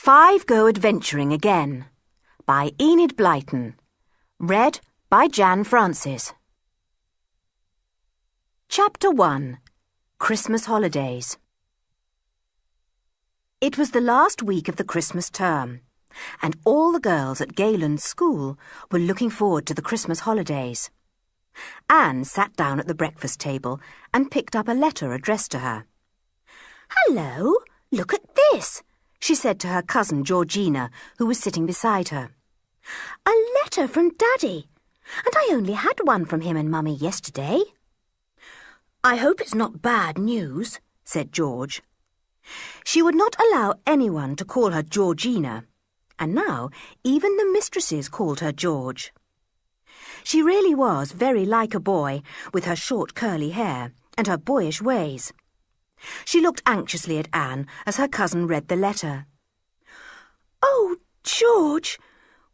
5 Go Adventuring Again by Enid Blyton. Read by Jan Francis. Chapter 1. Christmas Holidays. It was the last week of the Christmas term, and all the girls at Gayland's school were looking forward to the Christmas holidays. Anne sat down at the breakfast table and picked up a letter addressed to her. "Hello, look at this," she said to her cousin Georgina, who was sitting beside her. "A letter from Daddy, and I only had one from him and Mummy yesterday." "I hope it's not bad news," said George. She would not allow anyone to call her Georgina, and now even the mistresses called her George. She really was very like a boy, with her short curly hair and her boyish ways. She looked anxiously at Anne as her cousin read the letter. "Oh, George,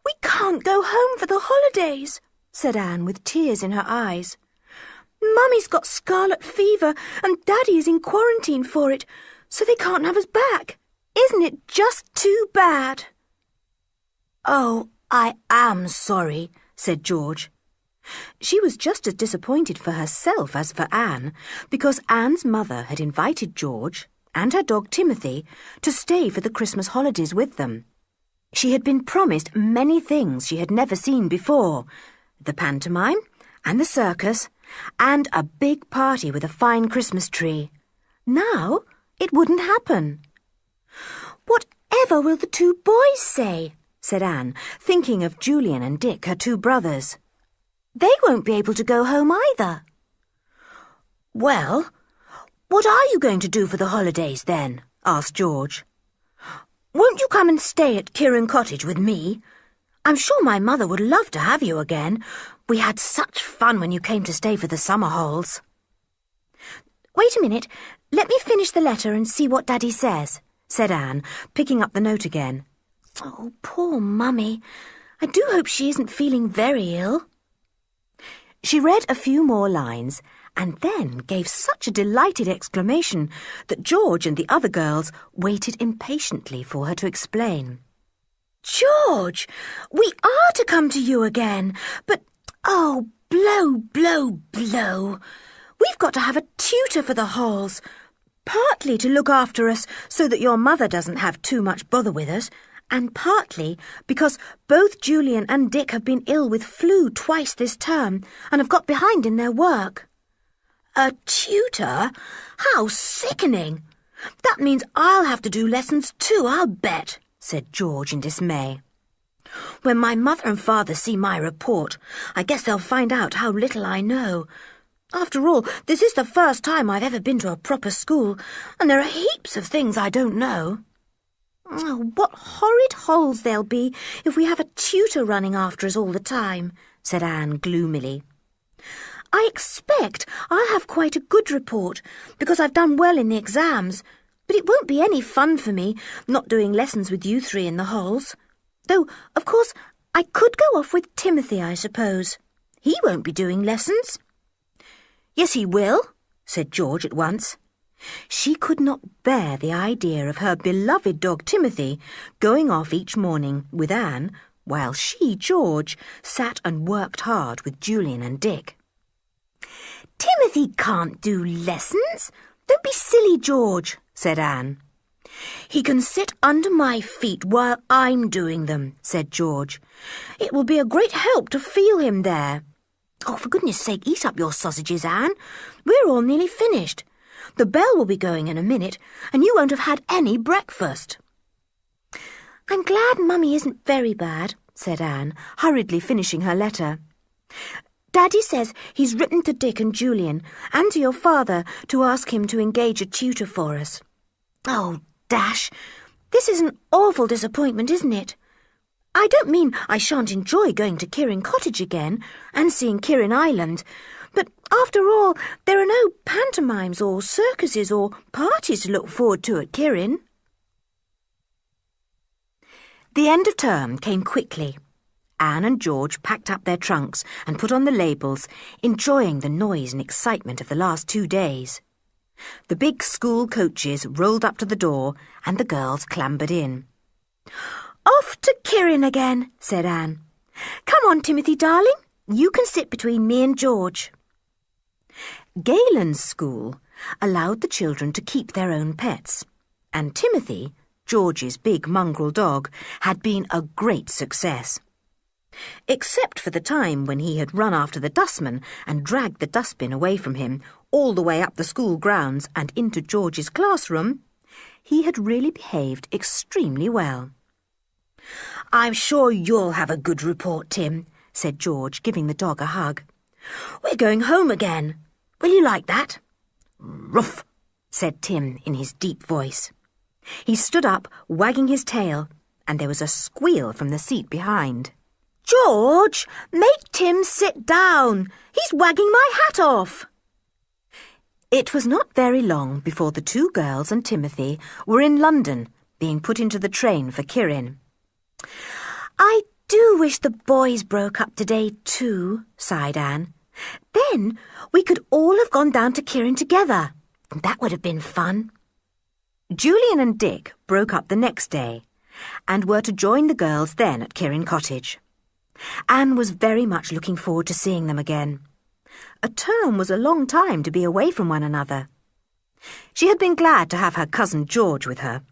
we can't go home for the holidays," said Anne with tears in her eyes. "Mummy's got scarlet fever and Daddy is in quarantine for it, so they can't have us back. Isn't it just too bad?" "Oh, I am sorry," said George. She was just as disappointed for herself as for Anne, because Anne's mother had invited George and her dog Timothy to stay for the Christmas holidays with them. She had been promised many things she had never seen before: the pantomime and the circus, and a big party with a fine Christmas tree. Now it wouldn't happen. "Whatever will the 2 boys say?" said Anne, thinking of Julian and Dick, her 2 brothers. "They won't be able to go home either." "Well, what are you going to do for the holidays then?" asked George. "Won't you come and stay at Kieran Cottage with me? I'm sure my mother would love to have you again. We had such fun when you came to stay for the summer holes." "Wait a minute, let me finish the letter and see what Daddy says," said Anne, picking up the note again. "Oh, poor Mummy. I do hope she isn't feeling very ill." She read a few more lines and then gave such a delighted exclamation that George and the other girls waited impatiently for her to explain. "George, we are to come to you again, but, oh, blow, blow, blow. We've got to have a tutor for the halls, partly to look after us so that your mother doesn't have too much bother with us, and partly because both Julian and Dick have been ill with flu twice this term and have got behind in their work." "A tutor? How sickening! That means I'll have to do lessons too, I'll bet," said George in dismay. "When my mother and father see my report, I guess they'll find out how little I know. After all, this is the first time I've ever been to a proper school, and there are heaps of things I don't know." "Oh, what horrid holes there'll be if we have a tutor running after us all the time," said Anne gloomily. "I expect I'll have quite a good report because I've done well in the exams, but it won't be any fun for me not doing lessons with you 3 in the halls. Though, of course, I could go off with Timothy, I suppose. He won't be doing lessons." "Yes, he will," said George at once. She could not bear the idea of her beloved dog Timothy going off each morning with Anne, while she, George, sat and worked hard with Julian and Dick. "Timothy can't do lessons. Don't be silly, George," said Anne. "He can sit under my feet while I'm doing them," said George. "It will be a great help to feel him there. Oh, for goodness sake, eat up your sausages, Anne. We're all nearly finished. The bell will be going in a minute, and you won't have had any breakfast." "I'm glad Mummy isn't very bad," said Anne, hurriedly finishing her letter. "Daddy says he's written to Dick and Julian and to your father to ask him to engage a tutor for us. Oh, dash! This is an awful disappointment, isn't it? I don't mean I shan't enjoy going to Kieran Cottage again and seeing Kieran Island, but after all, there are no pantomimes or circuses or parties to look forward to at Kieran." The end of term came quickly. Anne and George packed up their trunks and put on the labels, enjoying the noise and excitement of the last 2 days. The big school coaches rolled up to the door and the girls clambered in. "Off to Kirin again," said Anne. "Come on, Timothy, darling. You can sit between me and George." Galen's school allowed the children to keep their own pets, and Timothy, George's big mongrel dog, had been a great success. Except for the time when he had run after the dustman and dragged the dustbin away from him all the way up the school grounds and into George's classroom, he had really behaved extremely well. "I'm sure you'll have a good report, Tim," said George, giving the dog a hug. "We're going home again. Will you like that?" "Ruff," said Tim in his deep voice. He stood up, wagging his tail, and there was a squeal from the seat behind. "George, make Tim sit down. He's wagging my hat off." It was not very long before the two girls and Timothy were in London, being put into the train for Kirin. "I do wish the boys broke up today too," sighed Anne. "Then we could all have gone down to Kirin together. That would have been fun." Julian and Dick broke up the next day and were to join the girls then at Kirin Cottage. Anne was very much looking forward to seeing them again. A term was a long time to be away from one another. She had been glad to have her cousin George with her.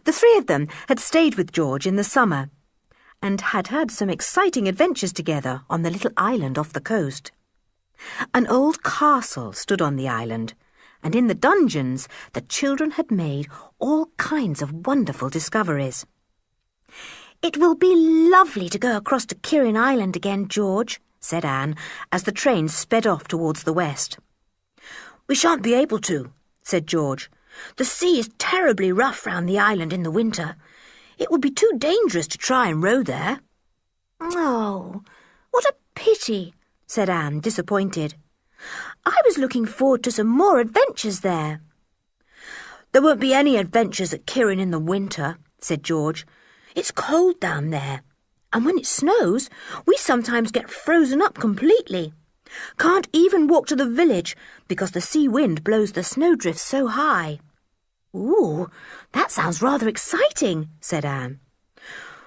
The three of them had stayed with George in the summer and had had some exciting adventures together on the little island off the coast. An old castle stood on the island, and in the dungeons the children had made all kinds of wonderful discoveries. "It will be lovely to go across to Kirin Island again, George," said Anne, as the train sped off towards the west. "We shan't be able to," said George. "The sea is terribly rough round the island in the winter. It would be too dangerous to try and row there." "Oh, what a pity," said Anne, disappointed. "I was looking forward to some more adventures there." "There won't be any adventures at Kirin in the winter," said George. "It's cold down there, and when it snows, we sometimes get frozen up completely. Can't even walk to the village because the sea wind blows the snowdrifts so high." "Ooh, that sounds rather exciting," said Anne.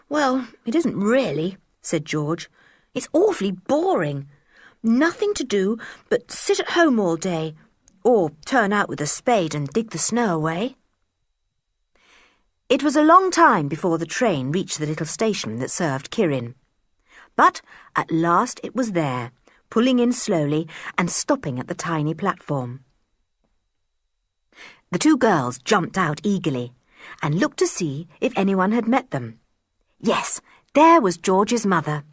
"Well, it isn't really," said George. "It's awfully boring. Nothing to do but sit at home all day, or turn out with a spade and dig the snow away." It was a long time before the train reached the little station that served Kirin. But at last it was there, pulling in slowly and stopping at the tiny platform. The two girls jumped out eagerly and looked to see if anyone had met them. Yes, there was George's mother.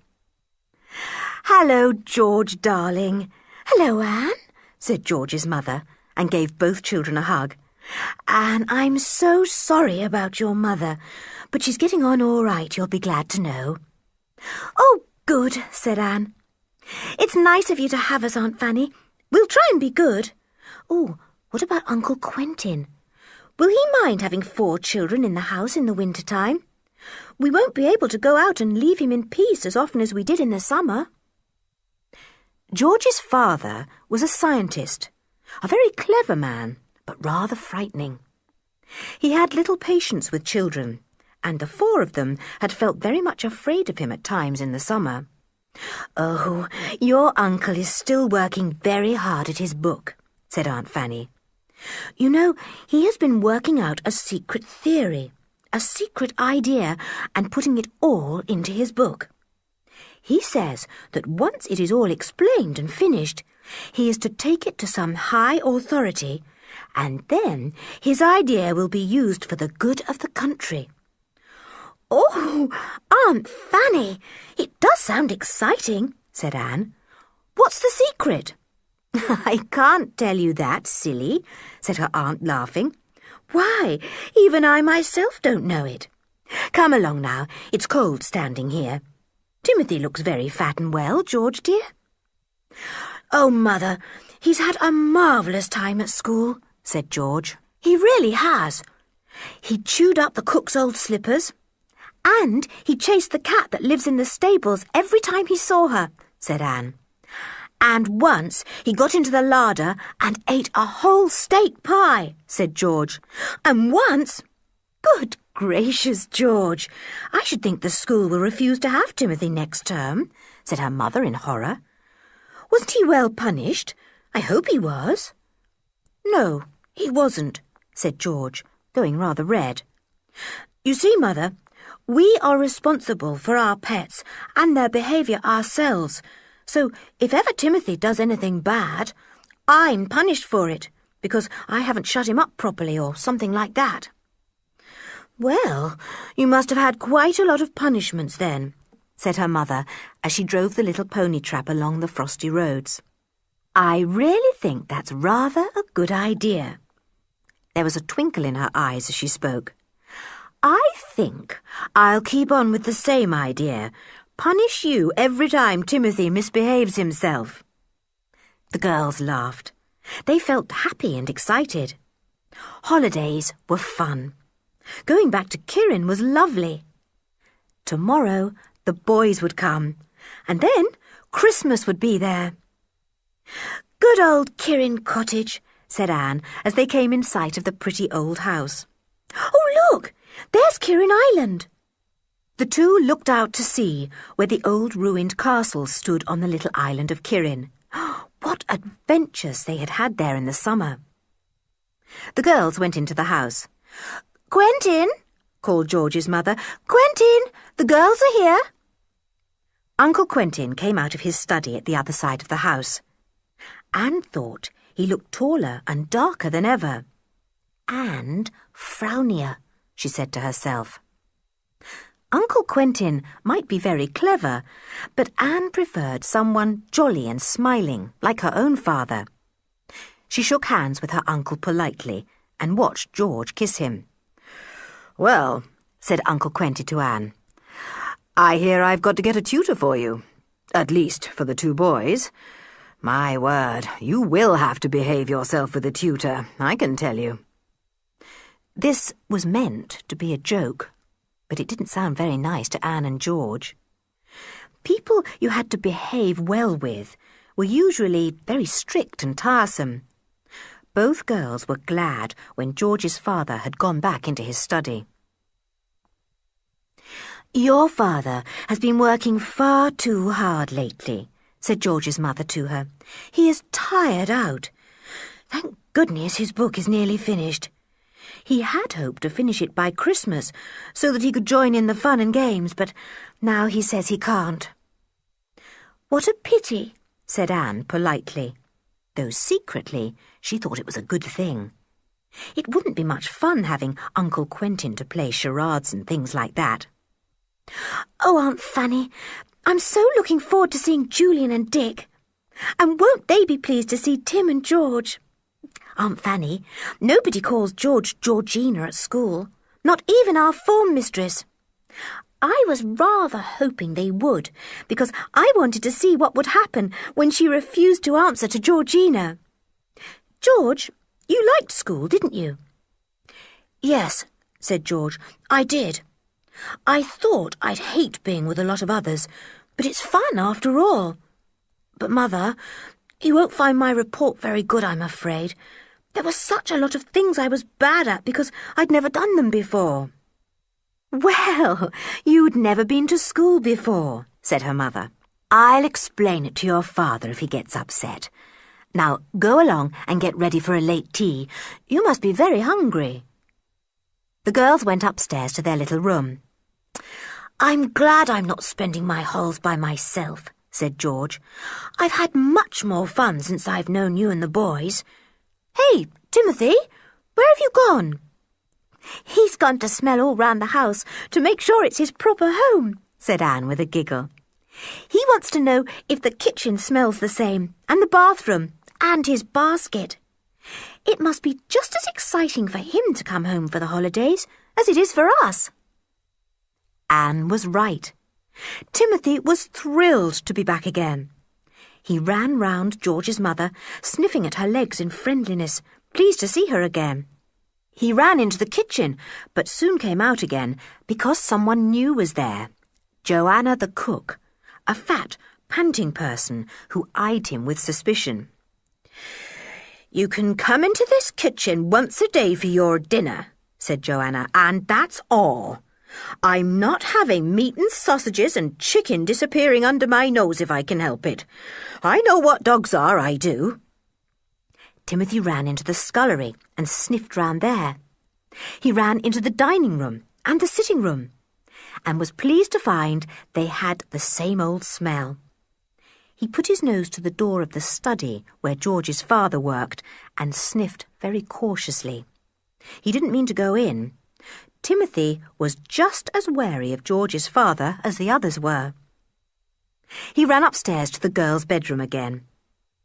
"Hello, George, darling." "Hello, Anne," said George's mother, and gave both children a hug. "Anne, I'm so sorry about your mother, but she's getting on all right, you'll be glad to know." "Oh, good," said Anne. "It's nice of you to have us, Aunt Fanny. We'll try and be good. Oh, what about Uncle Quentin? Will he mind having 4 children in the house in the winter time? We won't be able to go out and leave him in peace as often as we did in the summer." George's father was a scientist, a very clever man, but rather frightening. He had little patience with children, and the 4 of them had felt very much afraid of him at times in the summer. "Oh, your uncle is still working very hard at his book," said Aunt Fanny. "You know, he has been working out a secret theory, a secret idea, and putting it all into his book. He says that once it is all explained and finished, he is to take it to some high authority, and then his idea will be used for the good of the country." "Oh, Aunt Fanny, it does sound exciting," said Anne. "What's the secret?" "I can't tell you that, silly," said her aunt, laughing. "Why, even I myself don't know it. Come along now, it's cold standing here. Timothy looks very fat and well, George dear." "Oh, Mother, he's had a marvellous time at school," said George. "He really has. He chewed up the cook's old slippers, and he chased the cat that lives in the stables every time he saw her," said Anne. "And once he got into the larder and ate a whole steak pie," said George. "And once—" "Good gracious, George. I should think the school will refuse to have Timothy next term," said her mother in horror. "Wasn't he well punished? I hope he was." "No, he wasn't," said George, going rather red. "You see, Mother, we are responsible for our pets and their behaviour ourselves, so if ever Timothy does anything bad, I'm punished for it, because I haven't shut him up properly or something like that." "Well, you must have had quite a lot of punishments then," said her mother as she drove the little pony trap along the frosty roads. "I really think that's rather a good idea." There was a twinkle in her eyes as she spoke. "I think I'll keep on with the same idea. Punish you every time Timothy misbehaves himself." The girls laughed. They felt happy and excited. Holidays were fun. Going back to Kirin was lovely. Tomorrow the boys would come, and then Christmas would be there. "Good old Kirin Cottage," said Anne as they came in sight of the pretty old house. "Oh, look! There's Kirin Island." The two looked out to sea where the old ruined castle stood on the little island of Kirin. What adventures they had had there in the summer. The girls went into the house. "Quentin," called George's mother. "Quentin, the girls are here." Uncle Quentin came out of his study at the other side of the house. Anne thought he looked taller and darker than ever. "And frownier," she said to herself. Uncle Quentin might be very clever, but Anne preferred someone jolly and smiling, like her own father. She shook hands with her uncle politely and watched George kiss him. "Well," said Uncle Quentin to Anne, "I hear I've got to get a tutor for you, at least for the two boys. My word, you will have to behave yourself with a tutor, I can tell you." This was meant to be a joke, but it didn't sound very nice to Anne and George. People you had to behave well with were usually very strict and tiresome. Both girls were glad when George's father had gone back into his study. "Your father has been working far too hard lately," said George's mother to her. "He is tired out. Thank goodness his book is nearly finished. He had hoped to finish it by Christmas so that he could join in the fun and games, but now he says he can't." "What a pity," said Anne politely, though secretly she thought it was a good thing. It wouldn't be much fun having Uncle Quentin to play charades and things like that. "Oh, Aunt Fanny, I'm so looking forward to seeing Julian and Dick. And won't they be pleased to see Tim and George? Aunt Fanny, nobody calls George Georgina at school, not even our form mistress. I was rather hoping they would, because I wanted to see what would happen when she refused to answer to Georgina. George, you liked school, didn't you?" "Yes," said George, "I did. I thought I'd hate being with a lot of others, but it's fun after all. But, Mother, you won't find my report very good, I'm afraid. There were such a lot of things I was bad at because I'd never done them before." "Well, you'd never been to school before," said her mother. "I'll explain it to your father if he gets upset. Now go along and get ready for a late tea. You must be very hungry." The girls went upstairs to their little room. "I'm glad I'm not spending my holes by myself," said George. "I've had much more fun since I've known you and the boys. Hey, Timothy, where have you gone?" "He's gone to smell all round the house to make sure it's his proper home," said Anne with a giggle. "He wants to know if the kitchen smells the same, and the bathroom, and his basket. It must be just as exciting for him to come home for the holidays as it is for us." Anne was right. Timothy was thrilled to be back again. He ran round George's mother, sniffing at her legs in friendliness, pleased to see her again. He ran into the kitchen, but soon came out again because someone new was there. Joanna the cook, a fat, panting person who eyed him with suspicion. "You can come into this kitchen once a day for your dinner," said Joanna, "and that's all. I'm not having meat and sausages and chicken disappearing under my nose if I can help it. I know what dogs are, I do." Timothy ran into the scullery and sniffed round there. He ran into the dining room and the sitting room, and was pleased to find they had the same old smell. He put his nose to the door of the study where George's father worked and sniffed very cautiously. He didn't mean to go in. Timothy was just as wary of George's father as the others were. He ran upstairs to the girls' bedroom again.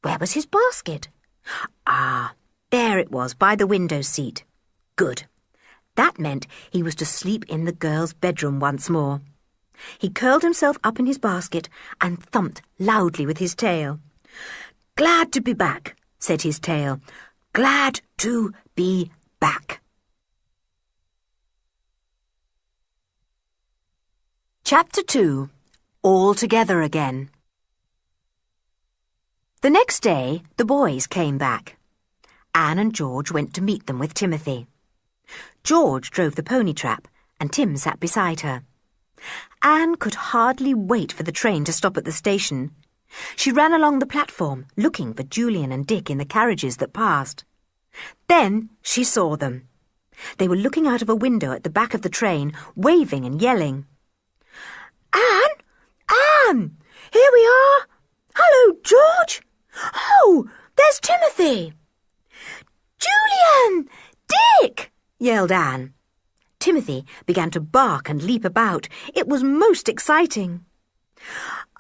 Where was his basket? Ah, there it was, by the window seat. Good. That meant he was to sleep in the girls' bedroom once more. He curled himself up in his basket and thumped loudly with his tail. "Glad to be back," said his tail. "Glad to be back." Chapter 2. All Together Again. The next day, the boys came back. Anne and George went to meet them with Timothy. George drove the pony trap, and Tim sat beside her. Anne could hardly wait for the train to stop at the station. She ran along the platform, looking for Julian and Dick in the carriages that passed. Then she saw them. They were looking out of a window at the back of the train, waving and yelling. "Anne! Anne! Here we are! Hello, George! Oh, there's Timothy!" "Julian! Dick!" yelled Anne. Timothy began to bark and leap about. It was most exciting.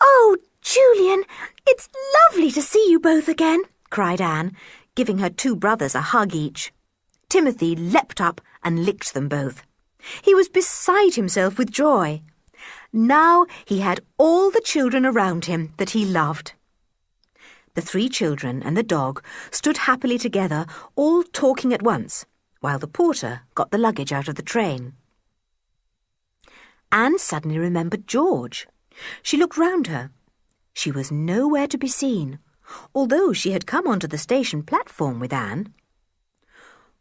"Oh, Julian, it's lovely to see you both again," cried Anne, giving her two brothers a hug each. Timothy leapt up and licked them both. He was beside himself with joy. Now he had all the children around him that he loved. The three children and the dog stood happily together, all talking at once, while the porter got the luggage out of the train. Anne suddenly remembered George. She looked round her. She was nowhere to be seen, although she had come onto the station platform with Anne.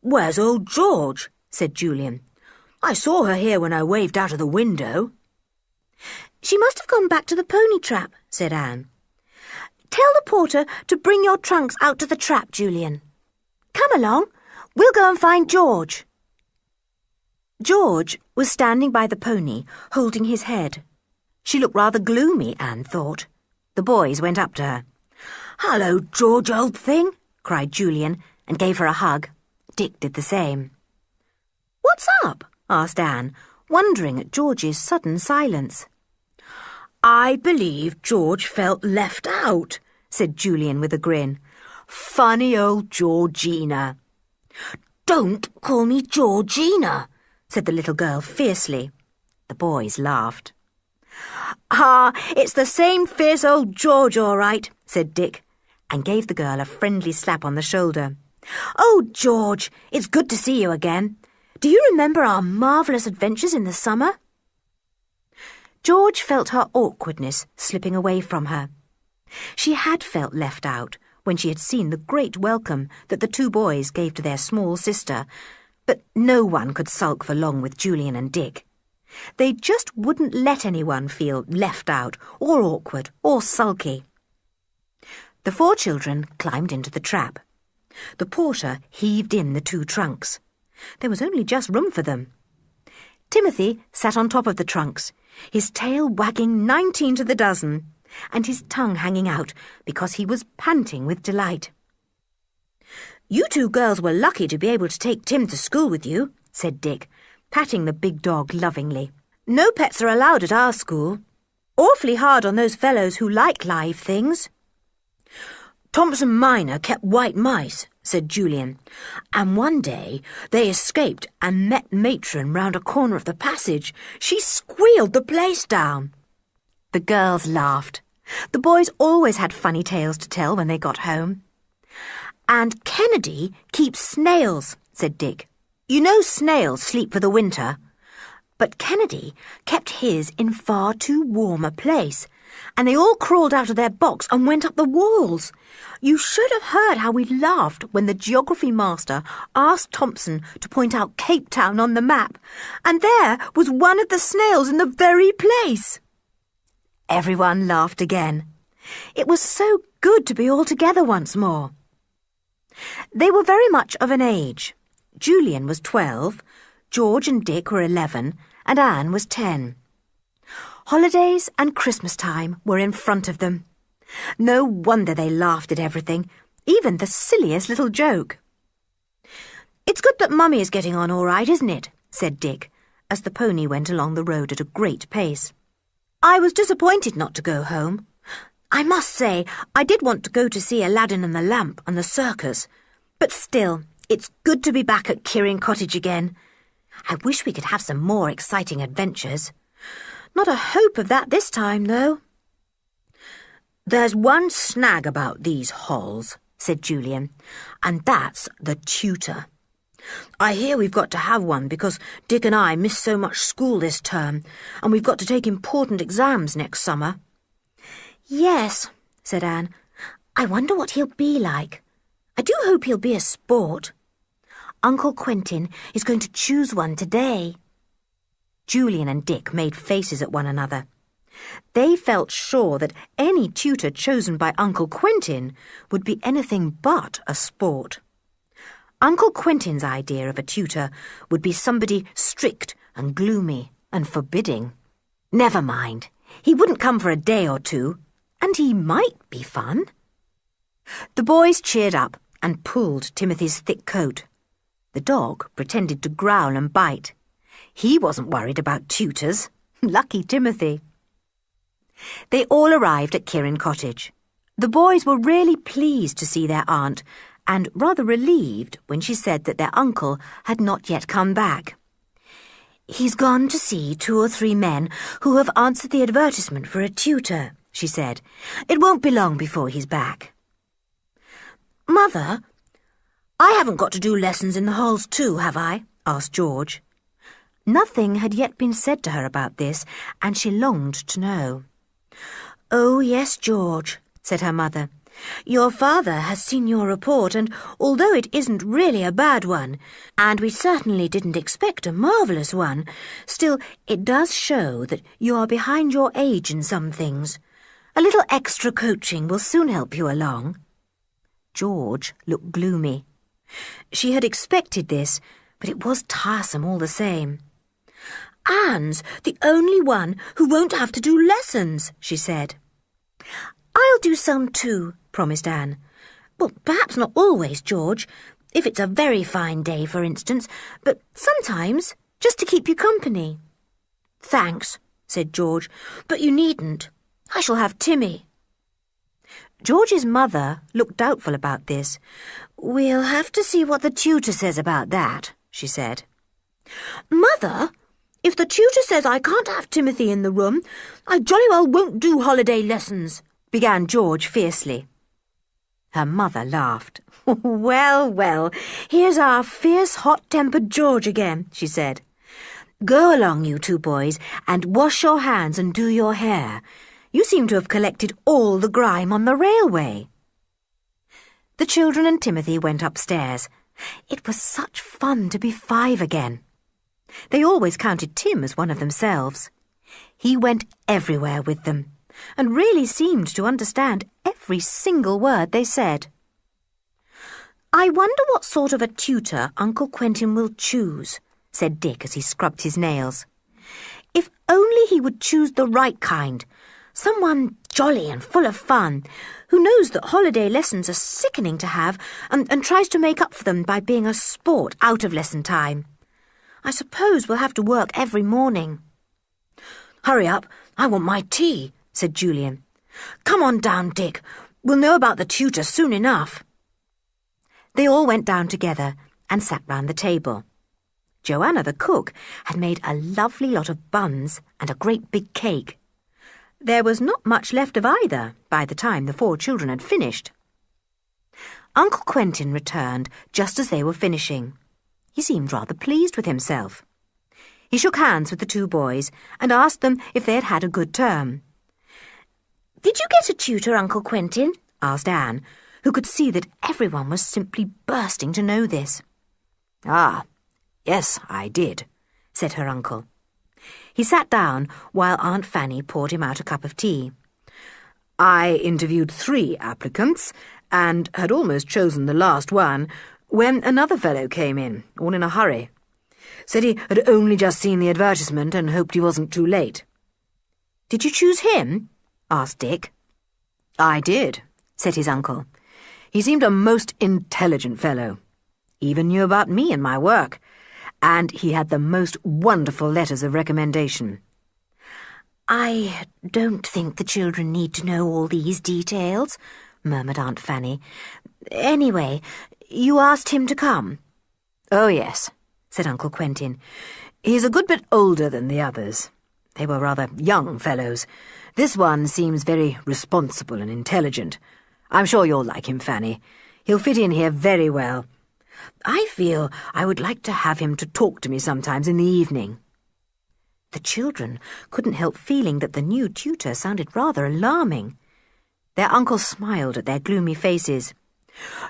"Where's old George?" said Julian. "I saw her here when I waved out of the window." "She must have gone back to the pony trap," said Anne. "Tell the porter to bring your trunks out to the trap, Julian. Come along. We'll go and find George." George was standing by the pony, holding his head. She looked rather gloomy, Anne thought. The boys went up to her. "Hello, George, old thing," cried Julian, and gave her a hug. Dick did the same. "What's up?" asked Anne, wondering at George's sudden silence. "I believe George felt left out," said Julian with a grin. "Funny old Georgina." "Don't call me Georgina," said the little girl fiercely. The boys laughed. "Ah, it's the same fierce old George, all right," said Dick, and gave the girl a friendly slap on the shoulder. "Oh, George, it's good to see you again. Do you remember our marvellous adventures in the summer?" George felt her awkwardness slipping away from her. She had felt left out when she had seen the great welcome that the two boys gave to their small sister, but no one could sulk for long with Julian and Dick. They just wouldn't let anyone feel left out or awkward or sulky. The four children climbed into the trap. The porter heaved in the two trunks. There was only just room for them. Timothy sat on top of the trunks, his tail wagging 19 to the dozen, and his tongue hanging out because he was panting with delight. "You two girls were lucky to be able to take Tim to school with you," said Dick, patting the big dog lovingly. "No pets are allowed at our school. Awfully hard on those fellows who like live things." "Thompson Minor kept white mice," said Julian, "and one day they escaped and met Matron round a corner of the passage. She squealed the place down." The girls laughed. The boys always had funny tales to tell when they got home. "And Kennedy keeps snails," said Dick. "You know snails sleep for the winter. But Kennedy kept his in far too warm a place, and they all crawled out of their box and went up the walls. You should have heard how we laughed when the geography master asked Thompson to point out Cape Town on the map, and there was one of the snails in the very place. Everyone laughed again. It was so good to be all together once more. They were very much of an age. Julian was 12, George and Dick were 11, and Anne was 10. Holidays and Christmas time were in front of them. No wonder they laughed at everything, even the silliest little joke. "It's good that Mummy is getting on all right, isn't it?" said Dick, as the pony went along the road at a great pace. "I was disappointed not to go home. I must say, I did want to go to see Aladdin and the Lamp and the circus, but still, it's good to be back at Kirin Cottage again. I wish we could have some more exciting adventures. Not a hope of that this time, though." "There's one snag about these halls," said Julian, "and that's the tutor. I hear we've got to have one because Dick and I missed so much school this term, and we've got to take important exams next summer." "Yes," said Anne. "I wonder what he'll be like. I do hope he'll be a sport. Uncle Quentin is going to choose one today." Julian and Dick made faces at one another. They felt sure that any tutor chosen by Uncle Quentin would be anything but a sport. Uncle Quentin's idea of a tutor would be somebody strict and gloomy and forbidding. Never mind, he wouldn't come for a day or two, and he might be fun. The boys cheered up and pulled Timothy's thick coat. The dog pretended to growl and bite. He wasn't worried about tutors. Lucky Timothy. They all arrived at Kirin Cottage. The boys were really pleased to see their aunt, and rather relieved when she said that their uncle had not yet come back. "He's gone to see 2 or 3 men who have answered the advertisement for a tutor," she said. "It won't be long before he's back." "Mother, I haven't got to do lessons in the halls too, have I?" asked George. Nothing had yet been said to her about this, and she longed to know. "Oh, yes, George," said her mother. "Your father has seen your report, and although it isn't really a bad one, and we certainly didn't expect a marvellous one, still it does show that you are behind your age in some things. A little extra coaching will soon help you along." George looked gloomy. She had expected this, but it was tiresome all the same. "Anne's the only one who won't have to do lessons," she said. "I'll do some too," promised Anne. "Well, perhaps not always, George, if it's a very fine day, for instance, but sometimes, just to keep you company." "Thanks," said George, "but you needn't. I shall have Timmy." George's mother looked doubtful about this. "We'll have to see what the tutor says about that," she said. "Mother, if the tutor says I can't have Timothy in the room, I jolly well won't do holiday lessons," began George fiercely. Her mother laughed. Well, well, here's our fierce, hot-tempered George again," she said. "Go along, you 2 boys, and wash your hands and do your hair. You seem to have collected all the grime on the railway." The children and Timothy went upstairs. It was such fun to be 5 again. They always counted Tim as one of themselves. He went everywhere with them, and really seemed to understand every single word they said. "I wonder what sort of a tutor Uncle Quentin will choose," said Dick as he scrubbed his nails. "If only he would choose the right kind, someone jolly and full of fun, who knows that holiday lessons are sickening to have and tries to make up for them by being a sport out of lesson time. I suppose we'll have to work every morning." "Hurry up, I want my tea," said Julian. "Come on down, Dick. We'll know about the tutor soon enough." They all went down together and sat round the table. Joanna, the cook, had made a lovely lot of buns and a great big cake. There was not much left of either by the time the 4 children had finished. Uncle Quentin returned just as they were finishing. He seemed rather pleased with himself. He shook hands with the two boys and asked them if they had had a good term. "Did you get a tutor, Uncle Quentin?" asked Anne, who could see that everyone was simply bursting to know this. "Ah, yes, I did," said her uncle. He sat down while Aunt Fanny poured him out a cup of tea. "I interviewed 3 applicants and had almost chosen the last one when another fellow came in, all in a hurry. Said he had only just seen the advertisement and hoped he wasn't too late." "Did you choose him?" asked Dick. "I did," said his uncle. "He seemed a most intelligent fellow. Even knew about me and my work. And he had the most wonderful letters of recommendation." "I don't think the children need to know all these details," murmured Aunt Fanny. "Anyway, you asked him to come?" "Oh, yes," said Uncle Quentin. "He's a good bit older than the others. They were rather young fellows. This one seems very responsible and intelligent. I'm sure you'll like him, Fanny. He'll fit in here very well. I feel I would like to have him to talk to me sometimes in the evening." The children couldn't help feeling that the new tutor sounded rather alarming. Their uncle smiled at their gloomy faces.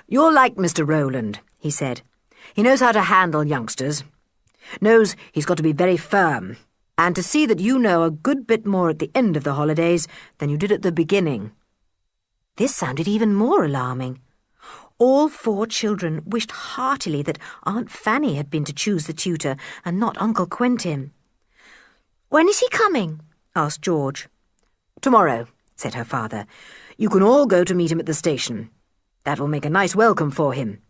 "You're like Mr. Rowland," he said. "He knows how to handle youngsters. Knows he's got to be very firm, and to see that you know a good bit more at the end of the holidays than you did at the beginning." This sounded even more alarming. All 4 children wished heartily that Aunt Fanny had been to choose the tutor and not Uncle Quentin. "When is he coming?" asked George. "Tomorrow," said her father. "You can all go to meet him at the station. That will make a nice welcome for him."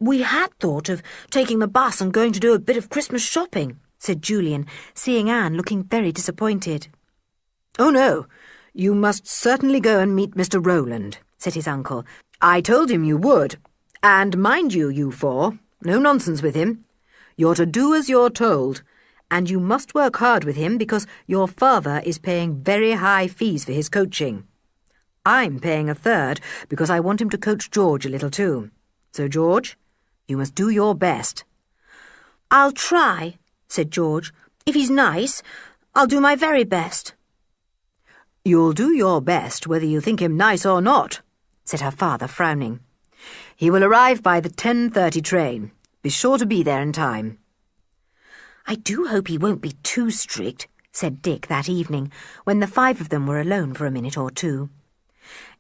"We had thought of taking the bus and going to do a bit of Christmas shopping," said Julian, seeing Anne looking very disappointed. "Oh, no, you must certainly go and meet Mr. Rowland," said his uncle. "I told him you would. And mind you, you 4, no nonsense with him. You're to do as you're told, and you must work hard with him because your father is paying very high fees for his coaching. I'm paying a third because I want him to coach George a little too. So, George, you must do your best." "I'll try," said George. "If he's nice, I'll do my very best." "You'll do your best whether you think him nice or not," said her father, frowning. "He will arrive by the 10:30 train. Be sure to be there in time." "I do hope he won't be too strict," said Dick that evening, when the 5 of them were alone for a minute or two.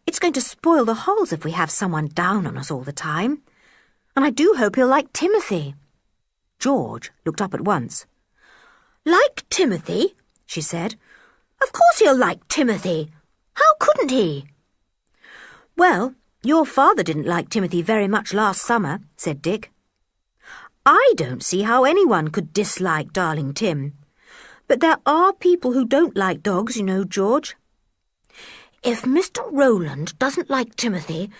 "It's going to spoil the holes if we have someone down on us all the time. And I do hope he'll like Timothy." George looked up at once. "Like Timothy?" she said. "Of course he'll like Timothy. How couldn't he?" "Well, your father didn't like Timothy very much last summer," said Dick. "I don't see how anyone could dislike darling Tim. But there are people who don't like dogs, you know, George." "If Mr. Rowland doesn't like Timothy,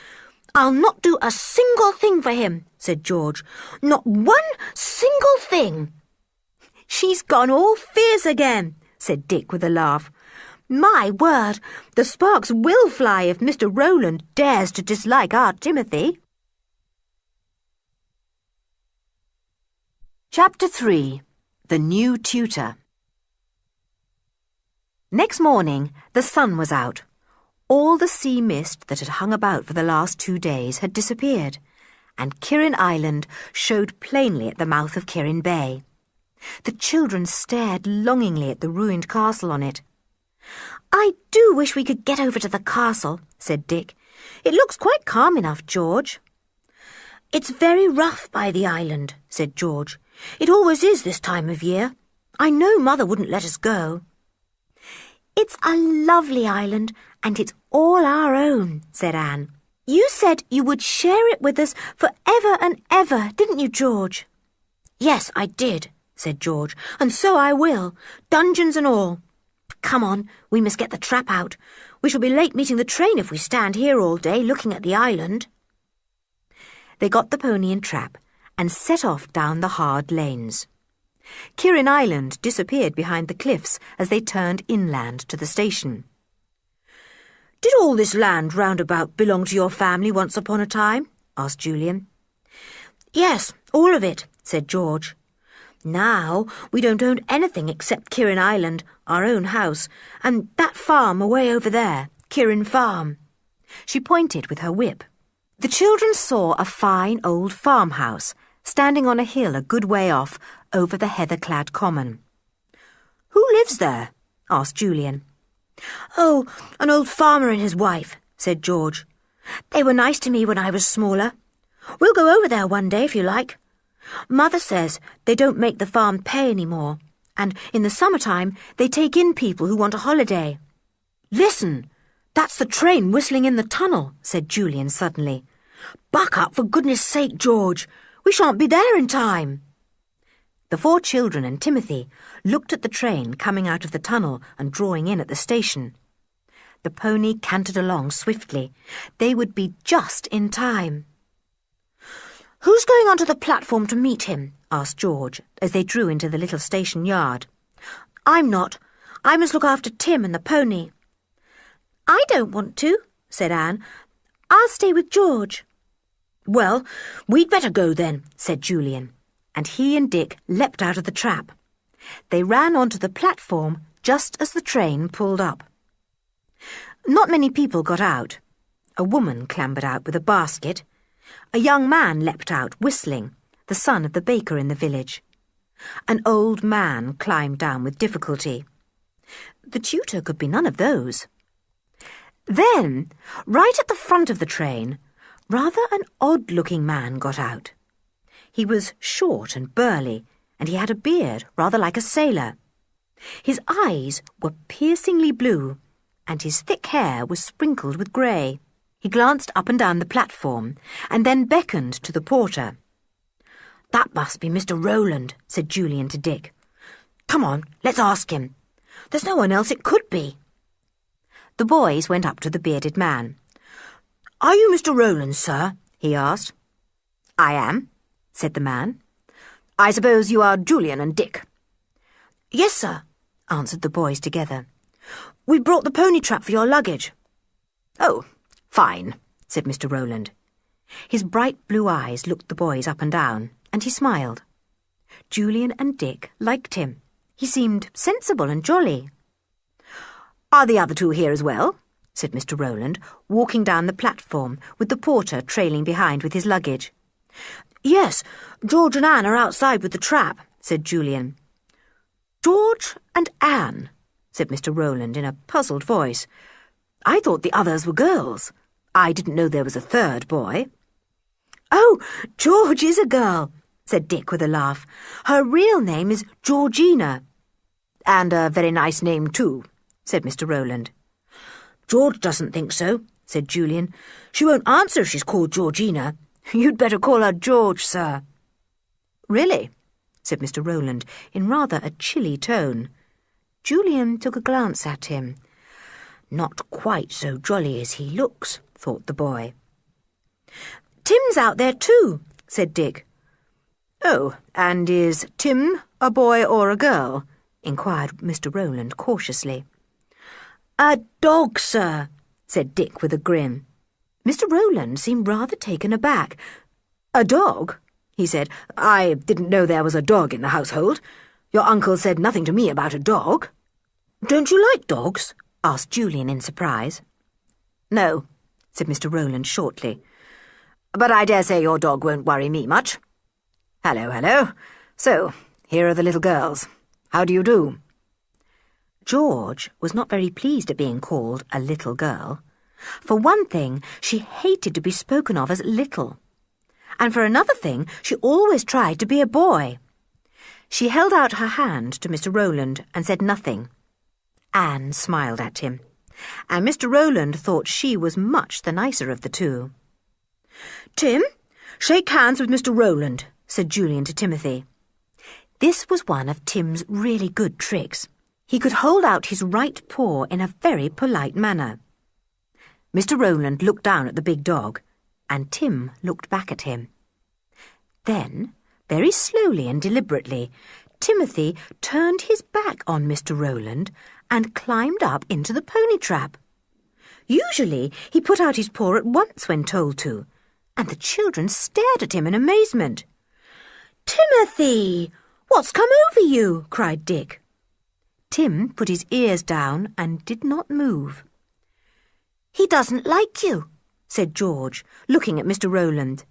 I'll not do a single thing for him," said George. "Not one single thing." "She's gone all fierce again," said Dick with a laugh. "My word, the sparks will fly if Mr. Rowland dares to dislike our Timothy." Chapter 3. The New Tutor. Next morning, the sun was out. All the sea mist that had hung about for the last 2 days had disappeared, and Kirin Island showed plainly at the mouth of Kirin Bay. The children stared longingly at the ruined castle on it. "I do wish we could get over to the castle," said Dick. "It looks quite calm enough, George." "It's very rough by the island," said George. "It always is this time of year. I know Mother wouldn't let us go." "It's a lovely island, and it's all our own," said Anne. "You said you would share it with us for ever and ever, didn't you, George?" "Yes, I did," said George, "and so I will, dungeons and all. Come on, we must get the trap out. We shall be late meeting the train if we stand here all day looking at the island." They got the pony and trap and set off down the hard lanes. Kirin Island disappeared behind the cliffs as they turned inland to the station. "Did all this land round about belong to your family once upon a time?" asked Julian. "Yes, all of it," said George. Now we don't own anything except Kirin Island, our own house, and that farm away over there, Kirin Farm." She pointed with her whip. The children saw a fine old farmhouse standing on a hill a good way off over the heather-clad common. "Who lives there?" asked Julian. "Oh, an old farmer and his wife," said George. "They were nice to me when I was smaller. We'll go over there one day if you like. Mother says they don't make the farm pay any more, and in the summertime they take in people who want a holiday." "Listen, that's the train whistling in the tunnel," said Julian suddenly. "Buck up, for goodness sake, George. We shan't be there in time." The 4 children and Timothy looked at the train coming out of the tunnel and drawing in at the station. The pony cantered along swiftly. They would be just in time. "Who's going onto the platform to meet him?" asked George, as they drew into the little station yard. "I'm not. I must look after Tim and the pony." "I don't want to," said Anne. "I'll stay with George." "Well, we'd better go then," said Julian, and he and Dick leapt out of the trap. They ran onto the platform just as the train pulled up. Not many people got out. A woman clambered out with a basket. A young man leapt out, whistling, the son of the baker in the village. An old man climbed down with difficulty. The tutor could be none of those. Then, right at the front of the train, rather an odd-looking man got out. He was short and burly, and he had a beard rather like a sailor. His eyes were piercingly blue, and his thick hair was sprinkled with grey. He glanced up and down the platform, and then beckoned to the porter. "That must be Mr. Rowland," said Julian to Dick. "Come on, let's ask him. There's no one else it could be." The boys went up to the bearded man. "Are you Mr. Rowland, sir?" he asked. "I am," said the man. "I suppose you are Julian and Dick?" "Yes, sir," answered the boys together. "We brought the pony trap for your luggage." "Oh, fine," said Mr. Rowland. His bright blue eyes looked the boys up and down, and he smiled. Julian and Dick liked him. He seemed sensible and jolly. "Are the other 2 here as well?" said Mr. Rowland, walking down the platform with the porter trailing behind with his luggage. "Yes, George and Anne are outside with the trap," said Julian. "George and Anne," said Mr. Rowland in a puzzled voice. "I thought the others were girls. I didn't know there was a 3rd boy." "Oh, George is a girl," said Dick with a laugh. "Her real name is Georgina." "And a very nice name too," said Mr. Rowland. "George doesn't think so," said Julian. "She won't answer if she's called Georgina. You'd better call her George, sir." "Really?" said Mr. Rowland in rather a chilly tone. Julian took a glance at him. "Not quite so jolly as he looks," thought the boy. "Tim's out there too," said Dick. "Oh, and is Tim a boy or a girl?" inquired Mr. Rowland cautiously. "A dog, sir," said Dick with a grin. Mr. Rowland seemed rather taken aback. "A dog?" he said. "I didn't know there was a dog in the household. Your uncle said nothing to me about a dog." "Don't you like dogs?" asked Julian in surprise. "No," said Mr. Rowland shortly. "But I dare say your dog won't worry me much. Hello, hello. So, here are the little girls. How do you do?" George was not very pleased at being called a little girl. For one thing, she hated to be spoken of as little. And for another thing, she always tried to be a boy. She held out her hand to Mr. Rowland and said nothing. Anne smiled at him, and Mr. Rowland thought she was much the nicer of the 2. "Tim, shake hands with Mr. Rowland," said Julian to Timothy. This was one of Tim's really good tricks. He could hold out his right paw in a very polite manner. Mr. Rowland looked down at the big dog, and Tim looked back at him. Then, very slowly and deliberately, Timothy turned his back on Mr. Rowland and climbed up into the pony trap. Usually he put out his paw at once when told to, and the children stared at him in amazement. "Timothy, "What's come over you?" cried Dick. Tim put his ears down and did not move. "He doesn't like you," said George, looking at Mr. Rowland.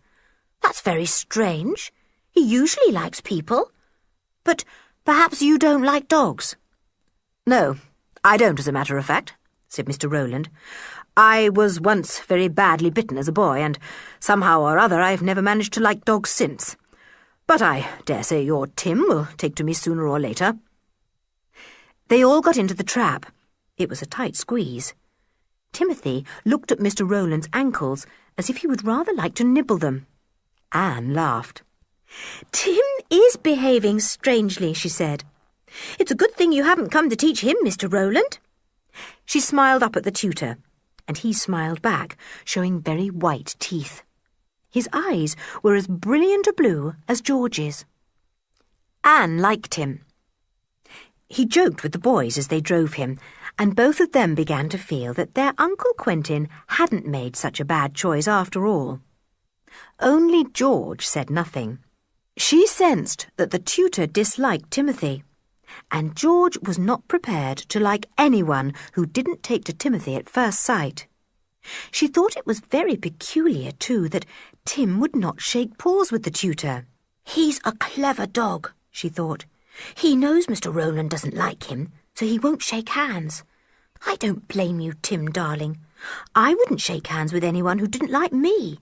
"That's very strange. He usually likes people. But perhaps you don't like dogs." "No, I don't, as a matter of fact," said Mr. Rowland. "I was once very badly bitten as a boy, and somehow or other I've never managed to like dogs since. But I dare say your Tim will take to me sooner or later." They all got into the trap. It was a tight squeeze. Timothy looked at Mr. Rowland's ankles as if he would rather like to nibble them. Anne laughed. "Tim is behaving strangely," she said. "It's a good thing you haven't come to teach him, Mr. Rowland." She smiled up at the tutor, and he smiled back, showing very white teeth. His eyes were as brilliant a blue as George's. Anne liked him. He joked with the boys as they drove him, and both of them began to feel that their Uncle Quentin hadn't made such a bad choice after all. Only George said nothing. She sensed that the tutor disliked Timothy, and George was not prepared to like anyone who didn't take to Timothy at first sight. She thought it was very peculiar, too, that Tim would not shake paws with the tutor. "He's a clever dog," she thought. "He knows Mr. Rowland doesn't like him, so he won't shake hands. I don't blame you, Tim, darling. I wouldn't shake hands with anyone who didn't like me."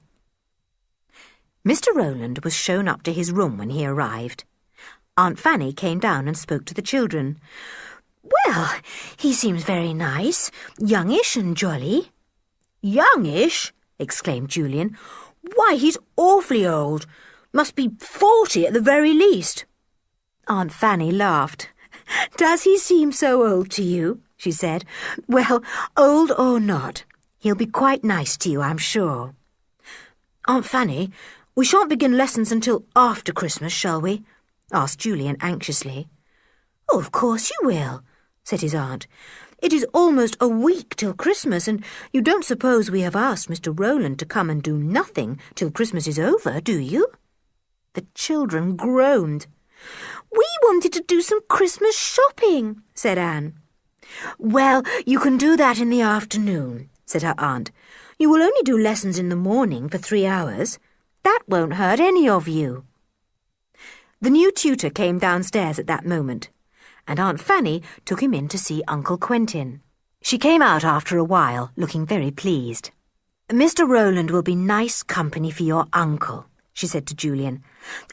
Mr. Rowland was shown up to his room when he arrived. Aunt Fanny came down and spoke to the children. "Well, he seems very nice, youngish and jolly." "Youngish?" exclaimed Julian. "Why, he's awfully old. Must be 40 at the very least." Aunt Fanny laughed. "Does he seem so old to you?" she said. "Well, old or not, he'll be quite nice to you, I'm sure." "Aunt Fanny, we shan't begin lessons until after Christmas, shall we?" asked Julian anxiously. "Oh, of course you will," said his aunt. "It is almost a week till Christmas, and you don't suppose we have asked Mr. Rowland to come and do nothing till Christmas is over, do you?" The children groaned. "We wanted to do some Christmas shopping," said Anne. "Well, you can do that in the afternoon," said her aunt. "You will only do lessons in the morning for 3 hours. That won't hurt any of you." The new tutor came downstairs at that moment, and Aunt Fanny took him in to see Uncle Quentin. She came out after a while, looking very pleased. "Mr. Rowland will be nice company for your uncle," she said to Julian.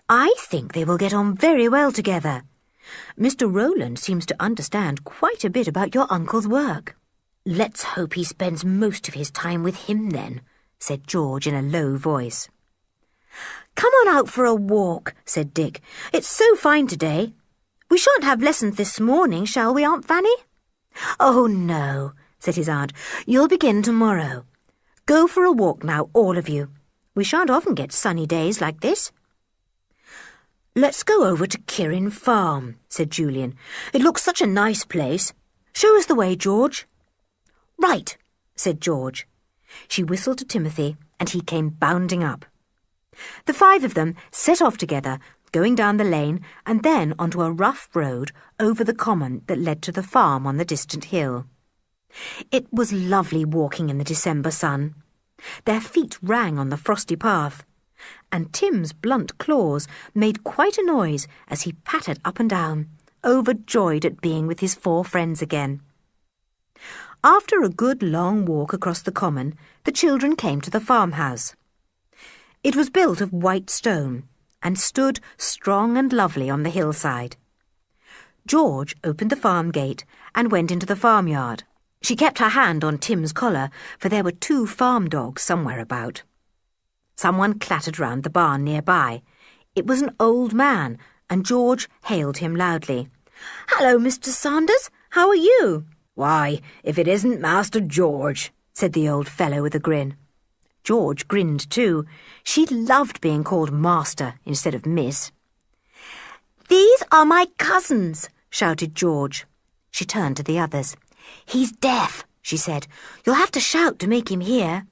"I think they will get on very well together. Mr. Rowland seems to understand quite a bit about your uncle's work." "Let's hope he spends most of his time with him then," said George in a low voice. "Come on out for a walk," said Dick. "It's so fine today. We shan't have lessons this morning, shall we, Aunt Fanny?" "Oh, no," said his aunt. "You'll begin tomorrow. Go for a walk now, all of you. We shan't often get sunny days like this." "Let's go over to Kirin Farm," said Julian. "It looks such a nice place. Show us the way, George." "Right," said George. She whistled to Timothy, and he came bounding up. The 5 of them set off together, going down the lane and then onto a rough road over the common that led to the farm on the distant hill. It was lovely walking in the December sun. Their feet rang on the frosty path, and Tim's blunt claws made quite a noise as he pattered up and down, overjoyed at being with his 4 friends again. After a good long walk across the common, the children came to the farmhouse. It was built of white stone and stood strong and lovely on the hillside. George opened the farm gate and went into the farmyard. She kept her hand on Tim's collar, for there were 2 farm dogs somewhere about. Someone clattered round the barn nearby. It was an old man, and George hailed him loudly. "Hello, Mr. Sanders. How are you?" "Why, if it isn't Master George," said the old fellow with a grin. George grinned too. She loved being called Master instead of Miss. "These are my cousins," shouted George. She turned to the others. "He's deaf," she said. "You'll have to shout to make him hear."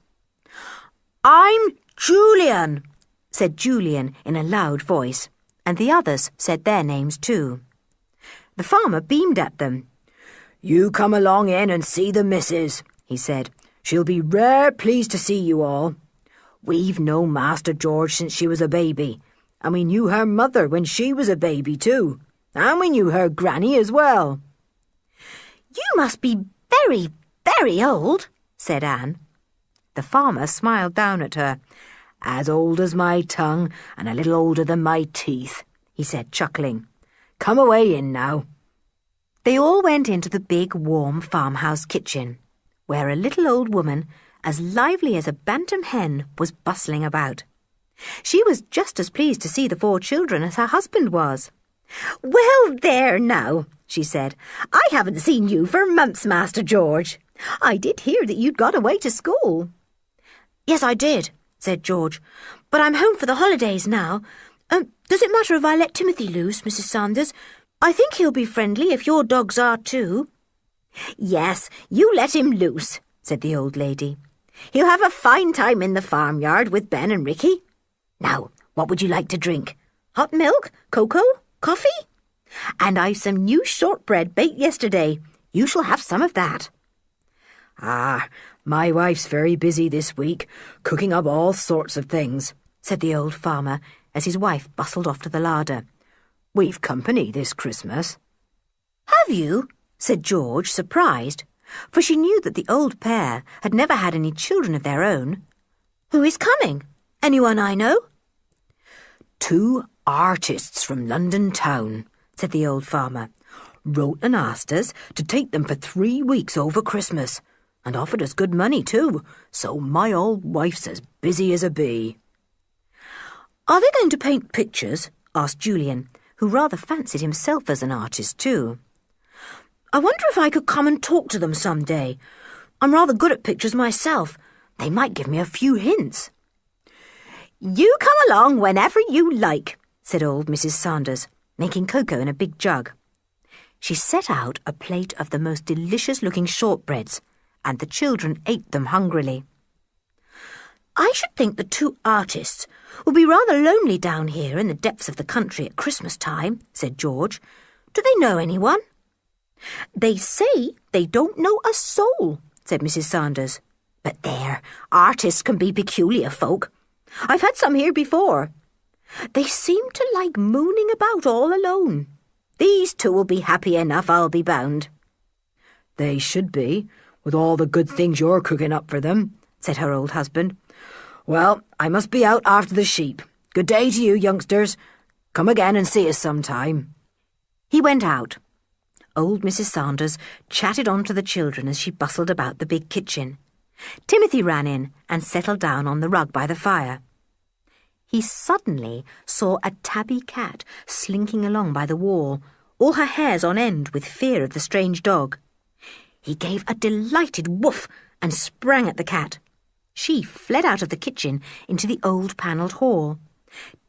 "I'm Julian," said Julian in a loud voice, and the others said their names too. The farmer beamed at them. "You come along in and see the missus," he said. "She'll be rare pleased to see you all. We've known Master George since she was a baby, and we knew her mother when she was a baby too, and we knew her granny as well." "You must be very, very old," said Anne. The farmer smiled down at her. "As old as my tongue and a little older than my teeth," he said, chuckling. "Come away in now." They all went into the big, warm farmhouse kitchen, where a little old woman, as lively as a bantam hen, was bustling about. She was just as pleased to see the 4 children as her husband was. "Well, there now," she said. "I haven't seen you for months, Master George. I did hear that you'd gone away to school." "Yes, I did," said George. "But I'm home for the holidays now. Does it matter if I let Timothy loose, Mrs. Sanders? I think he'll be friendly if your dogs are too." "Yes, you let him loose," said the old lady. "He'll have a fine time in the farmyard with Ben and Ricky. Now, what would you like to drink? Hot milk? Cocoa? Coffee? And I've some new shortbread baked yesterday. You shall have some of that." "Ah, my wife's very busy this week, cooking up all sorts of things," said the old farmer as his wife bustled off to the larder. "We've company this Christmas." "Have you?" said George, surprised, for she knew that the old pair had never had any children of their own. "Who is coming? Anyone I know?" "2 artists from London town," said the old farmer. "Wrote and asked us to take them for 3 weeks over Christmas, and offered us good money too, so my old wife's as busy as a bee." "Are they going to paint pictures?" asked Julian, who rather fancied himself as an artist too. "I wonder if I could come and talk to them some day. I'm rather good at pictures myself. They might give me a few hints." "You come along whenever you like," said old Mrs. Sanders, making cocoa in a big jug. She set out a plate of the most delicious-looking shortbreads, and the children ate them hungrily. "I should think the 2 artists will be rather lonely down here in the depths of the country at Christmas time," said George. "Do they know anyone?" "They say they don't know a soul," said Mrs. Sanders. "But there, artists can be peculiar folk. I've had some here before. They seem to like mooning about all alone. These 2 will be happy enough, I'll be bound." "They should be, with all the good things you're cooking up for them," said her old husband. "Well, I must be out after the sheep. Good day to you, youngsters. Come again and see us sometime." He went out. Old Mrs. Sanders chatted on to the children as she bustled about the big kitchen. Timothy ran in and settled down on the rug by the fire. He suddenly saw a tabby cat slinking along by the wall, all her hairs on end with fear of the strange dog. He gave a delighted woof and sprang at the cat. She fled out of the kitchen into the old panelled hall.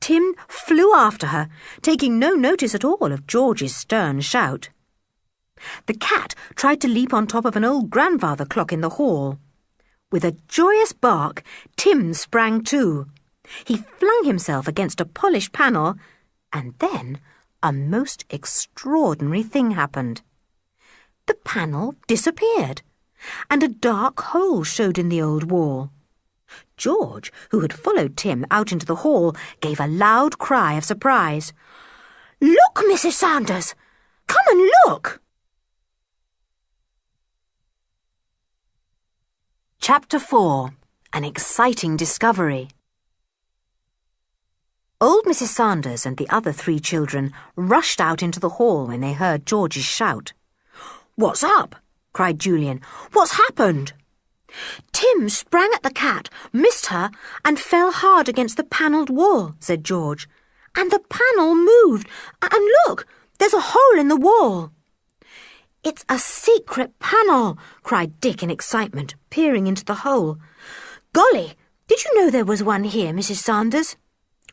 Tim flew after her, taking no notice at all of George's stern shout. The cat tried to leap on top of an old grandfather clock in the hall. With a joyous bark, Tim sprang too. He flung himself against a polished panel, and then a most extraordinary thing happened. The panel disappeared, and a dark hole showed in the old wall. George, who had followed Tim out into the hall, gave a loud cry of surprise. "Look, Mrs. Sanders! Come and look!" Chapter 4. An Exciting Discovery. Old Mrs. Sanders and the other 3 children rushed out into the hall when they heard George's shout. "What's up?" cried Julian. "What's happened?" "Tim sprang at the cat, missed her, and fell hard against the panelled wall," said George. "And the panel moved. And look, there's a hole in the wall." "It's a secret panel," cried Dick in excitement, peering into the hole. "Golly, did you know there was one here, Mrs. Sanders?"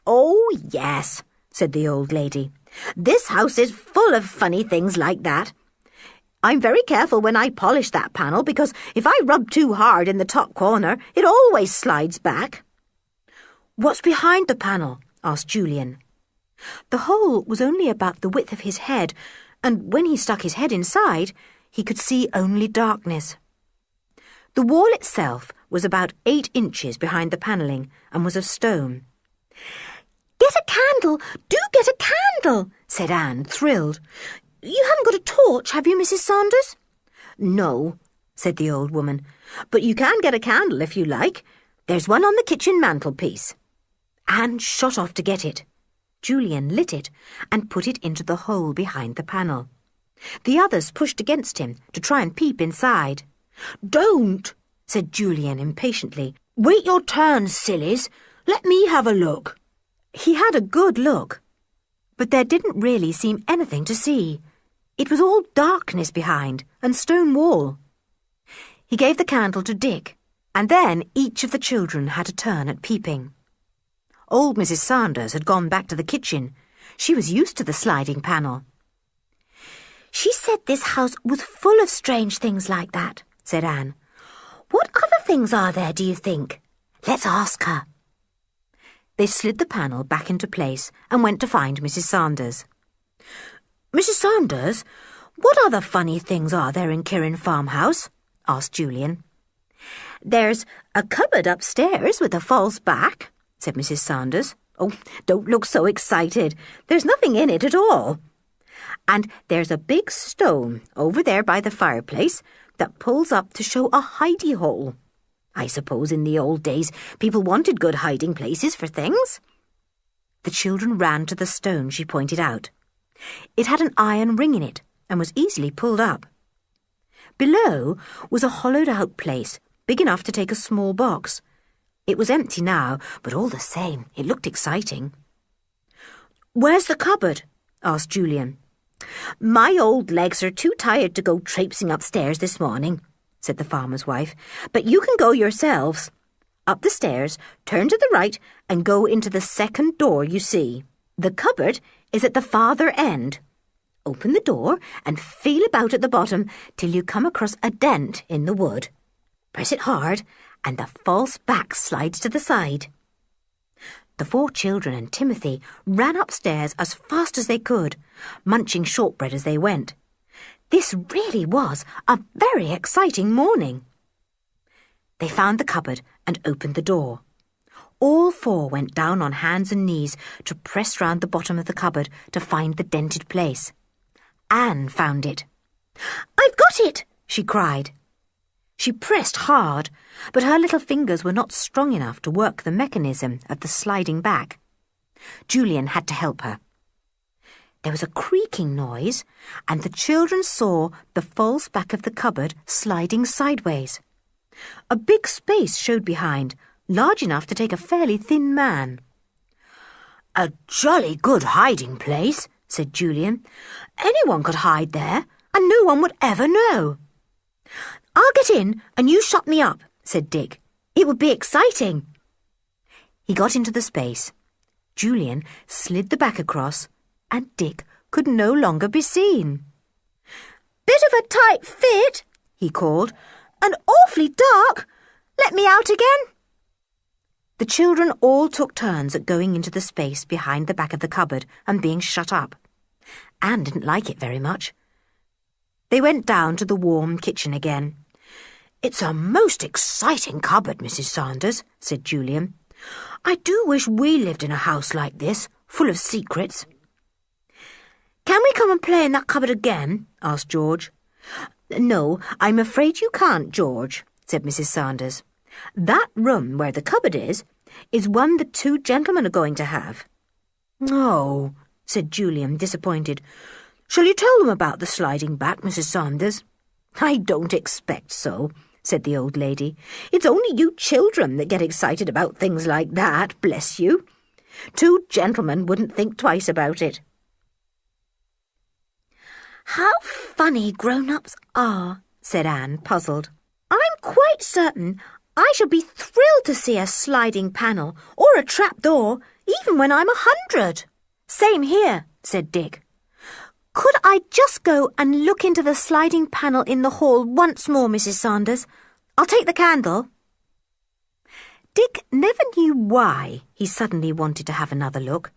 "Oh, yes," said the old lady. "This house is full of funny things like that. I'm very careful when I polish that panel, because if I rub too hard in the top corner, it always slides back." "What's behind the panel?" asked Julian. The hole was only about the width of his head, and when he stuck his head inside, he could see only darkness. The wall itself was about 8 inches behind the panelling and was of stone. "Get a candle! Do get a candle!" said Anne, thrilled. "You haven't got a torch, have you, Mrs. Saunders?" "No," said the old woman, "but you can get a candle if you like. There's one on the kitchen mantelpiece." Anne shot off to get it. Julian lit it and put it into the hole behind the panel. The others pushed against him to try and peep inside. "Don't," said Julian impatiently. "Wait your turn, sillies. Let me have a look." He had a good look, but there didn't really seem anything to see. It was all darkness behind and stone wall. He gave the candle to Dick, and then each of the children had a turn at peeping. Old Mrs. Saunders had gone back to the kitchen. She was used to the sliding panel. "She said this house was full of strange things like that," said Anne. "What other things are there, do you think? Let's ask her." They slid the panel back into place and went to find Mrs. Saunders. "Mrs. Saunders, what other funny things are there in Kirin Farmhouse?" asked Julian. "There's a cupboard upstairs with a false back," said Mrs. Saunders. "Oh, don't look so excited. There's nothing in it at all. And there's a big stone over there by the fireplace that pulls up to show a hidey hole. I suppose in the old days people wanted good hiding places for things." The children ran to the stone she pointed out. It had an iron ring in it and was easily pulled up. Below was a hollowed-out place, big enough to take a small box. It was empty now, but all the same, it looked exciting. "Where's the cupboard?" asked Julian. "My old legs are too tired to go traipsing upstairs this morning," said the farmer's wife, "but you can go yourselves. Up the stairs, turn to the right, and go into the second door you see. The cupboard is at the farther end. Open the door and feel about at the bottom till you come across a dent in the wood. Press it hard, and the false back slides to the side." The 4 children and Timothy ran upstairs as fast as they could, munching shortbread as they went. This really was a very exciting morning. They found the cupboard and opened the door. All 4 went down on hands and knees to press round the bottom of the cupboard to find the dented place. Anne found it. "I've got it!" she cried. She pressed hard, but her little fingers were not strong enough to work the mechanism of the sliding back. Julian had to help her. There was a creaking noise, and the children saw the false back of the cupboard sliding sideways. A big space showed behind, large enough to take a fairly thin man. "A jolly good hiding place," said Julian. "Anyone could hide there, and no one would ever know." "I'll get in, and you shut me up," said Dick. "It would be exciting." He got into the space. Julian slid the back across, and Dick could no longer be seen. "Bit of a tight fit," he called, "and awfully dark. Let me out again." The children all took turns at going into the space behind the back of the cupboard and being shut up. Anne didn't like it very much. They went down to the warm kitchen again. "It's a most exciting cupboard, Mrs. Saunders," said Julian. "I do wish we lived in a house like this, full of secrets." "Can we come and play in that cupboard again?" asked George. "No, I'm afraid you can't, George," said Mrs. Saunders. "That room where the cupboard is one the 2 gentlemen are going to have." "Oh," said Julian, disappointed. "Shall you tell them about the sliding back, Mrs. Saunders?" "I don't expect so," said the old lady. "It's only you children that get excited about things like that, bless you. 2 gentlemen wouldn't think twice about it." "How funny grown-ups are," said Anne, puzzled. "I'm quite certain I shall be thrilled to see a sliding panel or a trap-door, even when I'm 100. "Same here," said Dick. "Could I just go and look into the sliding panel in the hall once more, Mrs. Saunders? I'll take the candle." Dick never knew why he suddenly wanted to have another look.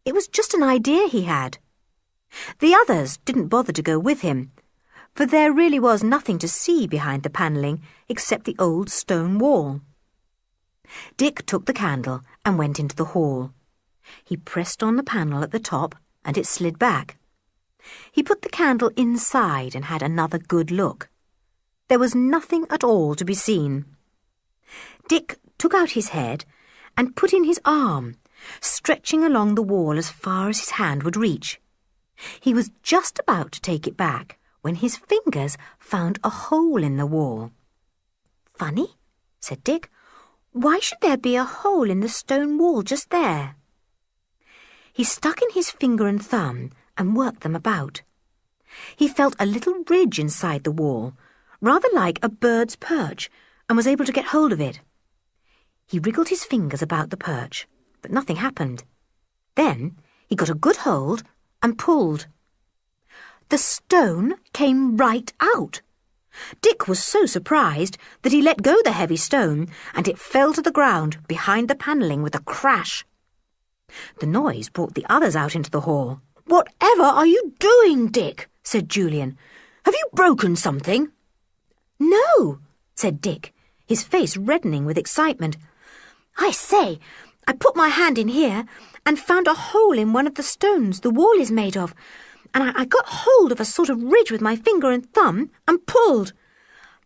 It was just an idea he had. The others didn't bother to go with him, for there really was nothing to see behind the panelling except the old stone wall. Dick took the candle and went into the hall. He pressed on the panel at the top and it slid back. He put the candle inside and had another good look. There was nothing at all to be seen. Dick took out his head and put in his arm, stretching along the wall as far as his hand would reach. He was just about to take it back when his fingers found a hole in the wall. "Funny," said Dick. "Why should there be a hole in the stone wall just there?" He stuck in his finger and thumb and worked them about. He felt a little ridge inside the wall, rather like a bird's perch, and was able to get hold of it. He wriggled his fingers about the perch, but nothing happened. Then he got a good hold and pulled. The stone came right out. Dick was so surprised that he let go the heavy stone, and it fell to the ground behind the panelling with a crash. The noise brought the others out into the hall. "Whatever are you doing, Dick?" said Julian. "Have you broken something?" "No," said Dick, his face reddening with excitement. "I say, I put my hand in here and found a hole in one of the stones the wall is made of, and I got hold of a sort of ridge with my finger and thumb and pulled.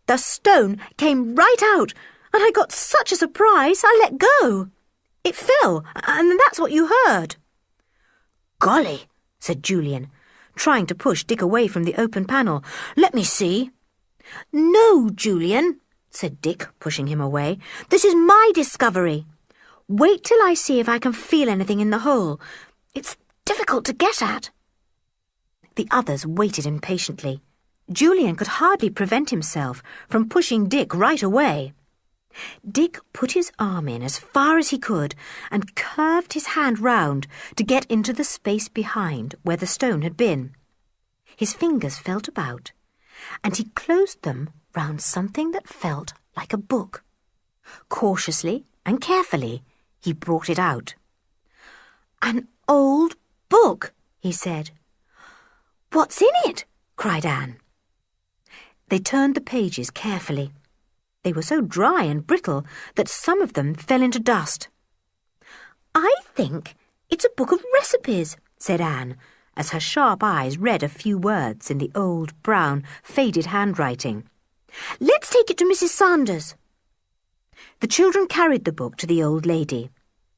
The stone came right out, and I got such a surprise I let go. It fell, and that's what you heard." "Golly," said Julian, trying to push Dick away from the open panel. "Let me see." "No, Julian," said Dick, pushing him away. "This is my discovery. Wait till I see if I can feel anything in the hole. It's difficult to get at." The others waited impatiently. Julian could hardly prevent himself from pushing Dick right away. Dick put his arm in as far as he could and curved his hand round to get into the space behind where the stone had been. His fingers felt about, and he closed them round something that felt like a book. Cautiously and carefully, he brought it out. "An old book," he said. "What's in it?" cried Anne. They turned the pages carefully. They were so dry and brittle that some of them fell into dust. "I think it's a book of recipes," said Anne, as her sharp eyes read a few words in the old, brown, faded handwriting. "Let's take it to Mrs. Sanders." The children carried the book to the old lady.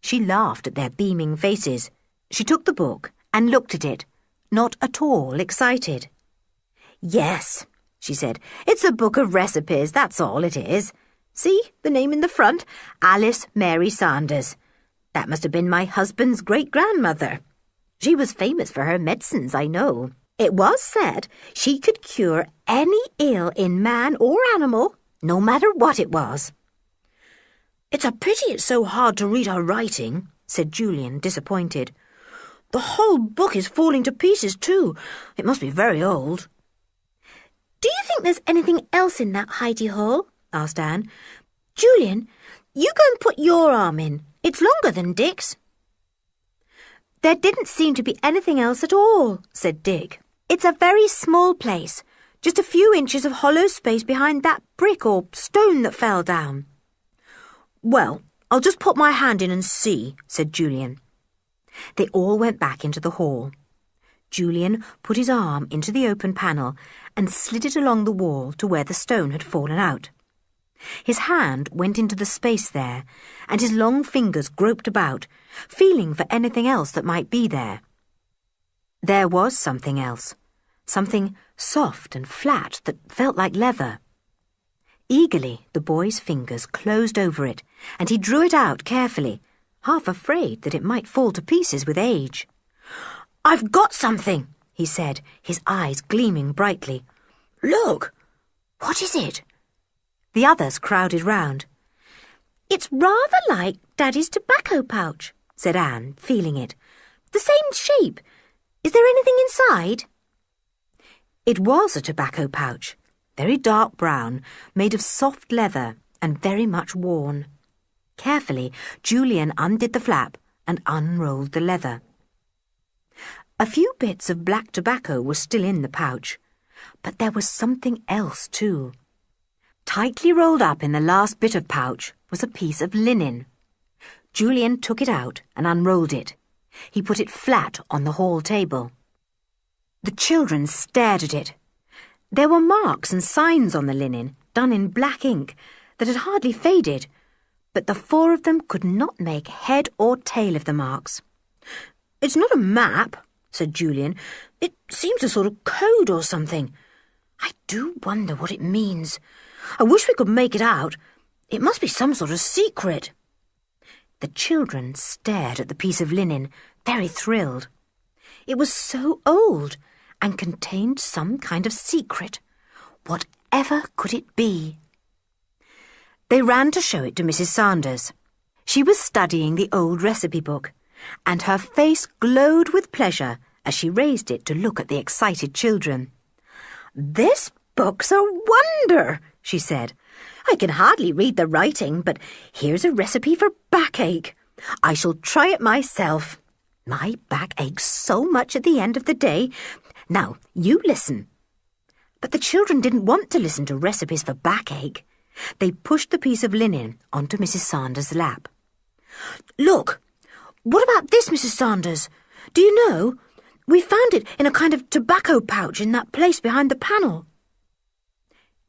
She laughed at their beaming faces. She took the book and looked at it, not at all excited. "Yes," she said, "it's a book of recipes, that's all it is. See, the name in the front, Alice Mary Sanders. That must have been my husband's great-grandmother. She was famous for her medicines, I know. It was said she could cure any ill in man or animal, no matter what it was." "It's a pity it's so hard to read her writing," said Julian, disappointed. "The whole book is falling to pieces, too. It must be very old." "Do you think there's anything else in that hidey-hole?" asked Anne. "Julian, you go and put your arm in. It's longer than Dick's." "There didn't seem to be anything else at all," said Dick. "It's a very small place, just a few inches of hollow space behind that brick or stone that fell down." "Well, I'll just put my hand in and see," said Julian. They all went back into the hall. Julian put his arm into the open panel and slid it along the wall to where the stone had fallen out. His hand went into the space there, and his long fingers groped about, feeling for anything else that might be there. There was something else, something soft and flat that felt like leather. Eagerly, the boy's fingers closed over it, and he drew it out carefully, half afraid that it might fall to pieces with age. "I've got something," he said, his eyes gleaming brightly. "Look! What is it?" The others crowded round. "It's rather like Daddy's tobacco pouch," said Anne, feeling it. "The same shape. Is there anything inside?" It was a tobacco pouch, very dark brown, made of soft leather and very much worn. Carefully, Julian undid the flap and unrolled the leather. A few bits of black tobacco were still in the pouch, but there was something else too. Tightly rolled up in the last bit of pouch was a piece of linen. Julian took it out and unrolled it. He put it flat on the hall table. The children stared at it. There were marks and signs on the linen, done in black ink, that had hardly faded, but the four of them could not make head or tail of the marks. "It's not a map," said Julian. "It seems a sort of code or something. I do wonder what it means. I wish we could make it out. It must be some sort of secret." The children stared at the piece of linen, very thrilled. It was so old and contained some kind of secret. Whatever could it be? They ran to show it to Mrs. Sanders. She was studying the old recipe book, and her face glowed with pleasure as she raised it to look at the excited children. "This book's a wonder," she said. "I can hardly read the writing, but here's a recipe for backache. I shall try it myself. My back aches so much at the end of the day. Now, you listen." But the children didn't want to listen to recipes for backache. They pushed the piece of linen onto Mrs. Sanders' lap. "Look, what about this, Mrs. Sanders? Do you know? We found it in a kind of tobacco pouch in that place behind the panel."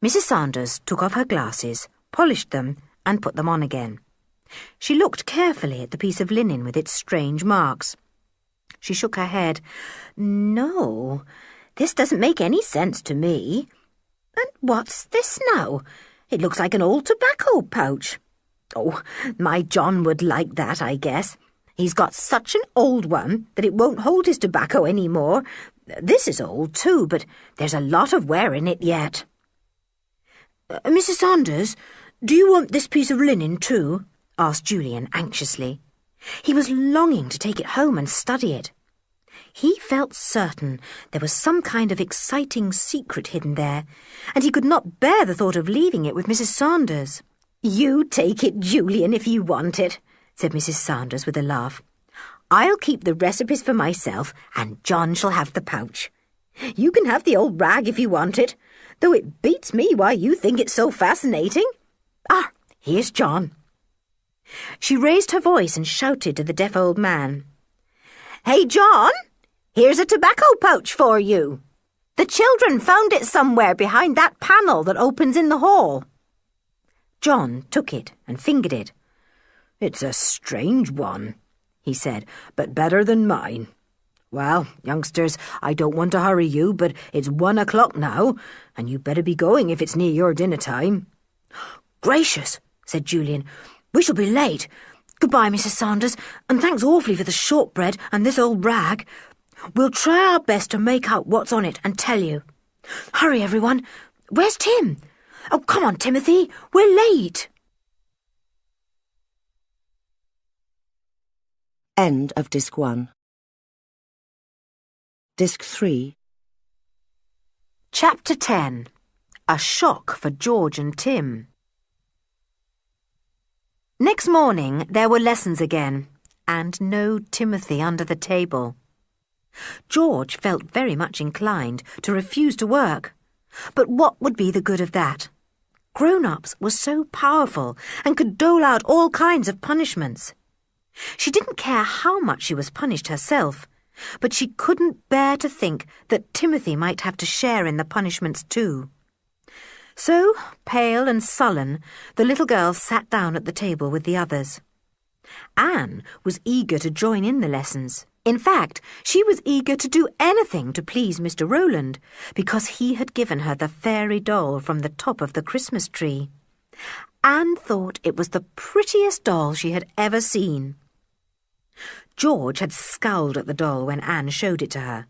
Mrs. Sanders took off her glasses, polished them, and put them on again. She looked carefully at the piece of linen with its strange marks. She shook her head. "No, this doesn't make any sense to me. And what's this now? It looks like an old tobacco pouch. Oh, my John would like that, I guess. He's got such an old one that it won't hold his tobacco any more. This is old too, but there's a lot of wear in it yet." "Mrs. Sanders, do you want this piece of linen too?" asked Julian anxiously. He was longing to take it home and study it. He felt certain there was some kind of exciting secret hidden there, and he could not bear the thought of leaving it with Mrs. Sanders. "You take it, Julian, if you want it," said Mrs. Sanders with a laugh. "I'll keep the recipes for myself, and John shall have the pouch. You can have the old rag if you want it, though it beats me why you think it's so fascinating. Ah, here's John." She raised her voice and shouted to the deaf old man. "Hey, John, here's a tobacco pouch for you. The children found it somewhere behind that panel that opens in the hall." John took it and fingered it. "It's a strange one," he said, "but better than mine. Well, youngsters, I don't want to hurry you, but it's 1 o'clock now, and you better be going if it's near your dinner time." "Gracious," said Julian, "we shall be late. Goodbye, Mrs. Sanders, and thanks awfully for the shortbread and this old rag. We'll try our best to make out what's on it and tell you. Hurry, everyone. Where's Tim? Oh, come on, Timothy. We're late." End of Disc 1. Disc 3. Chapter 10. A shock for George and Tim. Next morning there were lessons again, and no Timothy under the table. George felt very much inclined to refuse to work, but what would be the good of that? Grown-ups were so powerful and could dole out all kinds of punishments. She didn't care how much she was punished herself, but she couldn't bear to think that Timothy might have to share in the punishments too. So, pale and sullen, the little girl sat down at the table with the others. Anne was eager to join in the lessons. In fact, she was eager to do anything to please Mr. Rowland, because he had given her the fairy doll from the top of the Christmas tree. Anne thought it was the prettiest doll she had ever seen. George had scowled at the doll when Anne showed it to her.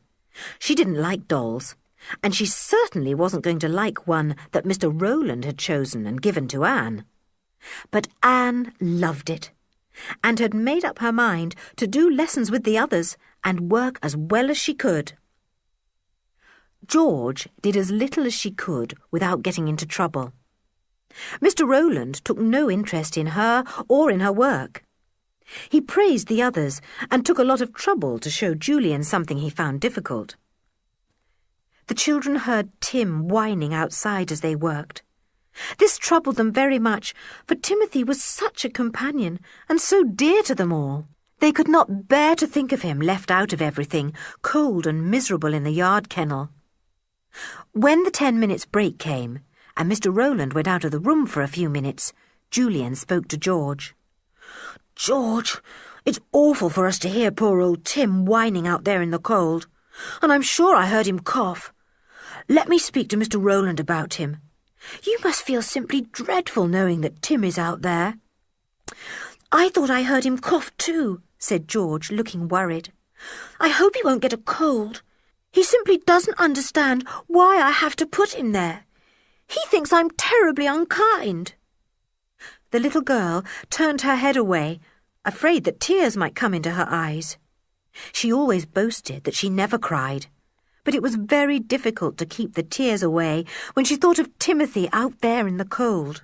She didn't like dolls, and she certainly wasn't going to like one that Mr. Rowland had chosen and given to Anne. But Anne loved it, and had made up her mind to do lessons with the others and work as well as she could. George did as little as she could without getting into trouble. Mr. Rowland took no interest in her or in her work. He praised the others and took a lot of trouble to show Julian something he found difficult. The children heard Tim whining outside as they worked. This troubled them very much, for Timothy was such a companion and so dear to them all. They could not bear to think of him left out of everything, cold and miserable in the yard kennel. When the 10 minutes break came, and Mr. Rowland went out of the room for a few minutes, Julian spoke to George. "George, it's awful for us to hear poor old Tim whining out there in the cold, and I'm sure I heard him cough. Let me speak to Mr. Rowland about him. You must feel simply dreadful knowing that Tim is out there." "I thought I heard him cough too," said George, looking worried. "I hope he won't get a cold. He simply doesn't understand why I have to put him there. He thinks I'm terribly unkind." The little girl turned her head away, afraid that tears might come into her eyes. She always boasted that she never cried, but it was very difficult to keep the tears away when she thought of Timothy out there in the cold.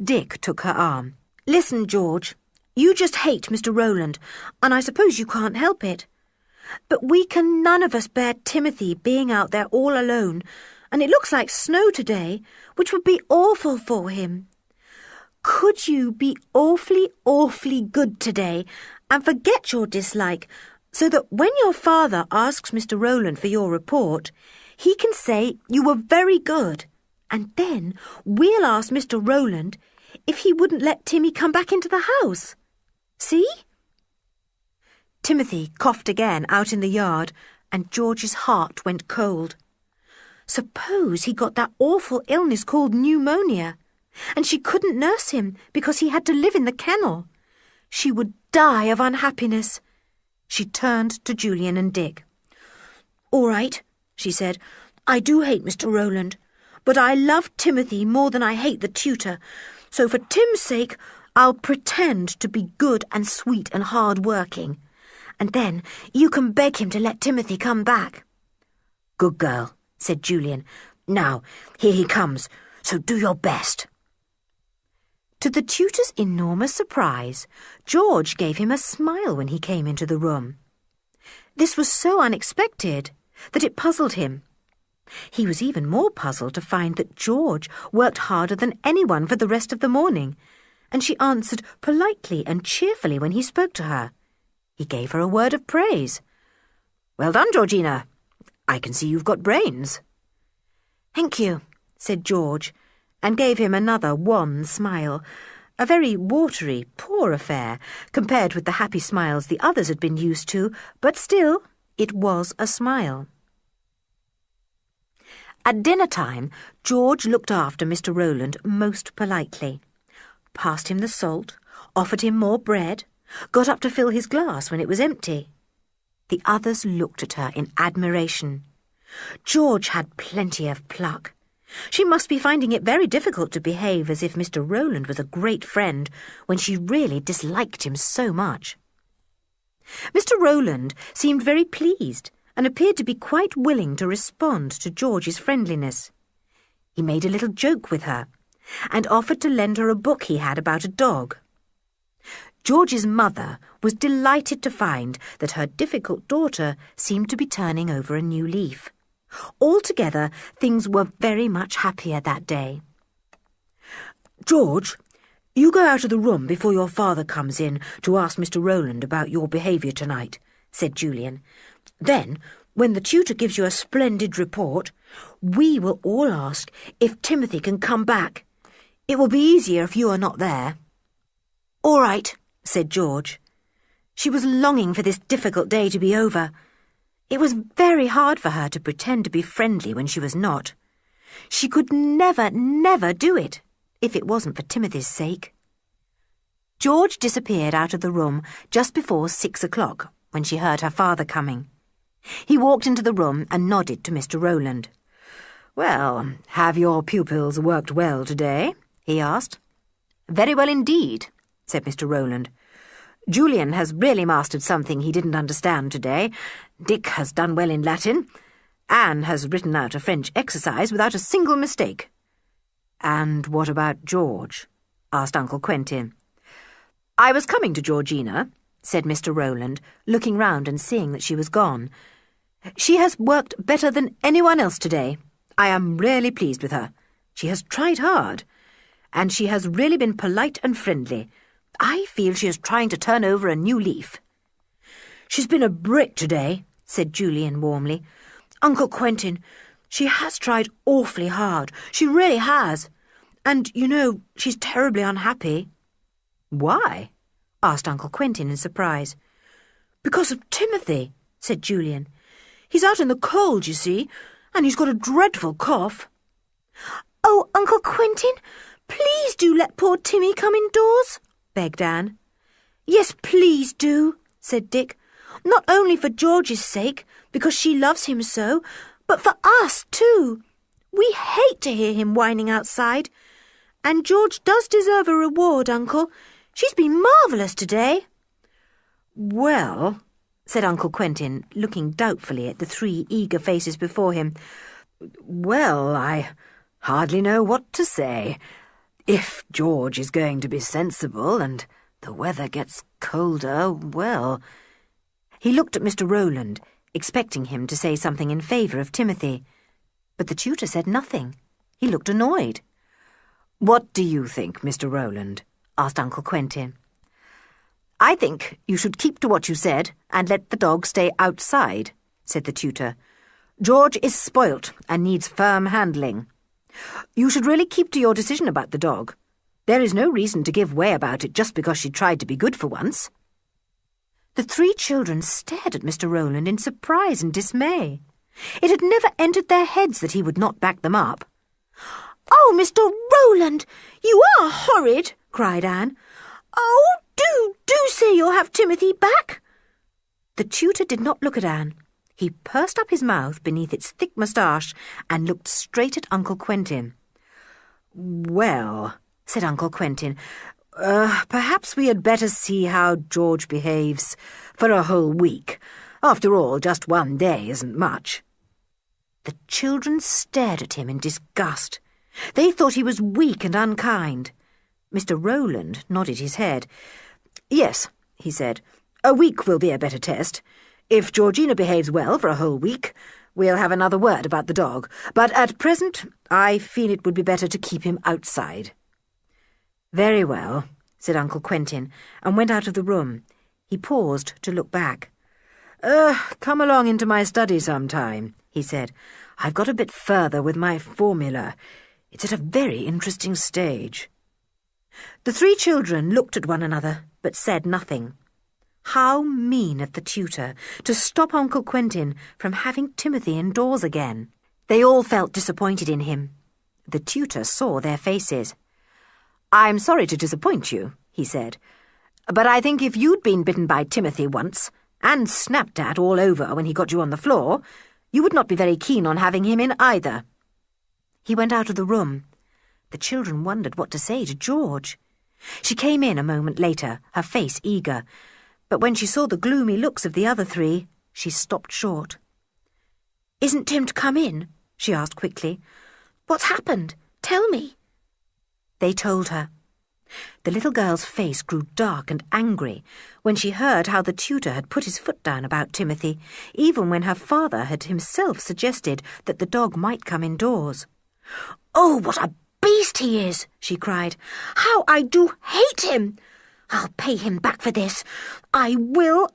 Dick took her arm. "Listen, George, you just hate Mr. Rowland, and I suppose you can't help it. But we can none of us bear Timothy being out there all alone, and it looks like snow today, which would be awful for him. Could you be awfully, awfully good today and forget your dislike so that when your father asks Mr. Rowland for your report, he can say you were very good, and then we'll ask Mr. Rowland if he wouldn't let Timmy come back into the house. See?" Timothy coughed again out in the yard, and George's heart went cold. Suppose he got that awful illness called pneumonia, and she couldn't nurse him because he had to live in the kennel. She would die of unhappiness. She turned to Julian and Dick. "All right," she said, "I do hate Mr. Rowland, but I love Timothy more than I hate the tutor, so for Tim's sake I'll pretend to be good and sweet and hard-working, and then you can beg him to let Timothy come back." "Good girl," said Julian. "Now, here he comes, so do your best." To the tutor's enormous surprise, George gave him a smile when he came into the room. This was so unexpected that it puzzled him. He was even more puzzled to find that George worked harder than anyone for the rest of the morning, and she answered politely and cheerfully when he spoke to her. He gave her a word of praise. "Well done, Georgina. I can see you've got brains." "Thank you," said George, and gave him another wan smile, a very watery, poor affair compared with the happy smiles the others had been used to, but still, it was a smile. At dinner-time, George looked after Mr. Rowland most politely, passed him the salt, offered him more bread, got up to fill his glass when it was empty. The others looked at her in admiration. George had plenty of pluck. She must be finding it very difficult to behave as if Mr. Rowland was a great friend when she really disliked him so much. Mr. Rowland seemed very pleased and appeared to be quite willing to respond to George's friendliness. He made a little joke with her and offered to lend her a book he had about a dog. George's mother was delighted to find that her difficult daughter seemed to be turning over a new leaf. Altogether, things were very much happier that day. "George, you go out of the room before your father comes in to ask Mr. Rowland about your behaviour tonight," said Julian. "Then, when the tutor gives you a splendid report, we will all ask if Timothy can come back. It will be easier if you are not there." "All right," said George. She was longing for this difficult day to be over. It was very hard for her to pretend to be friendly when she was not. She could never, never do it, if it wasn't for Timothy's sake. George disappeared out of the room just before 6 o'clock, when she heard her father coming. He walked into the room and nodded to Mr. Rowland. "Well, have your pupils worked well today?" he asked. "Very well indeed," said Mr. Rowland. "Julian has really mastered something he didn't understand today. Dick has done well in Latin. Anne has written out a French exercise without a single mistake." "And what about George?" asked Uncle Quentin. "I was coming to Georgina," said Mr. Rowland, looking round and seeing that she was gone. "She has worked better than anyone else today. I am really pleased with her. She has tried hard, and she has really been polite and friendly. I feel she is trying to turn over a new leaf." "She's been a brick today," said Julian warmly. "Uncle Quentin, she has tried awfully hard. She really has. And, you know, she's terribly unhappy." "Why?" asked Uncle Quentin in surprise. "Because of Timothy," said Julian. "He's out in the cold, you see, and he's got a dreadful cough." "Oh, Uncle Quentin, please do let poor Timmy come indoors," begged Anne. "Yes, please do," said Dick. "Not only for George's sake, because she loves him so, but for us too. We hate to hear him whining outside. And George does deserve a reward, Uncle. She's been marvellous today." "Well," said Uncle Quentin, looking doubtfully at the 3 eager faces before him, "well, I hardly know what to say. If George is going to be sensible and the weather gets colder, well—" He looked at Mr. Rowland, expecting him to say something in favour of Timothy. But the tutor said nothing. He looked annoyed. "What do you think, Mr. Rowland?" asked Uncle Quentin. "I think you should keep to what you said and let the dog stay outside," said the tutor. "George is spoilt and needs firm handling. You should really keep to your decision about the dog. There is no reason to give way about it just because she tried to be good for once." The 3 children stared at Mr. Rowland in surprise and dismay. It had never entered their heads that he would not back them up. "Oh, Mr. Rowland, you are horrid," cried Anne. "Oh, do say you'll have Timothy back." The tutor did not look at Anne. He pursed up his mouth beneath its thick moustache and looked straight at Uncle Quentin. "Well," said Uncle Quentin, perhaps we had better see how George behaves for a whole week. After all, just one day isn't much." The children stared at him in disgust. They thought he was weak and unkind. Mr. Rowland nodded his head. "Yes," he said, "a week will be a better test. If Georgina behaves well for a whole week, we'll have another word about the dog. But at present, I feel it would be better to keep him outside." "Very well," said Uncle Quentin, and went out of the room. He paused to look back. "Come along into my study sometime," he said. "I've got a bit further with my formula. It's at a very interesting stage." The 3 children looked at one another, but said nothing. How mean of the tutor to stop Uncle Quentin from having Timothy indoors again. They all felt disappointed in him. The tutor saw their faces. "I'm sorry to disappoint you," he said, "but I think if you'd been bitten by Timothy once, and snapped at all over when he got you on the floor, you would not be very keen on having him in either." He went out of the room. The children wondered what to say to George. She came in a moment later, her face eager, but when she saw the gloomy looks of the other 3, she stopped short. "Isn't Tim to come in?" she asked quickly. "What's happened? Tell me." They told her. The little girl's face grew dark and angry when she heard how the tutor had put his foot down about Timothy, even when her father had himself suggested that the dog might come indoors. "Oh, what a beast he is!" she cried. "How I do hate him! I'll pay him back for this. I will!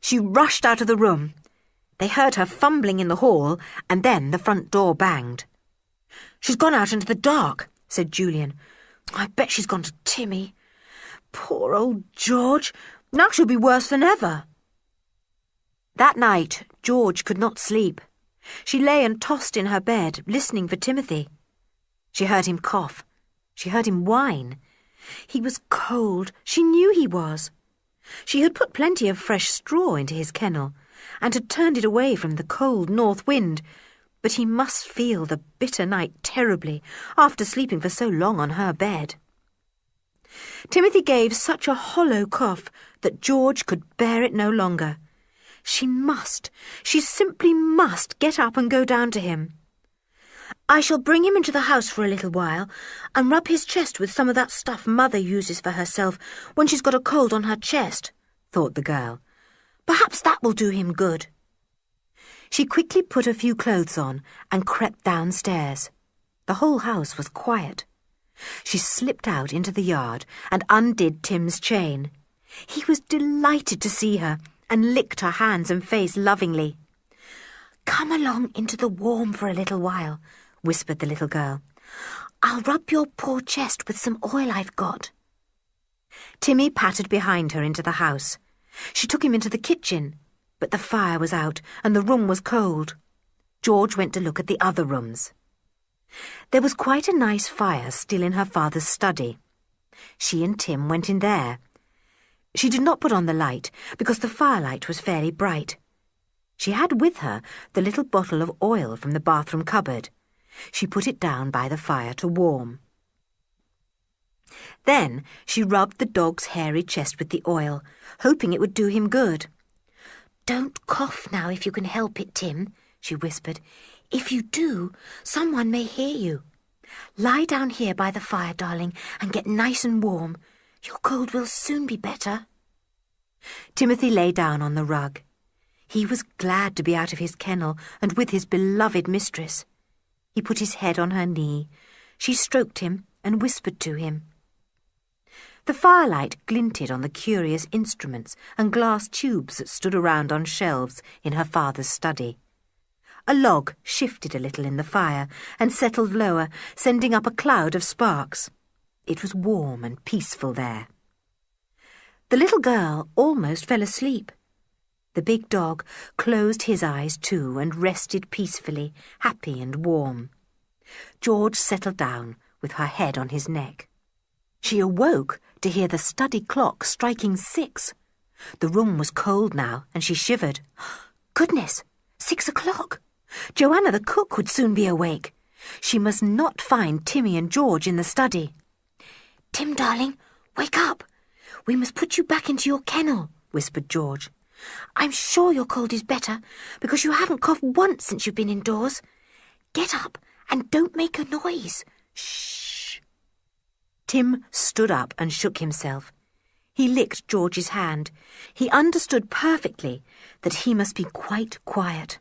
She rushed out of the room. They heard her fumbling in the hall, and then the front door banged. "She's gone out into the dark," said Julian. "I bet she's gone to Timmy. Poor old George. Now she'll be worse than ever." That night, George could not sleep. She lay and tossed in her bed, listening for Timothy. She heard him cough. She heard him whine. He was cold. She knew he was. She had put plenty of fresh straw into his kennel, and had turned it away from the cold north wind, but he must feel the bitter night terribly after sleeping for so long on her bed. Timothy gave such a hollow cough that George could bear it no longer. She simply must get up and go down to him. I shall bring him into the house for a little while and rub his chest with some of that stuff Mother uses for herself when she's got a cold on her chest, thought the girl. Perhaps that will do him good. She quickly put a few clothes on and crept downstairs. The whole house was quiet. She slipped out into the yard and undid Tim's chain. He was delighted to see her and licked her hands and face lovingly. Come along into the warm for a little while, whispered the little girl. I'll rub your poor chest with some oil I've got. Timmy pattered behind her into the house. She took him into the kitchen, but the fire was out and the room was cold. George went to look at the other rooms. There was quite a nice fire still in her father's study. She and Tim went in there. She did not put on the light because the firelight was fairly bright. She had with her the little bottle of oil from the bathroom cupboard. She put it down by the fire to warm. Then she rubbed the dog's hairy chest with the oil, hoping it would do him good. Don't cough now if you can help it, Tim, she whispered. If you do, someone may hear you. Lie down here by the fire, darling, and get nice and warm. Your cold will soon be better. Timothy lay down on the rug. He was glad to be out of his kennel and with his beloved mistress. He put his head on her knee. She stroked him and whispered to him. The firelight glinted on the curious instruments and glass tubes that stood around on shelves in her father's study. A log shifted a little in the fire and settled lower, sending up a cloud of sparks. It was warm and peaceful there. The little girl almost fell asleep. The big dog closed his eyes too and rested peacefully, happy and warm. George settled down with her head on his neck. She awoke to hear the study clock striking 6. The room was cold now and she shivered. Goodness, 6 o'clock! Joanna the cook would soon be awake. She must not find Timmy and George in the study. Tim, darling, wake up. We must put you back into your kennel, whispered George. I'm sure your cold is better because you haven't coughed once since you've been indoors. Get up and don't make a noise. Shh. Tim stood up and shook himself. He licked George's hand. He understood perfectly that he must be quite quiet.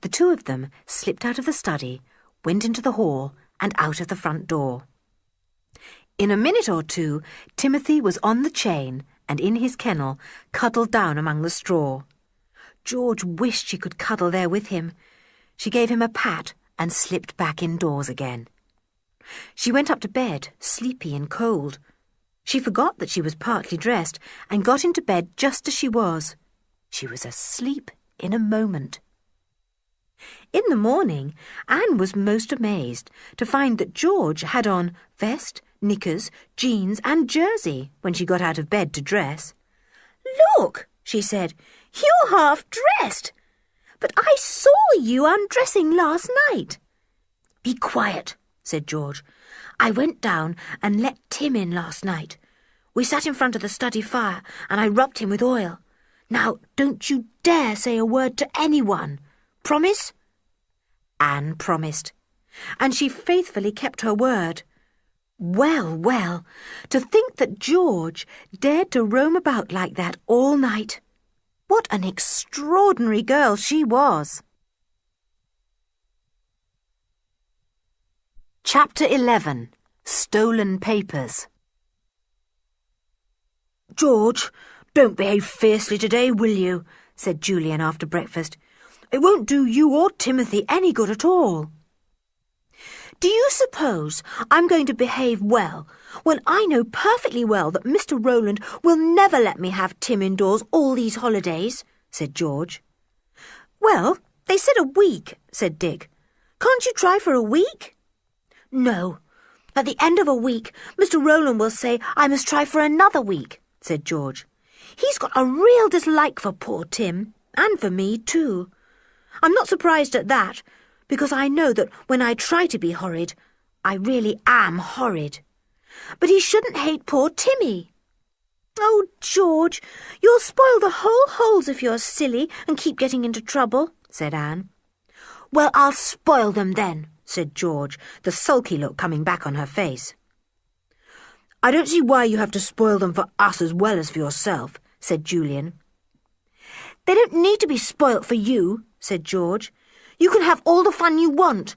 The two of them slipped out of the study, went into the hall and out of the front door. In a minute or two, Timothy was on the chain and in his kennel, cuddled down among the straw. George wished she could cuddle there with him. She gave him a pat and slipped back indoors again. She went up to bed, sleepy and cold. She forgot that she was partly dressed and got into bed just as she was. She was asleep in a moment. In the morning, Anne was most amazed to find that George had on vest, knickers, jeans and jersey when she got out of bed to dress. Look, she said, you're half dressed. But I saw you undressing last night. Be quiet, said George. I went down and let Tim in last night. We sat in front of the study fire and I rubbed him with oil. Now, don't you dare say a word to anyone. Promise? Anne promised, and she faithfully kept her word. Well, well, to think that George dared to roam about like that all night. What an extraordinary girl she was. Chapter 11. Stolen Papers. George, don't behave fiercely today, will you? Said Julian after breakfast. It won't do you or Timothy any good at all. Do you suppose I'm going to behave well when I know perfectly well that Mr. Rowland will never let me have Tim indoors all these holidays? Said George. Well, they said a week, said Dick. Can't you try for a week? No. At the end of a week, Mr. Rowland will say I must try for another week, said George. He's got a real dislike for poor Tim, and for me too. I'm not surprised at that, because I know that when I try to be horrid, I really am horrid. But he shouldn't hate poor Timmy. Oh, George, you'll spoil the whole holes if you're silly and keep getting into trouble, said Anne. Well, I'll spoil them then, said George, the sulky look coming back on her face. I don't see why you have to spoil them for us as well as for yourself, said Julian. They don't need to be spoilt for you, said George. You can have all the fun you want.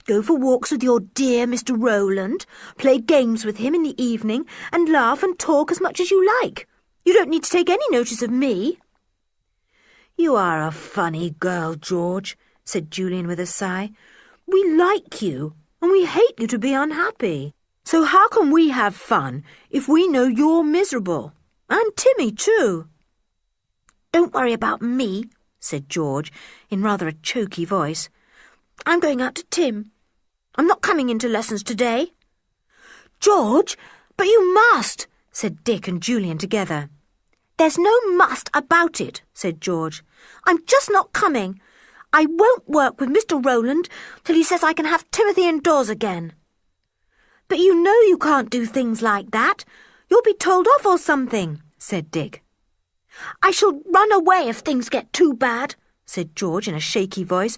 Go for walks with your dear Mr. Rowland, play games with him in the evening, and laugh and talk as much as you like. You don't need to take any notice of me. You are a funny girl, George, said Julian with a sigh. We like you, and we hate you to be unhappy. So how can we have fun if we know you're miserable? And Timmy, too. Don't worry about me, said George, in rather a choky voice. I'm going out to Tim. I'm not coming into lessons today. George, but you must, said Dick and Julian together. There's no must about it, said George. I'm just not coming. I won't work with Mr. Rowland till he says I can have Timothy indoors again. But you know you can't do things like that. You'll be told off or something, said Dick. I shall run away if things get too bad, said George in a shaky voice.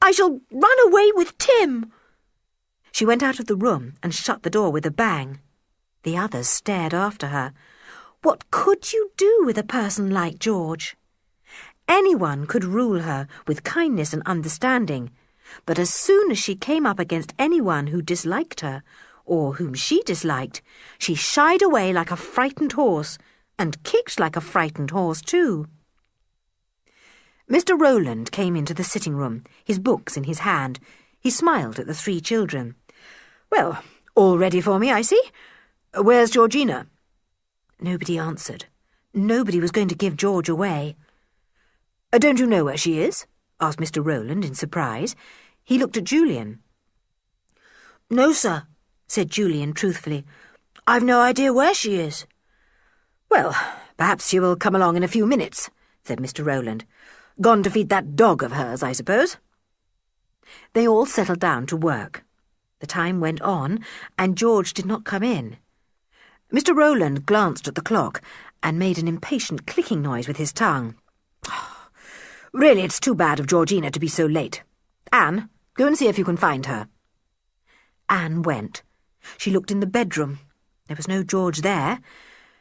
I shall run away with Tim. She went out of the room and shut the door with a bang. The others stared after her. What could you do with a person like George? Anyone could rule her with kindness and understanding, but as soon as she came up against anyone who disliked her, or whom she disliked, she shied away like a frightened horse, and kicked like a frightened horse too. Mr. Rowland came into the sitting-room, his books in his hand. He smiled at the three children. Well, all ready for me, I see. Where's Georgina? Nobody answered. Nobody was going to give George away. Don't you know where she is? Asked Mr. Rowland in surprise. He looked at Julian. No, sir, said Julian truthfully. I've no idea where she is. Well, perhaps she will come along in a few minutes, said Mr. Rowland. Gone to feed that dog of hers, I suppose. They all settled down to work. The time went on, and George did not come in. Mr. Rowland glanced at the clock and made an impatient clicking noise with his tongue. Really, it's too bad of Georgina to be so late. Anne, go and see if you can find her. Anne went. She looked in the bedroom. There was no George there.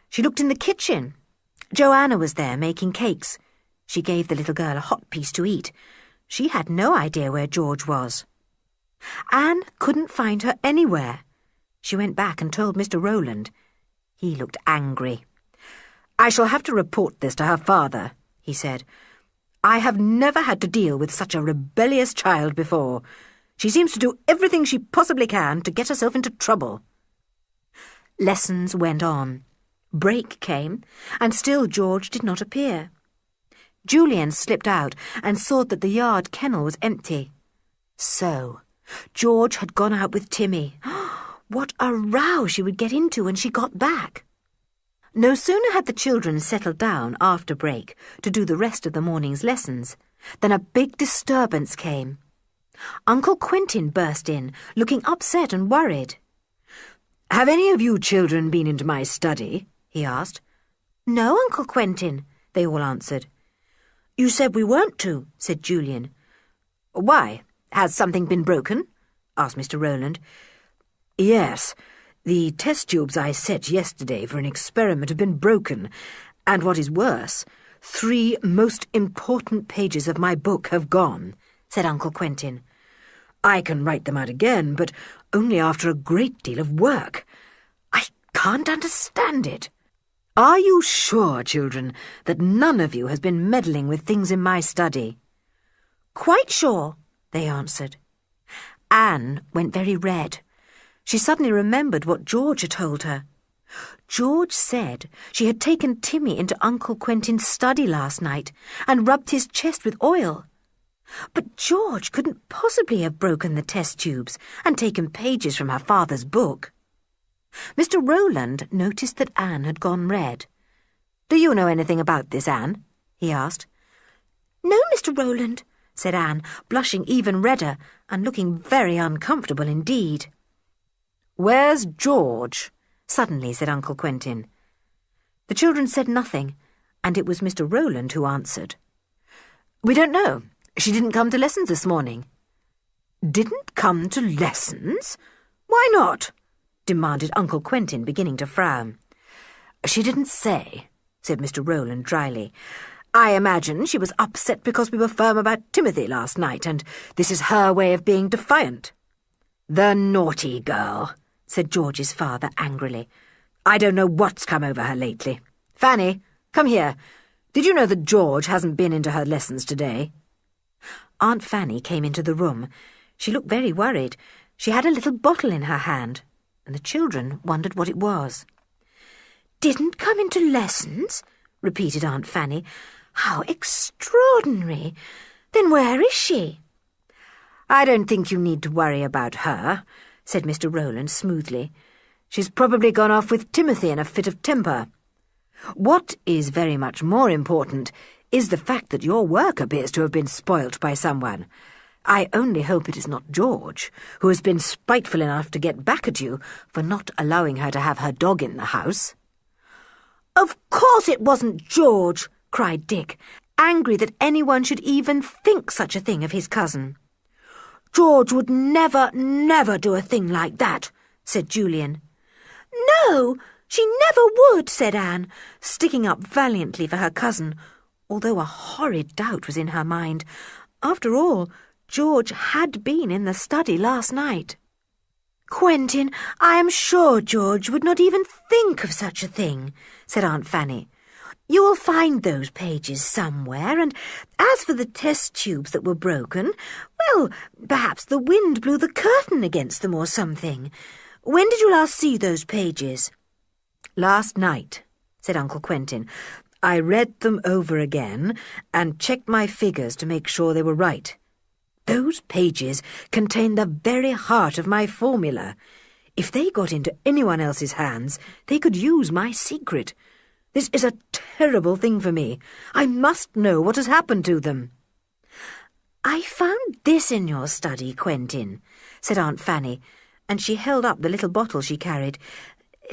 She looked in the kitchen. Joanna was there making cakes. She gave the little girl a hot piece to eat. She had no idea where George was. Anne couldn't find her anywhere. She went back and told Mr. Rowland. He looked angry. I shall have to report this to her father, he said. I have never had to deal with such a rebellious child before. She seems to do everything she possibly can to get herself into trouble. Lessons went on. Break came, and still George did not appear. Julian slipped out and saw that the yard kennel was empty. So, George had gone out with Timmy. What a row she would get into when she got back. No sooner had the children settled down after break to do the rest of the morning's lessons than a big disturbance came. Uncle Quentin burst in, looking upset and worried. Have any of you children been into my study? He asked. No, Uncle Quentin, they all answered. You said we weren't to, said Julian. Why? Has something been broken? Asked Mr. Rowland. Yes, the test tubes I set yesterday for an experiment have been broken, and what is worse, 3 most important pages of my book have gone, said Uncle Quentin. I can write them out again, but only after a great deal of work. I can't understand it. Are you sure, children, that none of you has been meddling with things in my study? Quite sure, they answered. Anne went very red. She suddenly remembered what George had told her. George said she had taken Timmy into Uncle Quentin's study last night and rubbed his chest with oil. But George couldn't possibly have broken the test tubes and taken pages from her father's book. Mr. Rowland noticed that Anne had gone red. Do you know anything about this, Anne? He asked. No, Mr. Rowland, said Anne, blushing even redder and looking very uncomfortable indeed. Where's George? Suddenly said Uncle Quentin. The children said nothing, and it was Mr. Rowland who answered. We don't know. She didn't come to lessons this morning. Didn't come to lessons? Why not? Demanded Uncle Quentin, beginning to frown. She didn't say, said Mr. Rowland dryly. I imagine she was upset because we were firm about Timothy last night, and this is her way of being defiant. The naughty girl, said George's father angrily. I don't know what's come over her lately. Fanny, come here. Did you know that George hasn't been into her lessons today? Aunt Fanny came into the room. She looked very worried. She had a little bottle in her hand, and the children wondered what it was. Didn't come into lessons? Repeated Aunt Fanny. How extraordinary! Then where is she? I don't think you need to worry about her, said Mr. Rowland smoothly. She's probably gone off with Timothy in a fit of temper. What is very much more important is the fact that your work appears to have been spoilt by someone. I only hope it is not George, who has been spiteful enough to get back at you for not allowing her to have her dog in the house. Of course it wasn't George, cried Dick, angry that anyone should even think such a thing of his cousin. George would never, never do a thing like that, said Julian. No, she never would, said Anne, sticking up valiantly for her cousin, although a horrid doubt was in her mind. After all, George had been in the study last night. Quentin, I am sure George would not even think of such a thing, said Aunt Fanny. You will find those pages somewhere, and as for the test tubes that were broken, well, perhaps the wind blew the curtain against them or something. When did you last see those pages? Last night, said Uncle Quentin. I read them over again and checked my figures to make sure they were right. Those pages contain the very heart of my formula. If they got into anyone else's hands, they could use my secret. This is a terrible thing for me. I must know what has happened to them. I found this in your study, Quentin, said Aunt Fanny, and she held up the little bottle she carried.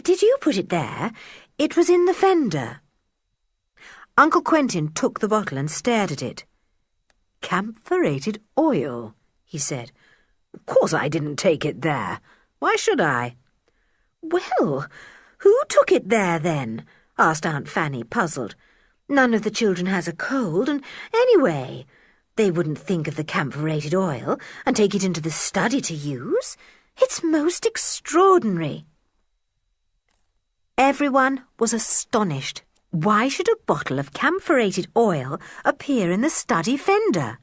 Did you put it there? It was in the fender. Uncle Quentin took the bottle and stared at it. Camphorated oil, he said. Of course I didn't take it there. Why should I? Well, who took it there then? Asked Aunt Fanny, puzzled. None of the children has a cold, and anyway, they wouldn't think of the camphorated oil and take it into the study to use. It's most extraordinary. Everyone was astonished. Why should a bottle of camphorated oil appear in the study fender?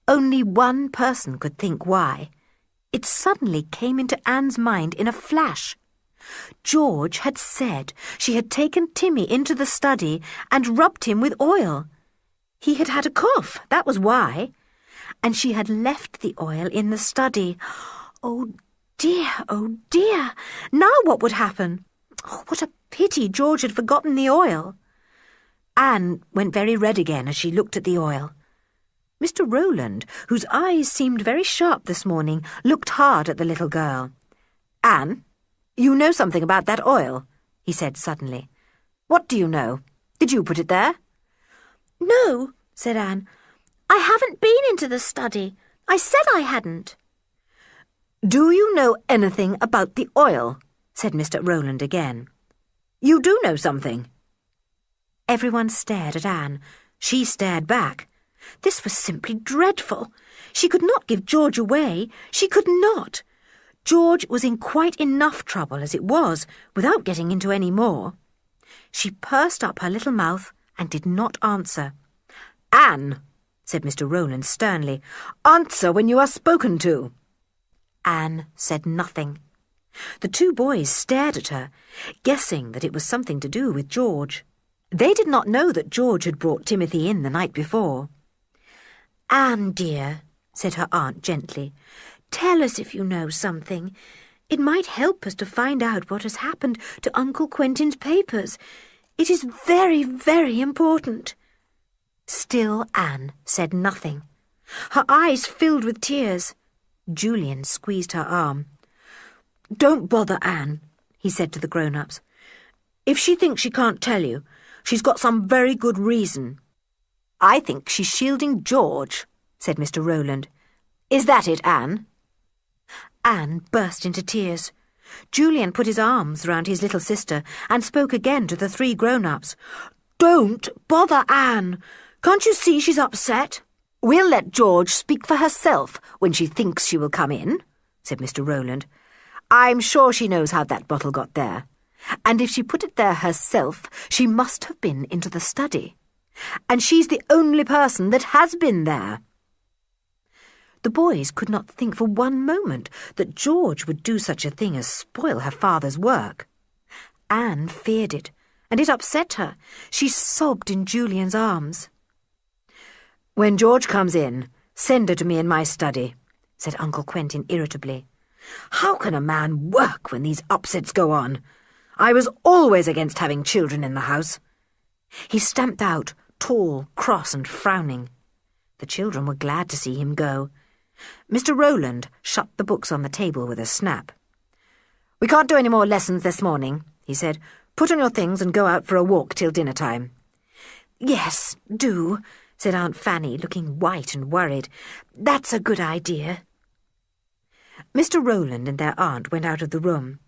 Only one person could think why. It suddenly came into Anne's mind in a flash. George had said she had taken Timmy into the study and rubbed him with oil. He had had a cough, that was why. And she had left the oil in the study. Oh dear, now what would happen? Oh, what a pity George had forgotten the oil. Anne went very red again as she looked at the oil. Mr. Rowland, whose eyes seemed very sharp this morning, looked hard at the little girl. Anne, you know something about that oil, he said suddenly. What do you know? Did you put it there? No, said Anne. I haven't been into the study. I said I hadn't. Do you know anything about the oil? Said Mr. Rowland again. You do know something. Everyone stared at Anne. She stared back. This was simply dreadful. She could not give George away. She could not. George was in quite enough trouble as it was, without getting into any more. She pursed up her little mouth and did not answer. Anne, said Mr. Rowland sternly, answer when you are spoken to. Anne said nothing. The two boys stared at her, guessing that it was something to do with George. They did not know that George had brought Timothy in the night before. Anne, dear, said her aunt gently, tell us if you know something. It might help us to find out what has happened to Uncle Quentin's papers. It is very, very important. Still Anne said nothing. Her eyes filled with tears. Julian squeezed her arm. Don't bother Anne, he said to the grown-ups. If she thinks she can't tell you, she's got some very good reason. I think she's shielding George, said Mr. Rowland. Is that it, Anne?" Anne burst into tears. Julian put his arms round his little sister and spoke again to the 3 grown-ups. "Don't bother Anne. Can't you see she's upset?" "We'll let George speak for herself when she thinks she will come in," said Mr. Rowland. "I'm sure she knows how that bottle got there. And if she put it there herself, she must have been into the study. And she's the only person that has been there." The boys could not think for one moment that George would do such a thing as spoil her father's work. Anne feared it, and it upset her. She sobbed in Julian's arms. "When George comes in, send her to me in my study," said Uncle Quentin irritably. "How can a man work when these upsets go on? I was always against having children in the house." He stamped out, tall, cross and frowning. The children were glad to see him go. Mr. Rowland shut the books on the table with a snap. "We can't do any more lessons this morning," he said. "Put on your things and go out for a walk till dinner time." "Yes, do," said Aunt Fanny, looking white and worried. "That's a good idea." Mr. Rowland and their aunt went out of the room.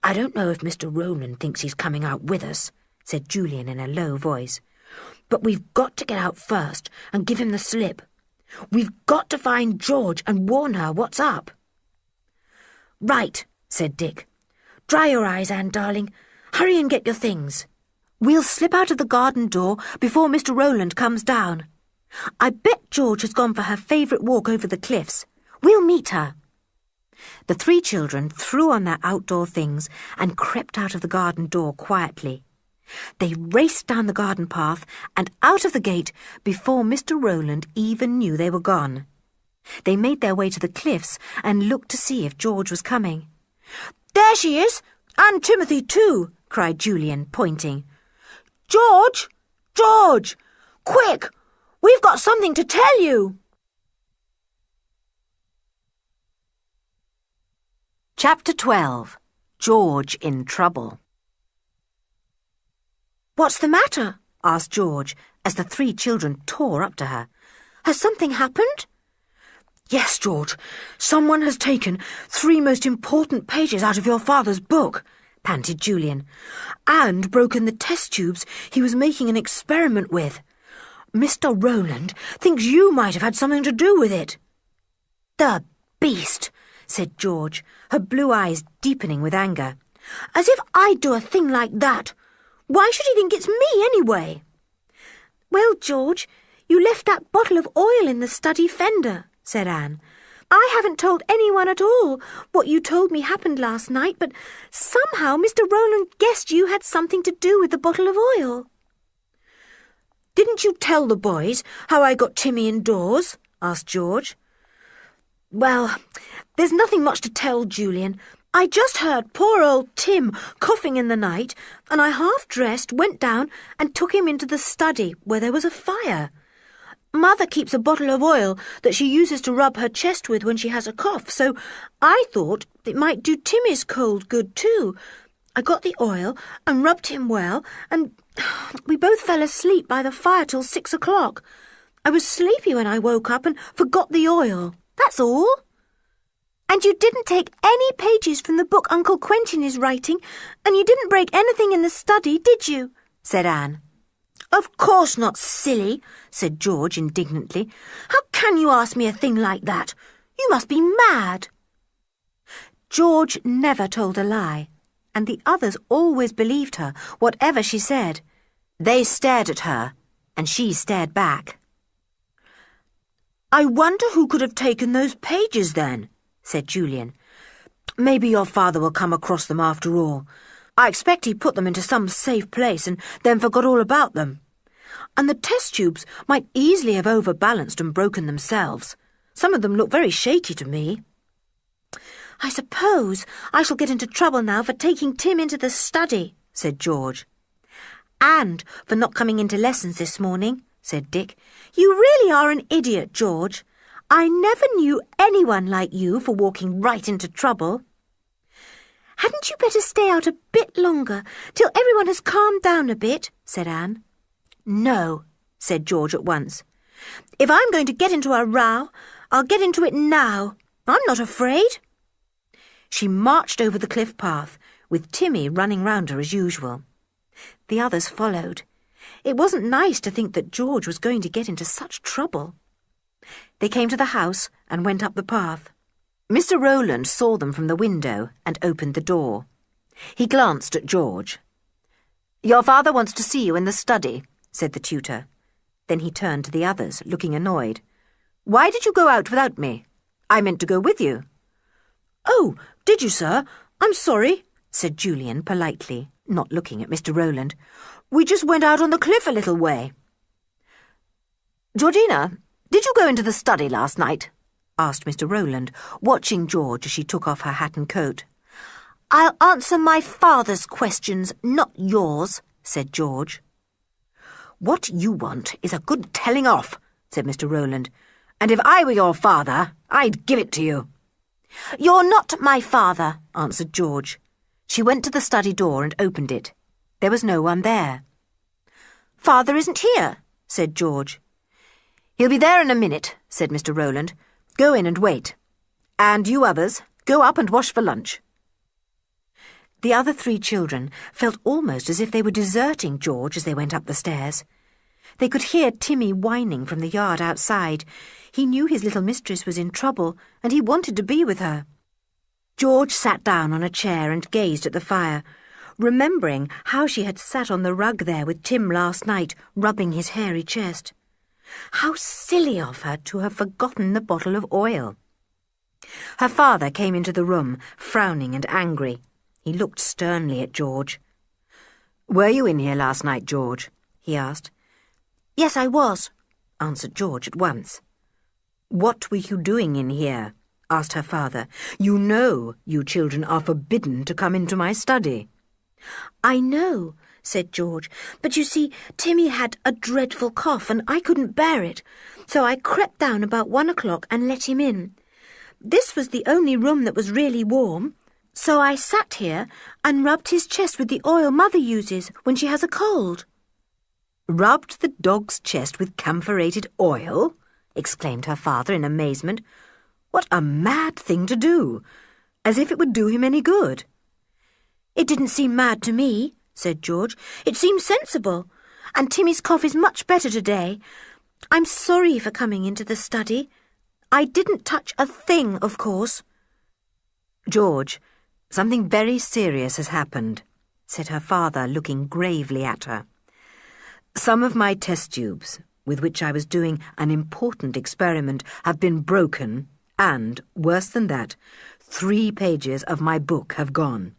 "I don't know if Mr. Rowland thinks he's coming out with us," said Julian in a low voice. "But we've got to get out first and give him the slip. We've got to find George and warn her what's up." "Right," said Dick. "Dry your eyes, Anne, darling. Hurry and get your things. We'll slip out of the garden door before Mr. Rowland comes down. I bet George has gone for her favourite walk over the cliffs. We'll meet her." The 3 children threw on their outdoor things and crept out of the garden door quietly. They raced down the garden path and out of the gate before Mr. Rowland even knew they were gone. They made their way to the cliffs and looked to see if George was coming. "There she is, and Timothy too," cried Julian, pointing. "George! George! Quick! We've got something to tell you!" Chapter 12. George in Trouble. "What's the matter?" asked George, as the 3 children tore up to her. "Has something happened?" "Yes, George. Someone has taken 3 most important pages out of your father's book," panted Julian, "and broken the test tubes he was making an experiment with. Mr. Rowland thinks you might have had something to do with it." "The beast!" said George, her blue eyes deepening with anger. "As if I'd do a thing like that! Why should he think it's me, anyway?" "Well, George, you left that bottle of oil in the study fender," said Anne. "I haven't told anyone at all what you told me happened last night, but somehow Mr. Rowland guessed you had something to do with the bottle of oil." "Didn't you tell the boys how I got Timmy indoors?" asked George. "Well, there's nothing much to tell, Julian. I just heard poor old Tim coughing in the night, and I half-dressed, went down and took him into the study where there was a fire. Mother keeps a bottle of oil that she uses to rub her chest with when she has a cough, so I thought it might do Timmy's cold good too. I got the oil and rubbed him well, and we both fell asleep by the fire till 6 o'clock. I was sleepy when I woke up and forgot the oil. That's all." "And you didn't take any pages from the book Uncle Quentin is writing, and you didn't break anything in the study, did you?" said Anne. "Of course not, silly," said George indignantly. "How can you ask me a thing like that? You must be mad." George never told a lie, and the others always believed her, whatever she said. They stared at her, and she stared back. "I wonder who could have taken those pages then," said Julian. "Maybe your father will come across them after all. I expect he put them into some safe place and then forgot all about them. And the test tubes might easily have overbalanced and broken themselves. Some of them look very shaky to me." "I suppose I shall get into trouble now for taking Tim into the study," said George. "And for not coming into lessons this morning," said Dick. "You really are an idiot, George. I never knew anyone like you for walking right into trouble." "Hadn't you better stay out a bit longer, till everyone has calmed down a bit?" said Anne. "No," said George at once. "If I'm going to get into a row, I'll get into it now. I'm not afraid." She marched over the cliff path, with Timmy running round her as usual. The others followed. It wasn't nice to think that George was going to get into such trouble. They came to the house and went up the path. Mr. Rowland saw them from the window and opened the door. He glanced at George. "Your father wants to see you in the study," said the tutor. Then he turned to the others, looking annoyed. "Why did you go out without me? I meant to go with you." "Oh, did you, sir? I'm sorry," said Julian politely, not looking at Mr. Rowland. "We just went out on the cliff a little way." "Georgina, did you go into the study last night?" asked Mr. Rowland, watching George as she took off her hat and coat. "I'll answer my father's questions, not yours," said George. "What you want is a good telling off," said Mr. Rowland. "And if I were your father, I'd give it to you." "You're not my father," answered George. She went to the study door and opened it. There was no one there. "Father isn't here," said George. "He'll be there in a minute," said Mr. Rowland. "Go in and wait. And you others, go up and wash for lunch." The other 3 children felt almost as if they were deserting George as they went up the stairs. They could hear Timmy whining from the yard outside. He knew his little mistress was in trouble, and he wanted to be with her. George sat down on a chair and gazed at the fire, remembering how she had sat on the rug there with Tim last night, rubbing his hairy chest. How silly of her to have forgotten the bottle of oil. Her father came into the room, frowning and angry. He looked sternly at George. "Were you in here last night, George?" he asked. "Yes, I was," answered George at once. "What were you doing in here?" asked her father. "You know you children are forbidden to come into my study." "I know," said George, "but you see, Timmy had a dreadful cough and I couldn't bear it, so I crept down about 1 o'clock and let him in. This was the only room that was really warm, so I sat here and rubbed his chest with the oil Mother uses when she has a cold." "Rubbed the dog's chest with camphorated oil?" exclaimed her father in amazement. "What a mad thing to do! As if it would do him any good." "It didn't seem mad to me," said George. "It seemed sensible. And Timmy's cough is much better today. I'm sorry for coming into the study. I didn't touch a thing, of course." "George, something very serious has happened," said her father, looking gravely at her. "Some of my test tubes, with which I was doing an important experiment, have been broken, and, worse than that, 3 pages of my book have gone.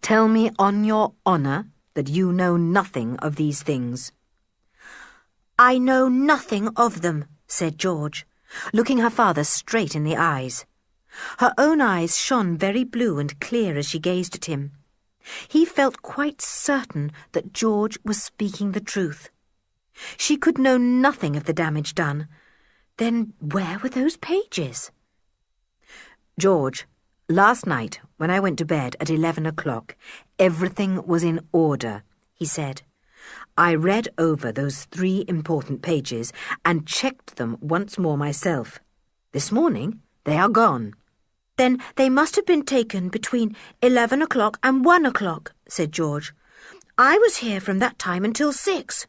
Tell me on your honour that you know nothing of these things." "I know nothing of them," said George, looking her father straight in the eyes. Her own eyes shone very blue and clear as she gazed at him. He felt quite certain that George was speaking the truth. She could know nothing of the damage done. Then where were those pages? "George, last night, when I went to bed at 11 o'clock, everything was in order," he said. "I read over those 3 important pages and checked them once more myself. This morning, they are gone." "Then they must have been taken between 11 o'clock and 1 o'clock, said George. "I was here from that time until 6.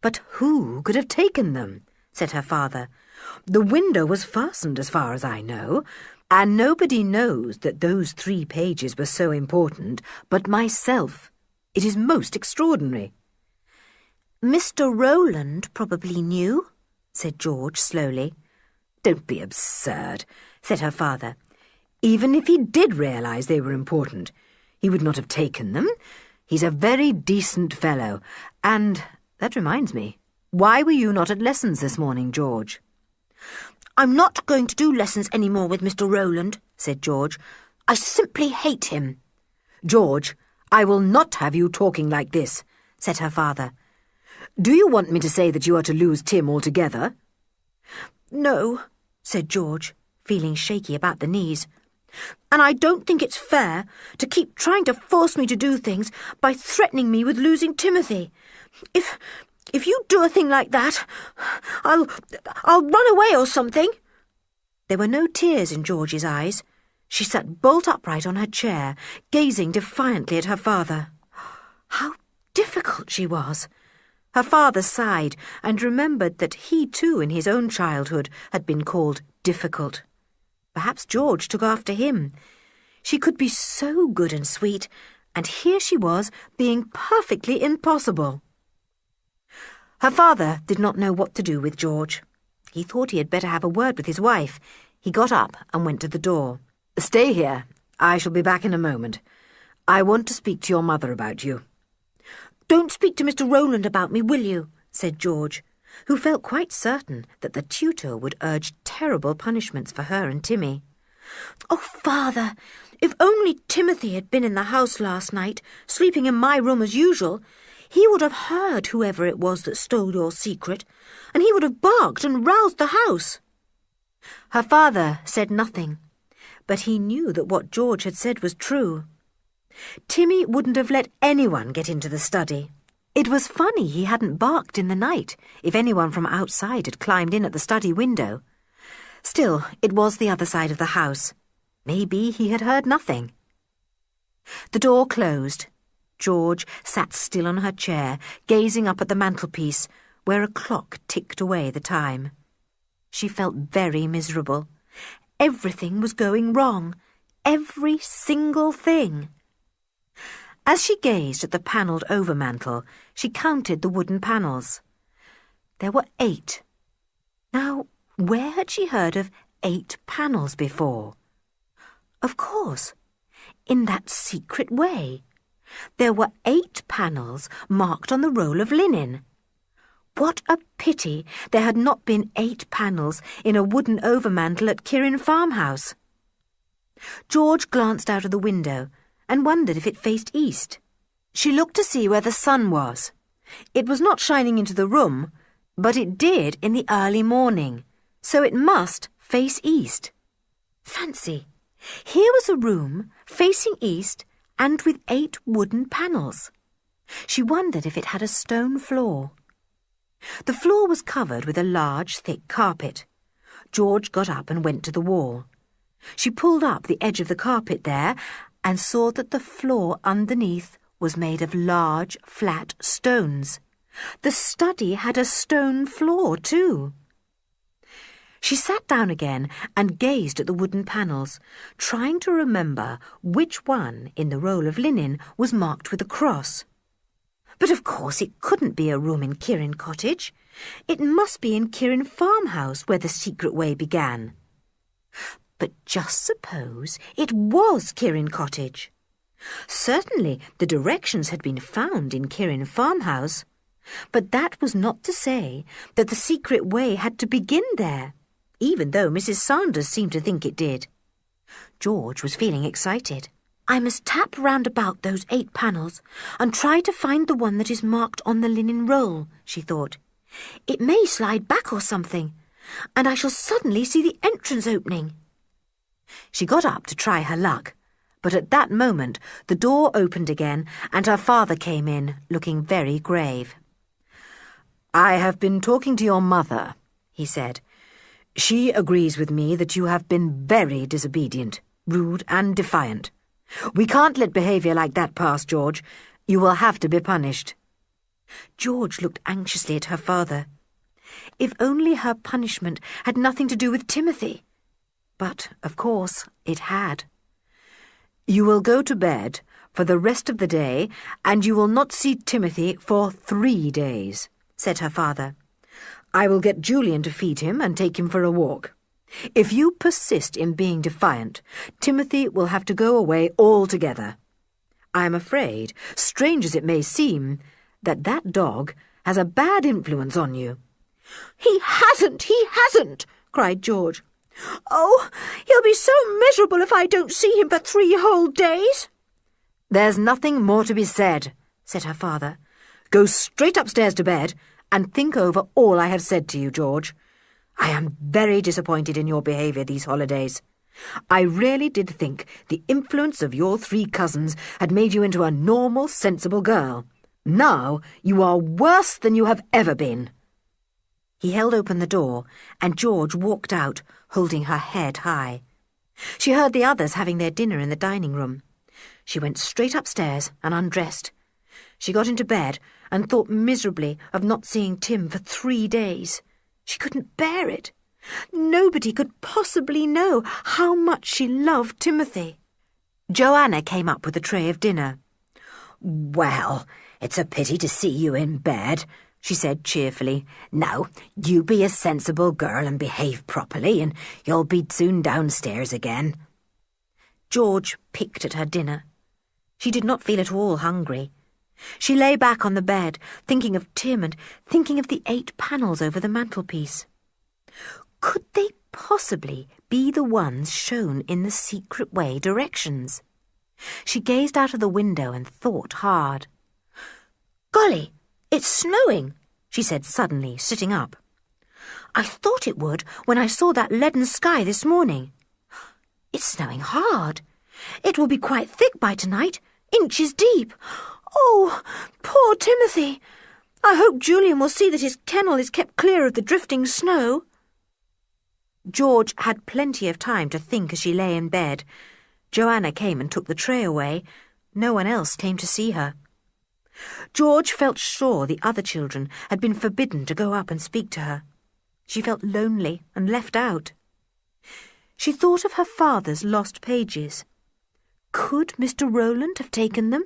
"But who could have taken them?" said her father. "The window was fastened as far as I know, and nobody knows that those 3 pages were so important but myself. It is most extraordinary." "Mr. Rowland probably knew," said George slowly. "Don't be absurd," said her father. "Even if he did realise they were important, he would not have taken them. He's a very decent fellow. And that reminds me, why were you not at lessons this morning, George?" "I'm not going to do lessons any more with Mr. Rowland," said George. "I simply hate him." "George, I will not have you talking like this," said her father. "Do you want me to say that you are to lose Tim altogether?" "No," said George, feeling shaky about the knees. "And I don't think it's fair to keep trying to force me to do things by threatening me with losing Timothy. If you do a thing like that, I'll run away or something." There were no tears in George's eyes. She sat bolt upright on her chair, gazing defiantly at her father. How difficult she was! Her father sighed and remembered that he too in his own childhood had been called difficult. Perhaps George took after him. She could be so good and sweet, and here she was being perfectly impossible. Her father did not know what to do with George. He thought he had better have a word with his wife. He got up and went to the door. Stay here. I shall be back in a moment. I want to speak to your mother about you. Don't speak to Mr. Rowland about me, will you? Said George, who felt quite certain that the tutor would urge terrible punishments for her and Timmy. Oh, Father, if only Timothy had been in the house last night, sleeping in my room as usual, he would have heard whoever it was that stole your secret, and he would have barked and roused the house. Her father said nothing, but he knew that what George had said was true. Timmy wouldn't have let anyone get into the study. It was funny he hadn't barked in the night if anyone from outside had climbed in at the study window. Still, it was the other side of the house. Maybe he had heard nothing. The door closed. George sat still on her chair, gazing up at the mantelpiece, where a clock ticked away the time. She felt very miserable. Everything was going wrong. Every single thing. As she gazed at the panelled overmantel, she counted the wooden panels. There were 8. Now, where had she heard of 8 panels before? Of course, in that secret way. There were 8 panels marked on the roll of linen. What a pity there had not been 8 panels in a wooden overmantel at Kirin farmhouse. George glanced out of the window and wondered if it faced east. She looked to see where the sun was. It was not shining into the room, but it did in the early morning, so it must face east. Fancy, here was a room facing east and with 8 wooden panels. She wondered if it had a stone floor. The floor was covered with a large, thick carpet. George got up and went to the wall. She pulled up the edge of the carpet there and saw that the floor underneath was made of large, flat stones. The study had a stone floor, too. She sat down again and gazed at the wooden panels, trying to remember which one in the roll of linen was marked with a cross. But of course it couldn't be a room in Kirin Cottage. It must be in Kirin farmhouse where the secret way began. But just suppose it was Kirin Cottage. Certainly the directions had been found in Kirin farmhouse, but that was not to say that the secret way had to begin there, even though Mrs. Sanders seemed to think it did. George was feeling excited. I must tap round about those 8 panels and try to find the one that is marked on the linen roll, she thought. It may slide back or something, and I shall suddenly see the entrance opening. She got up to try her luck, but at that moment the door opened again and her father came in, looking very grave. I have been talking to your mother, he said. She agrees with me that you have been very disobedient, rude and defiant. We can't let behaviour like that pass, George. You will have to be punished. George looked anxiously at her father. If only her punishment had nothing to do with Timothy. But, of course, it had. You will go to bed for the rest of the day, and you will not see Timothy for 3 days, said her father. I will get Julian to feed him and take him for a walk. If you persist in being defiant, Timothy will have to go away altogether. I am afraid, strange as it may seem, that dog has a bad influence on you. He hasn't, cried George. Oh, he'll be so miserable if I don't see him for 3 whole days. There's nothing more to be said, said her father. Go straight upstairs to bed and think over all I have said to you, George. I am very disappointed in your behaviour these holidays. I really did think the influence of your 3 cousins had made you into a normal, sensible girl. Now you are worse than you have ever been. He held open the door, and George walked out, holding her head high. She heard the others having their dinner in the dining room. She went straight upstairs and undressed. She got into bed and thought miserably of not seeing Tim for 3 days. She couldn't bear it. Nobody could possibly know how much she loved Timothy. Joanna came up with a tray of dinner. "Well, it's a pity to see you in bed," she said cheerfully. "Now, you be a sensible girl and behave properly, and you'll be soon downstairs again." George picked at her dinner. She did not feel at all hungry. She lay back on the bed, thinking of Tim and thinking of the 8 panels over the mantelpiece. Could they possibly be the ones shown in the secret way directions? She gazed out of the window and thought hard. "Golly, it's snowing," she said suddenly, sitting up. "I thought it would when I saw that leaden sky this morning. It's snowing hard. It will be quite thick by tonight, inches deep. Oh, poor Timothy! I hope Julian will see that his kennel is kept clear of the drifting snow." George had plenty of time to think as she lay in bed. Joanna came and took the tray away. No one else came to see her. George felt sure the other children had been forbidden to go up and speak to her. She felt lonely and left out. She thought of her father's lost pages. Could Mr. Rowland have taken them?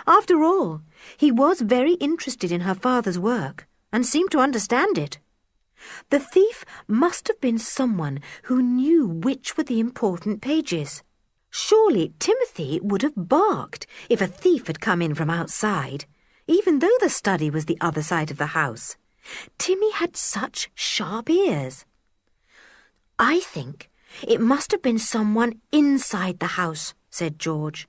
After all, he was very interested in her father's work and seemed to understand it. The thief must have been someone who knew which were the important pages. Surely Timothy would have barked if a thief had come in from outside, even though the study was the other side of the house. Timmy had such sharp ears. "I think it must have been someone inside the house," said George.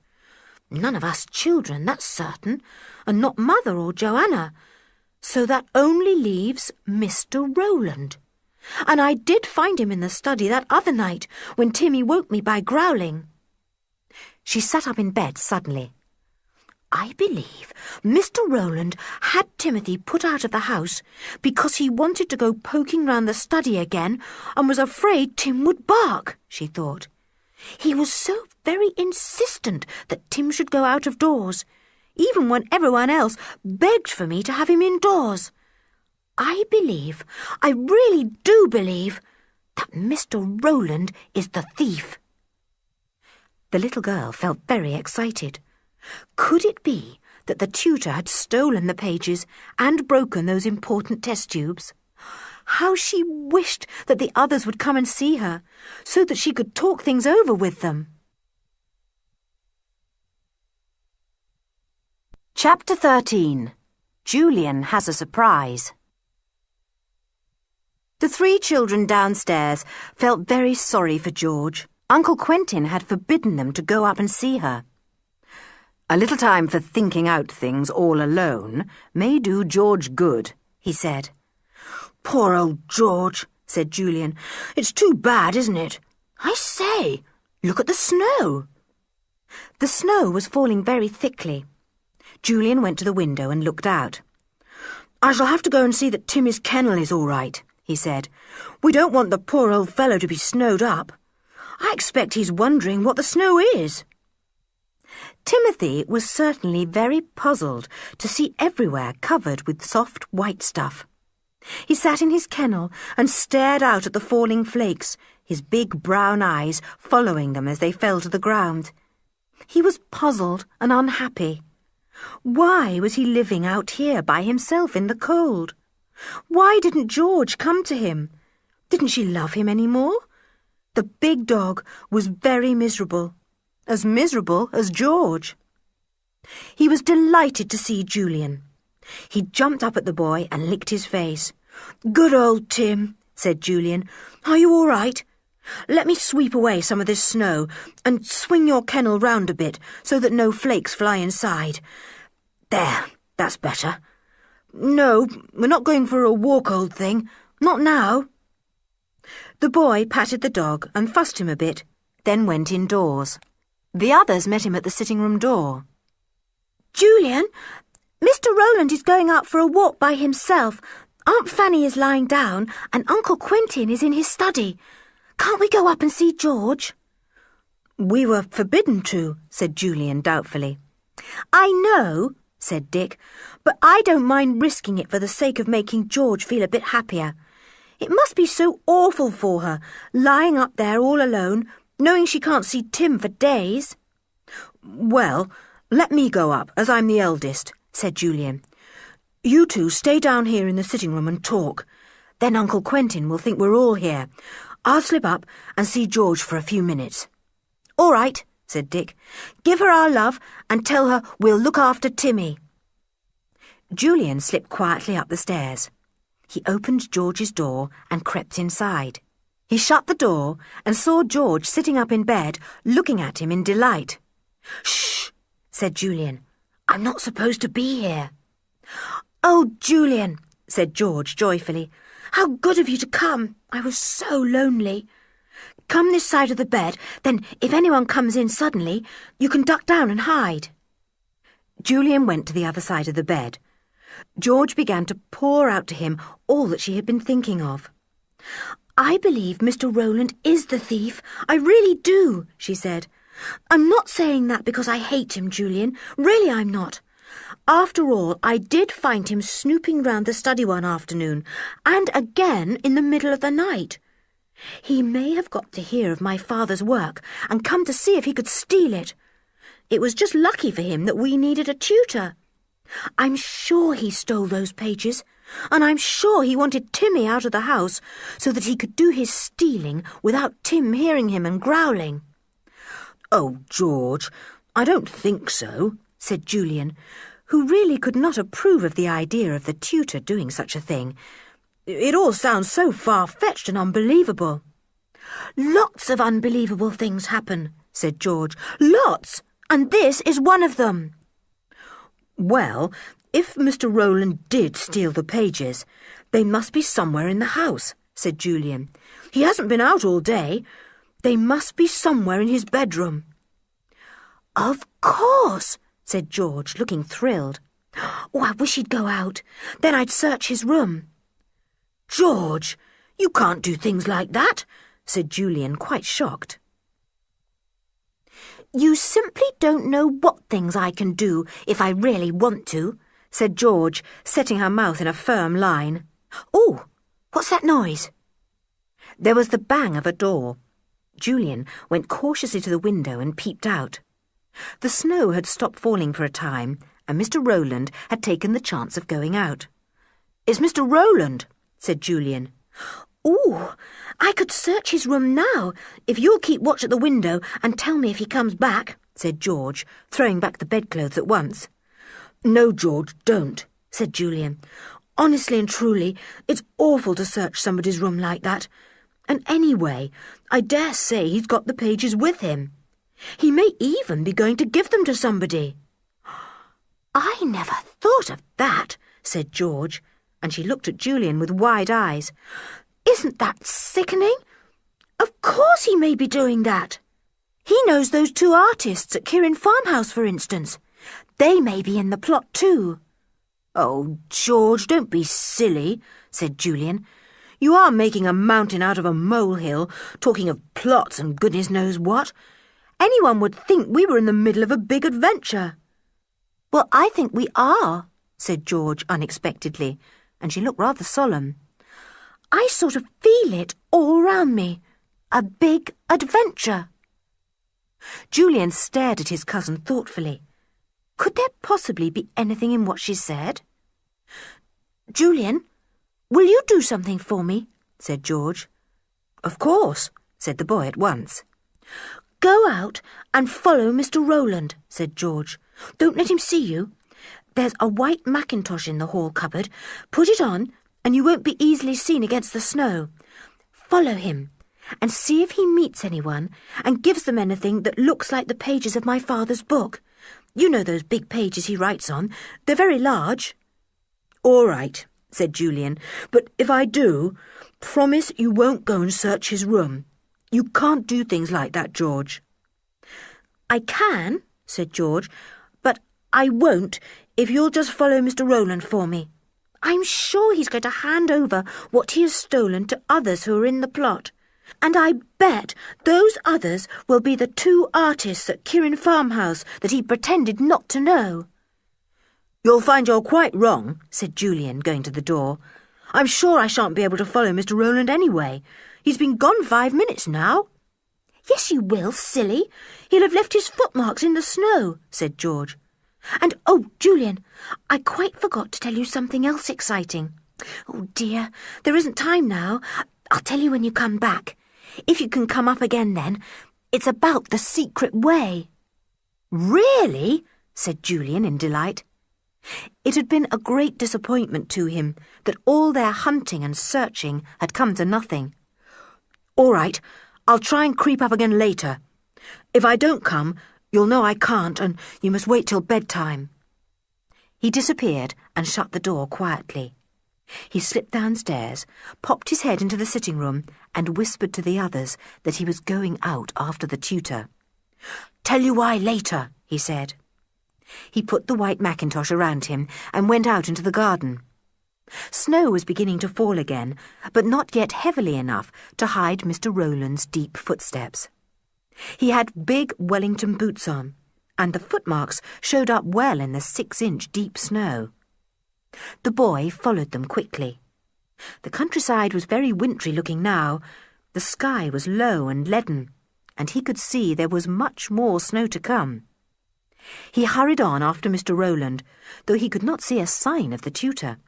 "None of us children, that's certain, and not Mother or Joanna. So that only leaves Mr. Rowland. And I did find him in the study that other night when Timmy woke me by growling." She sat up in bed suddenly. "I believe Mr. Rowland had Timothy put out of the house because he wanted to go poking round the study again and was afraid Tim would bark," she thought. "He was so very insistent that Tim should go out of doors, even when everyone else begged for me to have him indoors. I really do believe, that Mr. Rowland is the thief." The little girl felt very excited. Could it be that the tutor had stolen the pages and broken those important test tubes? How she wished that the others would come and see her, so that she could talk things over with them. Chapter 13. Julian has a surprise. The 3 children downstairs felt very sorry for George. Uncle Quentin had forbidden them to go up and see her. "A little time for thinking out things all alone may do George good," he said. "Poor old George," said Julian. "It's too bad, isn't it? I say, look at the snow." The snow was falling very thickly. Julian went to the window and looked out. "I shall have to go and see that Timmy's kennel is all right," he said. "We don't want the poor old fellow to be snowed up. I expect he's wondering what the snow is." Timothy was certainly very puzzled to see everywhere covered with soft white stuff. He sat in his kennel and stared out at the falling flakes, his big brown eyes following them as they fell to the ground. He was puzzled and unhappy. Why was he living out here by himself in the cold? Why didn't George come to him? Didn't she love him any more? The big dog was very miserable as George. He was delighted to see Julian. He jumped up at the boy and licked his face. "Good old Tim," said Julian. "Are you all right? Let me sweep away some of this snow and swing your kennel round a bit so that no flakes fly inside. There, that's better. No, we're not going for a walk, old thing. Not now." The boy patted the dog and fussed him a bit, then went indoors. The others met him at the sitting-room door. "Julian, Mr. Rowland is going out for a walk by himself. Aunt Fanny is lying down and Uncle Quentin is in his study. Can't we go up and see George? We were forbidden to, said Julian doubtfully. I know, said Dick, but I don't mind risking it for the sake of making George feel a bit happier. It must be so awful for her, lying up there all alone, knowing she can't see Tim for days. Well, let me go up, as I'm the eldest, said Julian. You two stay down here in the sitting room and talk. Then Uncle Quentin will think we're all here. I'll slip up and see George for a few minutes. All right, said Dick. Give her our love and tell her we'll look after Timmy. Julian slipped quietly up the stairs. He opened George's door and crept inside. He shut the door and saw George sitting up in bed, looking at him in delight. Shh, said Julian. I'm not supposed to be here. Oh, Julian, said George joyfully. How good of you to come. I was so lonely. Come this side of the bed, then if anyone comes in suddenly, you can duck down and hide. Julian went to the other side of the bed. George began to pour out to him all that she had been thinking of. I believe Mr. Rowland is the thief. I really do, she said. I'm not saying that because I hate him, Julian. Really, I'm not. After all, I did find him snooping round the study one afternoon, and again in the middle of the night. He may have got to hear of my father's work and come to see if he could steal it. It was just lucky for him that we needed a tutor. I'm sure he stole those pages, and I'm sure he wanted Timmy out of the house so that he could do his stealing without Tim hearing him and growling. Oh, George, I don't think so, said Julian, who really could not approve of the idea of the tutor doing such a thing. It all sounds so far-fetched and unbelievable. Lots of unbelievable things happen, said George. Lots, and this is one of them. Well, if Mr. Rowland did steal the pages, they must be somewhere in the house, said Julian. He hasn't been out all day. They must be somewhere in his bedroom. Of course, said George, looking thrilled. Oh, I wish he'd go out. Then I'd search his room. George, you can't do things like that, said Julian, quite shocked. You simply don't know what things I can do if I really want to, said George, setting her mouth in a firm line. Oh, what's that noise? There was the bang of a door. Julian went cautiously to the window and peeped out. The snow had stopped falling for a time, and Mr. Rowland had taken the chance of going out. "It's Mr. Rowland," said Julian. "Ooh, I could search his room now, if you'll keep watch at the window and tell me if he comes back," said George, throwing back the bedclothes at once. "No, George, don't," said Julian. "Honestly and truly, it's awful to search somebody's room like that. And anyway, I dare say he's got the pages with him. He may even be going to give them to somebody." "I never thought of that," said George, and she looked at Julian with wide eyes. "Isn't that sickening? Of course he may be doing that. He knows those two artists at Kirin Farmhouse, for instance. They may be in the plot too." "Oh, George, don't be silly," said Julian. "You are making a mountain out of a molehill, talking of plots and goodness knows what. Anyone would think we were in the middle of a big adventure." "Well, I think we are," said George unexpectedly, and she looked rather solemn. "I sort of feel it all round me. A big adventure." Julian stared at his cousin thoughtfully. Could there possibly be anything in what she said? "Julian, will you do something for me?" said George. "Of course," said the boy at once. "Go out and follow Mr. Rowland," said George. "Don't let him see you. There's a white mackintosh in the hall cupboard. Put it on, and you won't be easily seen against the snow. Follow him, and see if he meets anyone and gives them anything that looks like the pages of my father's book. You know those big pages he writes on. They're very large." "All right," said Julian, "but if I do, promise you won't go and search his room. You can't do things like that, George." "I can," said George, "but I won't if you'll just follow Mr. Rowland for me. I'm sure he's going to hand over what he has stolen to others who are in the plot. And I bet those others will be the 2 artists at Kirin Farmhouse that he pretended not to know." "You'll find you're quite wrong," said Julian, going to the door. "I'm sure I shan't be able to follow Mr. Rowland anyway. He's been gone 5 minutes now." "Yes, you will, silly. He'll have left his footmarks in the snow," said George. "And, oh, Julian, I quite forgot to tell you something else exciting. Oh, dear, there isn't time now. I'll tell you when you come back. If you can come up again then. It's about the secret way." "Really?" said Julian in delight. It had been a great disappointment to him that all their hunting and searching had come to nothing. "All right, I'll try and creep up again later. If I don't come, you'll know I can't, and you must wait till bedtime." He disappeared and shut the door quietly. He slipped downstairs, popped his head into the sitting room, and whispered to the others that he was going out after the tutor. "Tell you why later," he said. He put the white mackintosh around him and went out into the garden. Snow was beginning to fall again, but not yet heavily enough to hide Mr. Rowland's deep footsteps. He had big Wellington boots on, and the footmarks showed up well in the 6-inch deep snow. The boy followed them quickly. The countryside was very wintry looking now. The sky was low and leaden, and he could see there was much more snow to come. He hurried on after Mr. Rowland, though he could not see a sign of the tutor.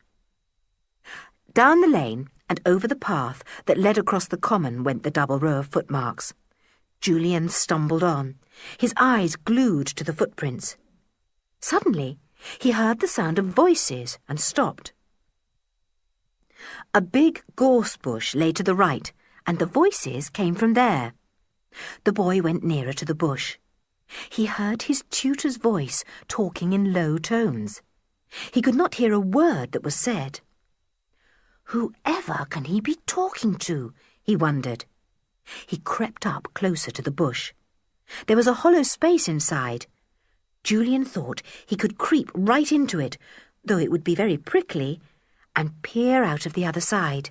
Down the lane and over the path that led across the common went the double row of footmarks. Julian stumbled on, his eyes glued to the footprints. Suddenly, he heard the sound of voices and stopped. A big gorse bush lay to the right, and the voices came from there. The boy went nearer to the bush. He heard his tutor's voice talking in low tones. He could not hear a word that was said. "Whoever can he be talking to?" he wondered. He crept up closer to the bush. There was a hollow space inside. Julian thought he could creep right into it, though it would be very prickly, and peer out of the other side.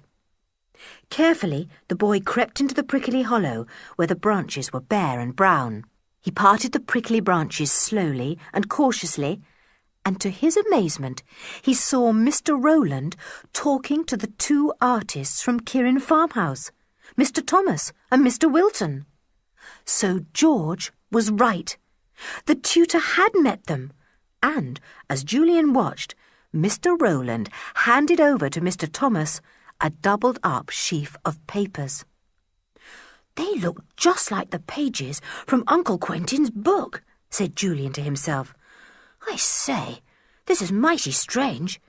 Carefully, the boy crept into the prickly hollow where the branches were bare and brown. He parted the prickly branches slowly and cautiously, and to his amazement, he saw Mr. Rowland talking to the 2 artists from Kirin Farmhouse, Mr. Thomas and Mr. Wilton. So George was right. The tutor had met them, and, as Julian watched, Mr. Rowland handed over to Mr. Thomas a doubled-up sheaf of papers. "They look just like the pages from Uncle Quentin's book," said Julian to himself. "I say, this is mighty strange.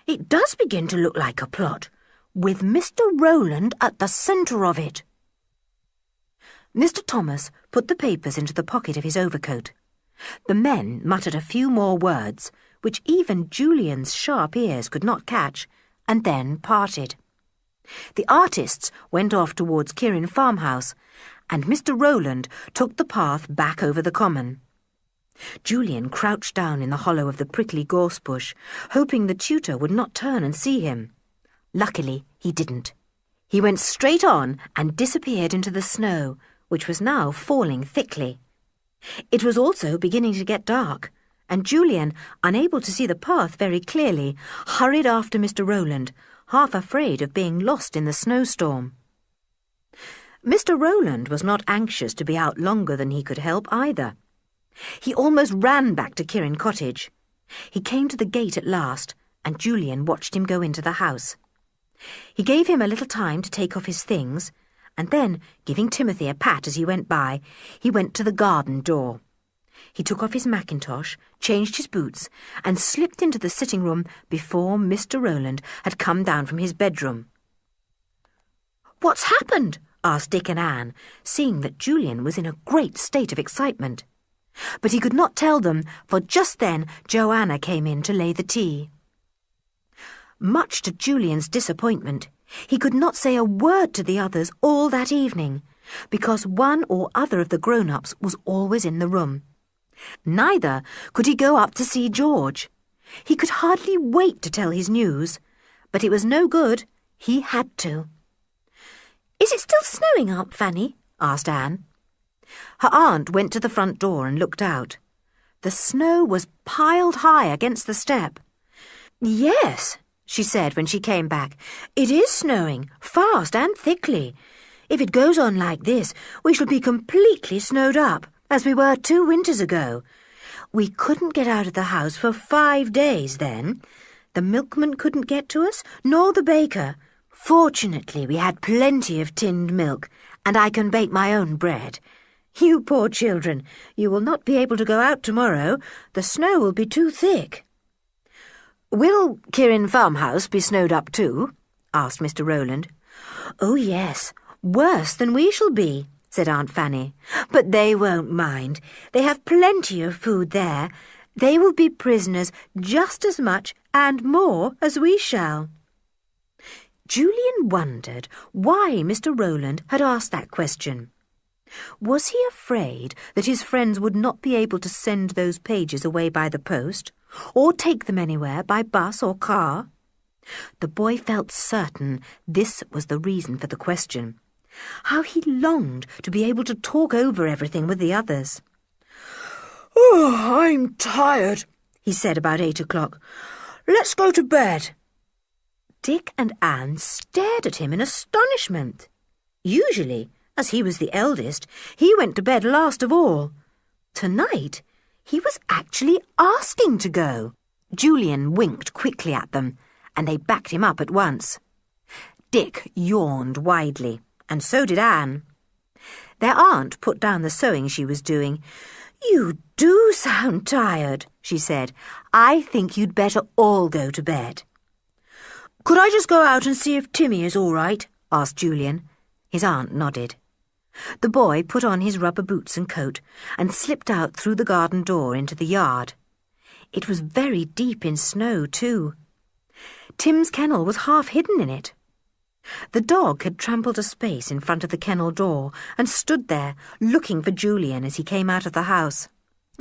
It does begin to look like a plot, with Mr. Rowland at the centre of it." Mr. Thomas put the papers into the pocket of his overcoat. The men muttered a few more words, which even Julian's sharp ears could not catch, and then parted. The artists went off towards Kirin Farmhouse, and Mr. Rowland took the path back over the common. Julian crouched down in the hollow of the prickly gorse bush, hoping the tutor would not turn and see him. Luckily, he didn't. He went straight on and disappeared into the snow, which was now falling thickly. It was also beginning to get dark, and Julian, unable to see the path very clearly, hurried after Mr. Rowland, half afraid of being lost in the snowstorm. Mr. Rowland was not anxious to be out longer than he could help either. He almost ran back to Kirin Cottage. He came to the gate at last, and Julian watched him go into the house. He gave him a little time to take off his things, and then, giving Timothy a pat as he went by, he went to the garden door. He took off his mackintosh, changed his boots, and slipped into the sitting room before Mr. Rowland had come down from his bedroom. "What's happened?" asked Dick and Anne, seeing that Julian was in a great state of excitement. But he could not tell them, for just then Joanna came in to lay the tea. Much to Julian's disappointment, he could not say a word to the others all that evening, because one or other of the grown-ups was always in the room. Neither could he go up to see George. He could hardly wait to tell his news, but it was no good. He had to. Is it still snowing, Aunt Fanny? Asked Anne. Her aunt went to the front door and looked out. The snow was piled high against the step. Yes, she said when she came back. It is snowing, fast and thickly. If it goes on like this, we shall be completely snowed up, as we were 2 winters ago. We couldn't get out of the house for 5 days then. The milkman couldn't get to us, nor the baker. Fortunately, we had plenty of tinned milk, and I can bake my own bread. You poor children, you will not be able to go out tomorrow. The snow will be too thick. Will Kirin Farmhouse be snowed up too? Asked Mr. Rowland. Oh, yes, worse than we shall be, said Aunt Fanny. But they won't mind. They have plenty of food there. They will be prisoners just as much and more as we shall. Julian wondered why Mr. Rowland had asked that question. Was he afraid that his friends would not be able to send those pages away by the post, or take them anywhere by bus or car? The boy felt certain this was the reason for the question. How he longed to be able to talk over everything with the others. Oh, I'm tired, he said about 8 o'clock. Let's go to bed. Dick and Anne stared at him in astonishment. Usually, as he was the eldest, he went to bed last of all. Tonight, he was actually asking to go. Julian winked quickly at them, and they backed him up at once. Dick yawned widely, and so did Anne. Their aunt put down the sewing she was doing. You do sound tired, she said. I think you'd better all go to bed. Could I just go out and see if Timmy is all right? Asked Julian. His aunt nodded. The boy put on his rubber boots and coat and slipped out through the garden door into the yard. It was very deep in snow, too. Tim's kennel was half hidden in it. The dog had trampled a space in front of the kennel door and stood there, looking for Julian as he came out of the house.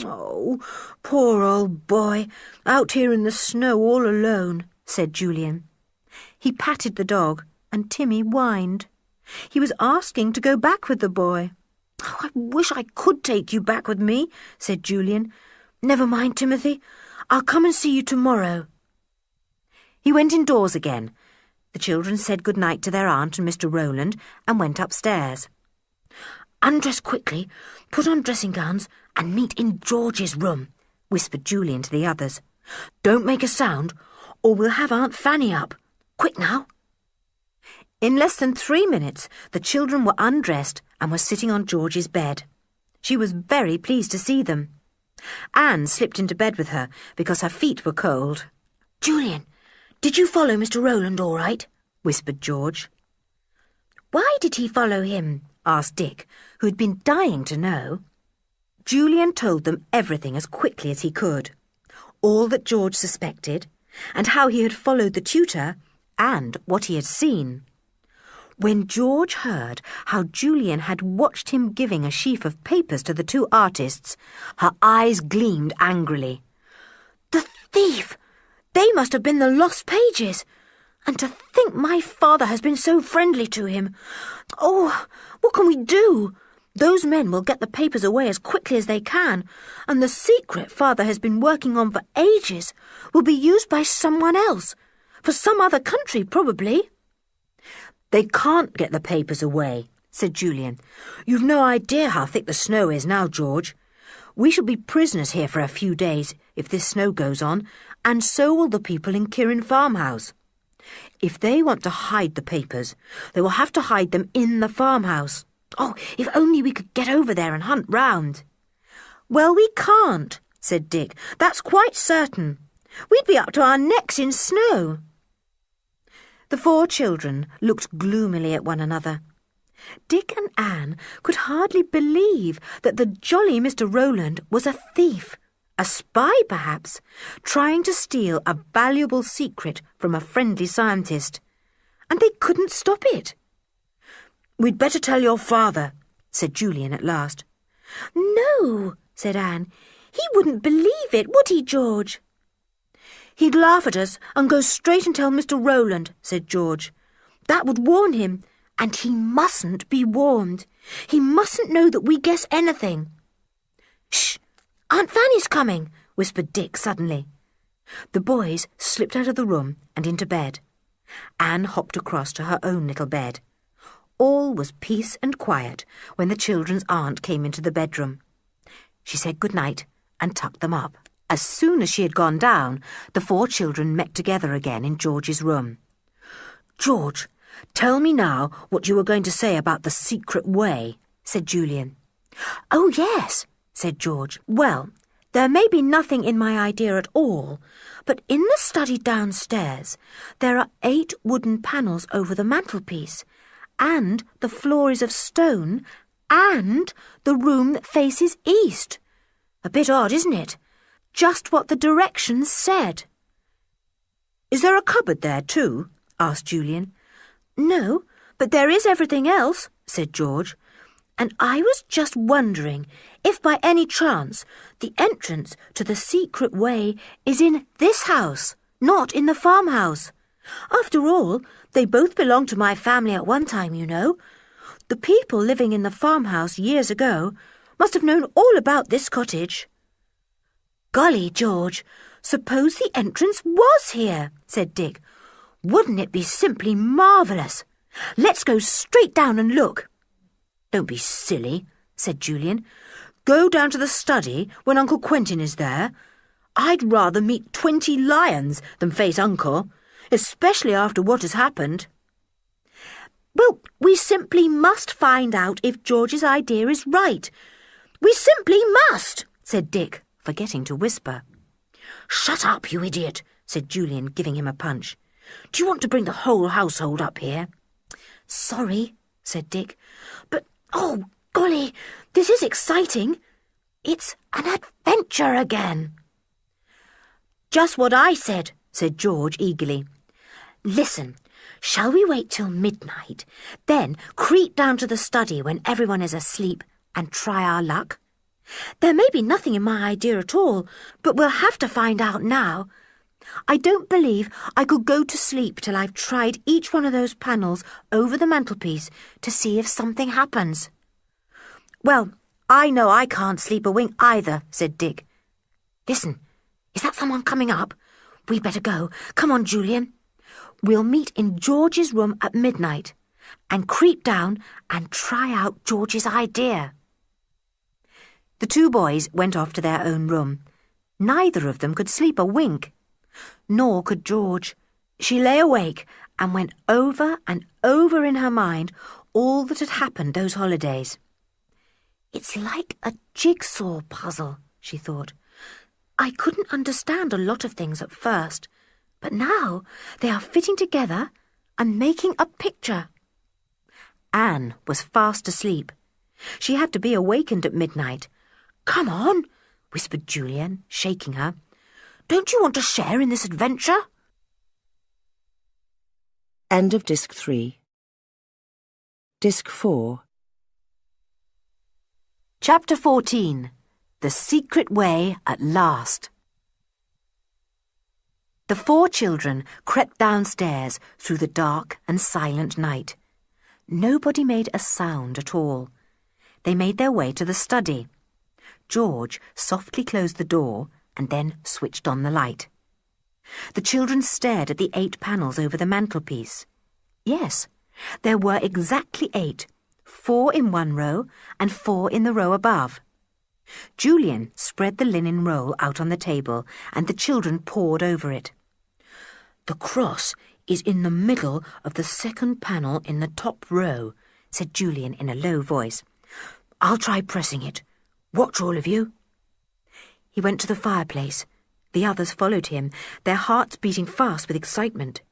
Oh, poor old boy, out here in the snow all alone, said Julian. He patted the dog, and Timmy whined. He was asking to go back with the boy. Oh, I wish I could take you back with me, said Julian. Never mind, Timothy. I'll come and see you tomorrow. He went indoors again. The children said good night to their aunt and Mr. Rowland and went upstairs. Undress quickly, put on dressing gowns and meet in George's room, whispered Julian to the others. Don't make a sound, or we'll have Aunt Fanny up. Quick now. In less than 3 minutes, the children were undressed and were sitting on George's bed. She was very pleased to see them. Anne slipped into bed with her because her feet were cold. Julian, did you follow Mr. Rowland all right? Whispered George. Why did he follow him? Asked Dick, who had been dying to know. Julian told them everything as quickly as he could. All that George suspected, and how he had followed the tutor, and what he had seen. When George heard how Julian had watched him giving a sheaf of papers to the 2 artists, her eyes gleamed angrily. The thief! They must have been the lost pages. And to think my father has been so friendly to him. Oh, what can we do? Those men will get the papers away as quickly as they can, and the secret father has been working on for ages will be used by someone else, for some other country probably. They can't get the papers away, said Julian. You've no idea how thick the snow is now, George. We shall be prisoners here for a few days if this snow goes on, and so will the people in Kirin Farmhouse. If they want to hide the papers, they will have to hide them in the farmhouse. Oh, if only we could get over there and hunt round. Well, we can't, said Dick. That's quite certain. We'd be up to our necks in snow. The 4 children looked gloomily at one another. Dick and Anne could hardly believe that the jolly Mr. Rowland was a thief, a spy perhaps, trying to steal a valuable secret from a friendly scientist. And they couldn't stop it. We'd better tell your father, said Julian at last. No, said Anne. He wouldn't believe it, would he, George? He'd laugh at us and go straight and tell Mr. Rowland, said George. That would warn him, And he mustn't be warned. He mustn't know that we guess anything. Shh! Aunt Fanny's coming, whispered Dick suddenly. The boys slipped out of the room and into bed. Anne hopped across to her own little bed. All was peace and quiet when the children's aunt came into the bedroom. She said good night and tucked them up. As soon as she had gone down, the 4 children met together again in George's room. "George, tell me now what you were going to say about the secret way," said Julian. "Oh, yes," said George. "Well, there may be nothing in my idea at all, but in the study downstairs there are 8 wooden panels over the mantelpiece, and the floor is of stone, and the room that faces east. A bit odd, isn't it? Just what the directions said." "Is there a cupboard there too?" asked Julian. "No, but there is everything else," said George. "And I was just wondering if by any chance the entrance to the secret way is in this house, not in the farmhouse. After all, they both belonged to my family at one time, you know. The people living in the farmhouse years ago must have known all about this cottage." "Golly, George, suppose the entrance was here," said Dick. "Wouldn't it be simply marvellous? Let's go straight down and look." "Don't be silly," said Julian. "Go down to the study when Uncle Quentin is there. I'd rather meet 20 lions than face Uncle, especially after what has happened." "Well, we simply must find out if George's idea is right. We simply must," said Dick, forgetting to whisper. "Shut up, you idiot," said Julian, giving him a punch. "Do you want to bring the whole household up here?" "Sorry," said Dick, "but, oh, golly, this is exciting. It's an adventure again." "Just what I said," said George eagerly. "Listen, shall we wait till midnight, then creep down to the study when everyone is asleep and try our luck? There may be nothing in my idea at all, but we'll have to find out now. I don't believe I could go to sleep till I've tried each one of those panels over the mantelpiece to see if something happens." "Well, I know I can't sleep a wink either," said Dick. "Listen, is that someone coming up? We'd better go. Come on, Julian. We'll meet in George's room at midnight and creep down and try out George's idea." The 2 boys went off to their own room. Neither of them could sleep a wink. Nor could George. She lay awake and went over and over in her mind all that had happened those holidays. "It's like a jigsaw puzzle," she thought. "I couldn't understand a lot of things at first, but now they are fitting together and making a picture." Anne was fast asleep. She had to be awakened at midnight. "Come on," whispered Julian, shaking her. "Don't you want to share in this adventure?" End of Disc 3. Disc 4. Chapter 14. The Secret Way at Last. The 4 children crept downstairs through the dark and silent night. Nobody made a sound at all. They made their way to the study. George softly closed the door and then switched on the light. The children stared at the 8 panels over the mantelpiece. Yes, there were exactly 8, 4 in one row and 4 in the row above. Julian spread the linen roll out on the table and the children pored over it. "The cross is in the middle of the second panel in the top row," said Julian in a low voice. "I'll try pressing it. Watch, all of you." He went to the fireplace. The others followed him, their hearts beating fast with excitement.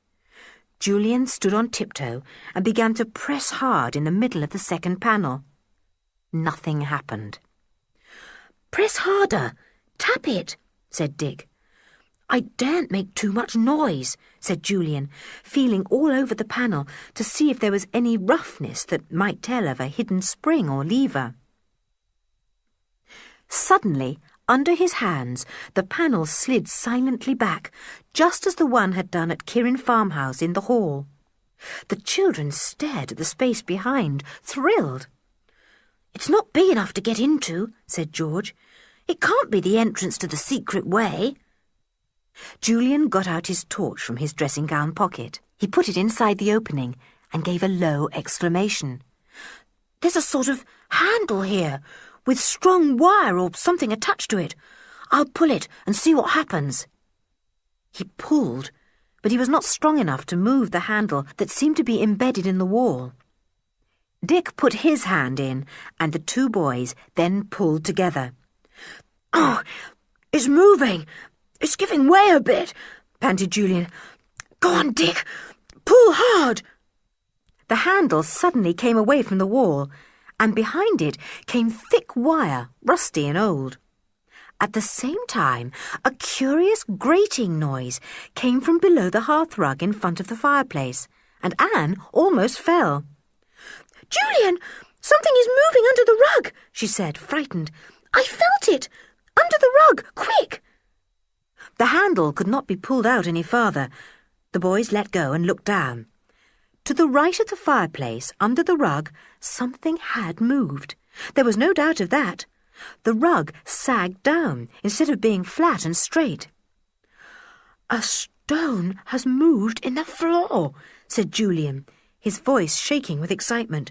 Julian stood on tiptoe and began to press hard in the middle of the second panel. Nothing happened. "Press harder. Tap it," said Dick. "I daren't make too much noise," said Julian, feeling all over the panel to see if there was any roughness that might tell of a hidden spring or lever. Suddenly, under his hands, the panel slid silently back, just as the one had done at Kirin Farmhouse in the hall. The children stared at the space behind, thrilled. "It's not big enough to get into," said George. "It can't be the entrance to the secret way." Julian got out his torch from his dressing-gown pocket. He put it inside the opening and gave a low exclamation. "There's a sort of handle here, with strong wire or something attached to it. I'll pull it and see what happens." He pulled, but he was not strong enough to move the handle that seemed to be embedded in the wall. Dick put his hand in, and the two boys then pulled together. "Oh, it's moving. It's giving way a bit," panted Julian. "Go on, Dick. Pull hard." The handle suddenly came away from the wall, and behind it came thick wire, rusty and old. At the same time, a curious grating noise came from below the hearthrug in front of the fireplace, and Anne almost fell. "Julian, something is moving under the rug," she said, frightened. "I felt it. Under the rug, quick!" The handle could not be pulled out any farther. The boys let go and looked down. To the right of the fireplace, under the rug, something had moved. There was no doubt of that. The rug sagged down instead of being flat and straight. "A stone has moved in the floor," said Julian, his voice shaking with excitement.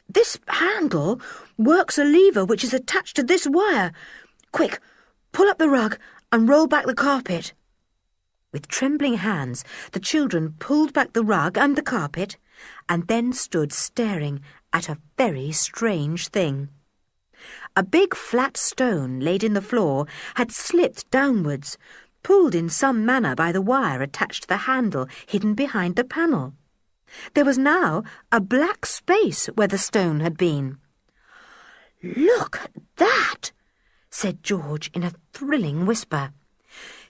"This handle works a lever which is attached to this wire. Quick, pull up the rug and roll back the carpet." With trembling hands, the children pulled back the rug and the carpet, and then stood staring at a very strange thing. A big flat stone laid in the floor had slipped downwards, pulled in some manner by the wire attached to the handle hidden behind the panel. There was now a black space where the stone had been. "Look at that," said George in a thrilling whisper.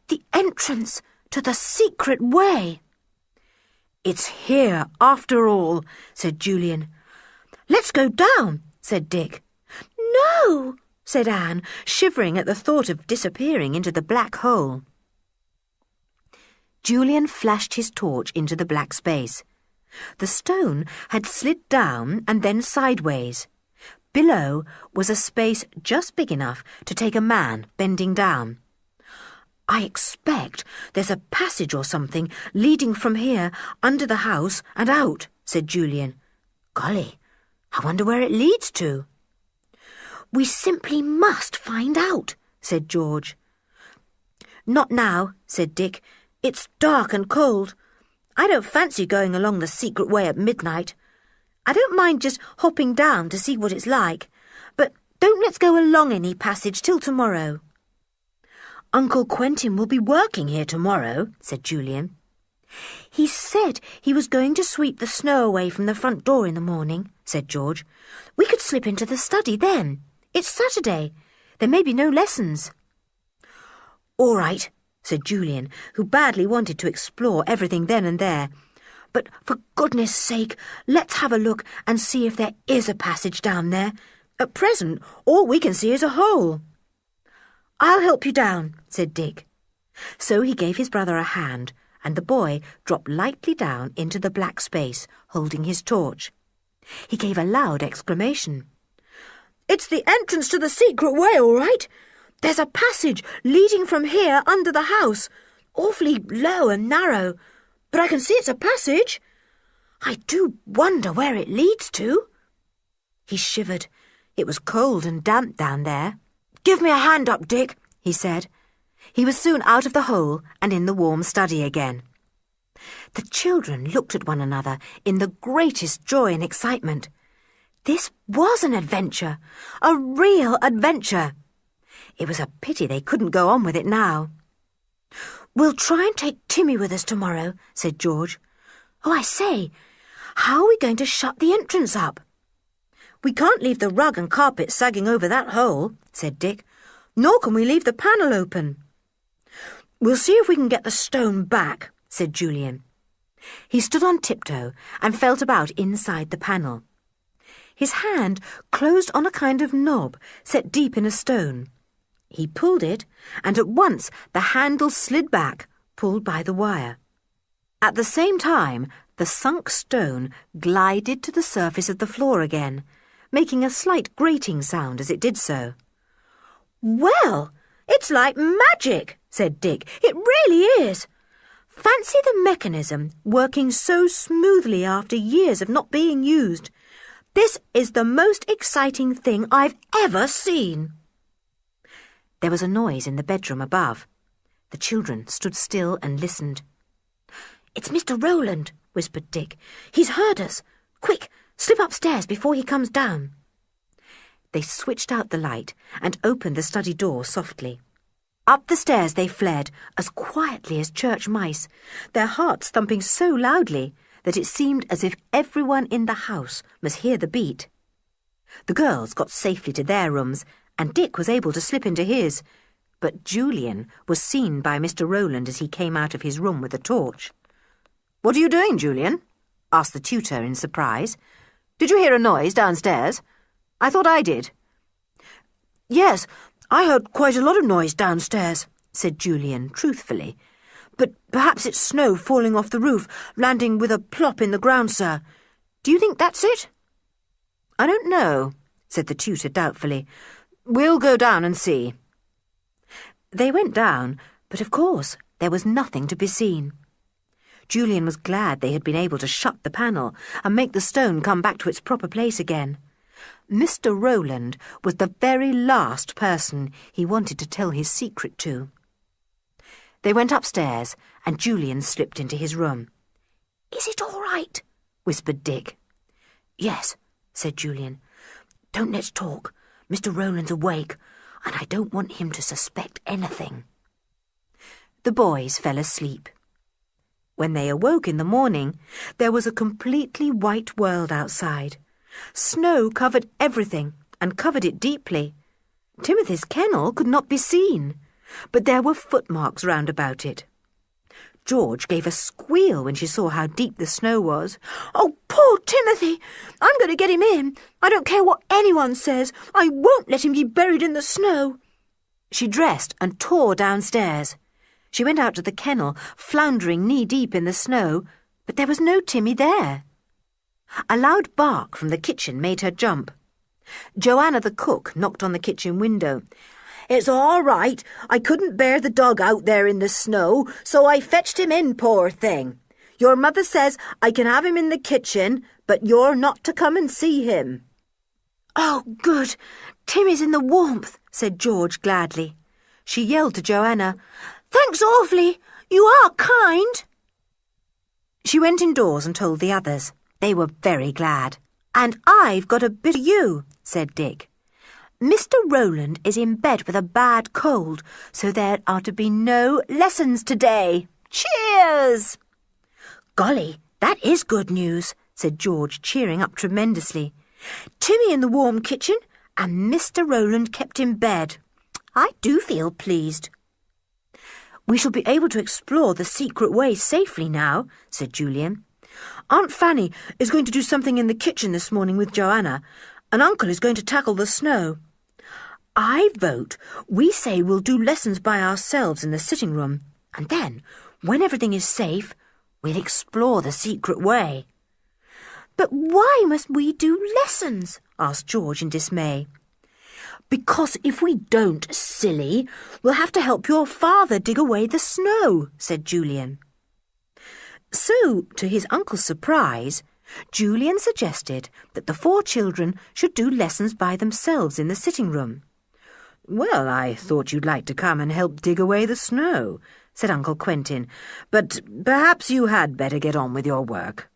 "The entrance to the secret way." "It's here, after all," said Julian. "Let's go down," said Dick. "No," said Anne, shivering at the thought of disappearing into the black hole. Julian flashed his torch into the black space. The stone had slid down and then sideways. Below was a space just big enough to take a man bending down. "I expect there's a passage or something leading from here under the house and out," said Julian. "Golly, I wonder where it leads to." "We simply must find out," said George. "Not now," said Dick. "It's dark and cold. I don't fancy going along the secret way at midnight. I don't mind just hopping down to see what it's like, but don't let's go along any passage till tomorrow." "Uncle Quentin will be working here tomorrow," said Julian. "He said he was going to sweep the snow away from the front door in the morning," said George. "We could slip into the study then. It's Saturday. There may be no lessons." "All right," said Julian, who badly wanted to explore everything then and there. "But for goodness sake, let's have a look and see if there is a passage down there. At present, all we can see is a hole." "I'll help you down," said Dick. So he gave his brother a hand, and the boy dropped lightly down into the black space, holding his torch. He gave a loud exclamation. "It's the entrance to the secret way, all right. There's a passage leading from here under the house, awfully low and narrow, but I can see it's a passage. I do wonder where it leads to." He shivered. It was cold and damp down there. "Give me a hand up, Dick," he said. He was soon out of the hole and in the warm study again. The children looked at one another in the greatest joy and excitement. This was an adventure, a real adventure. It was a pity they couldn't go on with it now. "We'll try and take Timmy with us tomorrow," said George. "Oh, I say, how are we going to shut the entrance up?" "We can't leave the rug and carpet sagging over that hole," said Dick. "Nor can we leave the panel open." "We'll see if we can get the stone back," said Julian. He stood on tiptoe and felt about inside the panel. His hand closed on a kind of knob set deep in a stone. He pulled it, and at once the handle slid back, pulled by the wire. At the same time, The sunk stone glided to the surface of the floor again, making a slight grating sound as it did so. Well, it's like magic, said Dick. It really is. Fancy the mechanism working so smoothly after years of not being used. This is the most exciting thing I've ever seen. There was a noise in the bedroom above. The children stood still and listened. It's Mr. Rowland, whispered Dick. He's heard us. Quick, slip upstairs before he comes down. They switched out the light and opened the study door softly. Up the stairs they fled, as quietly as church mice, their hearts thumping so loudly that it seemed as if everyone in the house must hear the beat. The girls got safely to their rooms, and Dick was able to slip into his, but Julian was seen by Mr. Rowland as he came out of his room with a torch. "What are you doing, Julian?" asked the tutor in surprise. "Did you hear a noise downstairs? I thought I did." "Yes, I heard quite a lot of noise downstairs," said Julian truthfully. "But perhaps it's snow falling off the roof, landing with a plop in the ground, sir. Do you think that's it?" "I don't know," said the tutor doubtfully. "We'll go down and see." They went down, but of course there was nothing to be seen. Julian was glad they had been able to shut the panel and make the stone come back to its proper place again. Mr. Rowland was the very last person he wanted to tell his secret to. They went upstairs, and Julian slipped into his room. "Is it all right?" whispered Dick. "Yes," said Julian. "Don't let's talk. Mr. Rowland's awake, and I don't want him to suspect anything." The boys fell asleep. When they awoke in the morning, there was a completely white world outside. Snow covered everything, and covered it deeply. Timothy's kennel could not be seen, but there were footmarks round about it. George gave a squeal when she saw how deep the snow was. "Oh, poor Timothy! I'm going to get him in. I don't care what anyone says. I won't let him be buried in the snow." She dressed and tore downstairs. She went out to the kennel, floundering knee-deep in the snow, but there was no Timmy there. A loud bark from the kitchen made her jump. Joanna the cook knocked on the kitchen window. "It's all right. I couldn't bear the dog out there in the snow, so I fetched him in, poor thing. Your mother says I can have him in the kitchen, but you're not to come and see him." "Oh, good. Timmy's in the warmth," said George gladly. She yelled to Joanna, "Thanks awfully. You are kind." She went indoors and told the others. They were very glad. "And I've got a bit of you," said Dick. "Mr. Rowland is in bed with a bad cold, so there are to be no lessons today. Cheers!" "Golly, that is good news," said George, cheering up tremendously. "Timmy in the warm kitchen, and Mr. Rowland kept in bed. I do feel pleased." "We shall be able to explore the secret way safely now," said Julian. "Aunt Fanny is going to do something in the kitchen this morning with Joanna, and Uncle is going to tackle the snow. I vote we say we'll do lessons by ourselves in the sitting room, and then, when everything is safe, we'll explore the secret way." "But why must we do lessons?" asked George in dismay. "Because if we don't, silly, we'll have to help your father dig away the snow," said Julian. So, to his uncle's surprise, Julian suggested that the 4 children should do lessons by themselves in the sitting room. "Well, I thought you'd like to come and help dig away the snow," said Uncle Quentin, "but perhaps you had better get on with your work."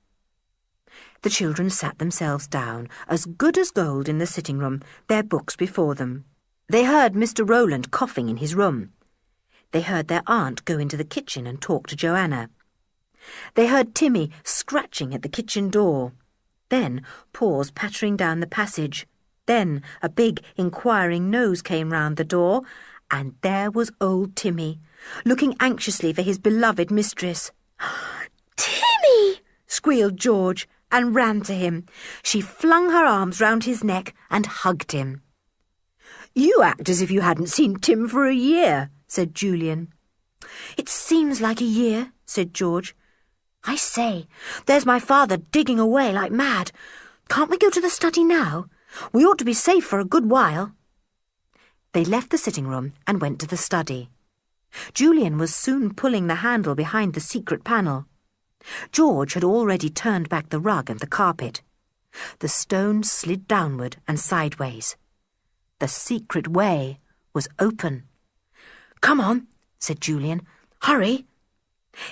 The children sat themselves down, as good as gold in the sitting room, their books before them. They heard Mr. Rowland coughing in his room. They heard their aunt go into the kitchen and talk to Joanna. They heard Timmy scratching at the kitchen door. Then paws pattering down the passage. Then a big inquiring nose came round the door, and there was old Timmy, looking anxiously for his beloved mistress. "Timmy!" squealed George, and ran to him. She flung her arms round his neck and hugged him. "You act as if you hadn't seen Tim for a year," said Julian. "It seems like a year," said George. I say, there's my father digging away like mad. Can't we go to the study now? We ought to be safe for a good while. They left the sitting room and went to the study. Julian was soon pulling the handle behind the secret panel. George had already turned back the rug and the carpet. The stone slid downward and sideways. The secret way was open. Come on, said Julian. Hurry.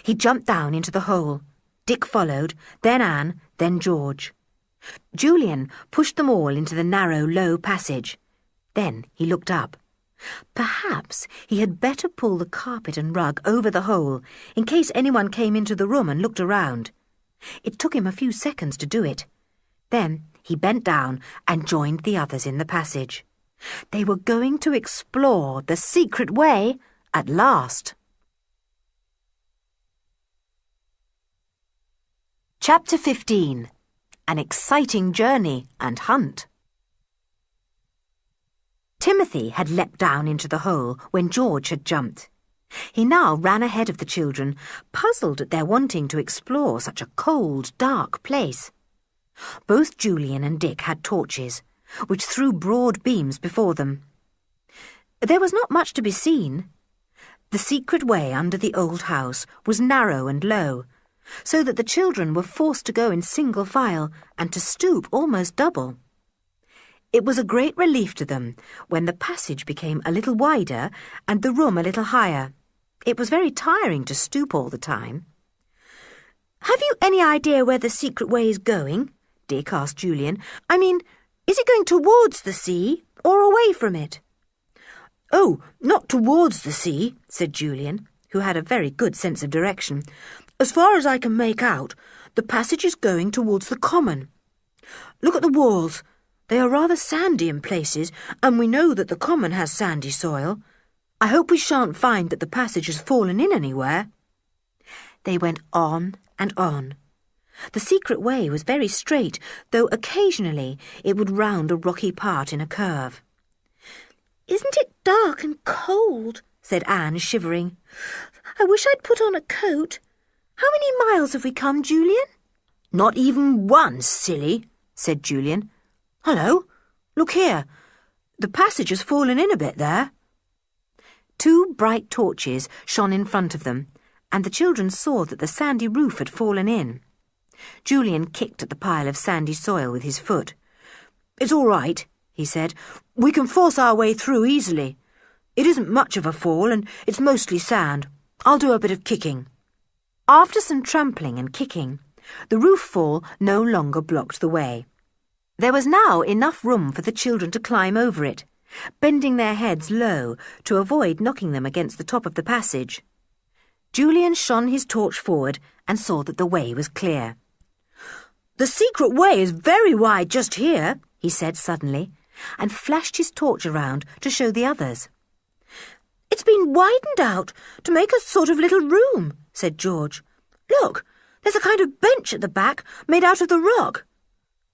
He jumped down into the hole. Dick followed, then Anne, then George. Julian pushed them all into the narrow, low passage. Then he looked up. Perhaps he had better pull the carpet and rug over the hole in case anyone came into the room and looked around. It took him a few seconds to do it. Then he bent down and joined the others in the passage. They were going to explore the secret way at last. Chapter 15. An exciting journey and hunt. Timothy had leapt down into the hole when George had jumped. He now ran ahead of the children, puzzled at their wanting to explore such a cold, dark place. Both Julian and Dick had torches, which threw broad beams before them. There was not much to be seen. The secret way under the old house was narrow and low, so that the children were forced to go in single file and to stoop almost double. It was a great relief to them when the passage became a little wider and the room a little higher. It was very tiring to stoop all the time. Have you any idea where the secret way is going? Dick asked Julian. I mean, is it going towards the sea or away from it? Oh, not towards the sea, said Julian, who had a very good sense of direction. As far as I can make out, the passage is going towards the common. Look at the walls. They are rather sandy in places, and we know that the common has sandy soil. I hope we shan't find that the passage has fallen in anywhere. They went on and on. The secret way was very straight, though occasionally it would round a rocky part in a curve. Isn't it dark and cold? Said Anne, shivering. I wish I'd put on a coat. How many miles have we come, Julian? Not even one, silly, said Julian. Hello, look here. The passage has fallen in a bit there. 2 bright torches shone in front of them, and the children saw that the sandy roof had fallen in. Julian kicked at the pile of sandy soil with his foot. It's all right, he said. We can force our way through easily. It isn't much of a fall, and it's mostly sand. I'll do a bit of kicking. After some trampling and kicking, the roof fall no longer blocked the way. There was now enough room for the children to climb over it, bending their heads low to avoid knocking them against the top of the passage. Julian shone his torch forward and saw that the way was clear. The secret way is very wide just here, he said suddenly, and flashed his torch around to show the others. It's been widened out to make a sort of little room, said George. Look, there's a kind of bench at the back made out of the rock.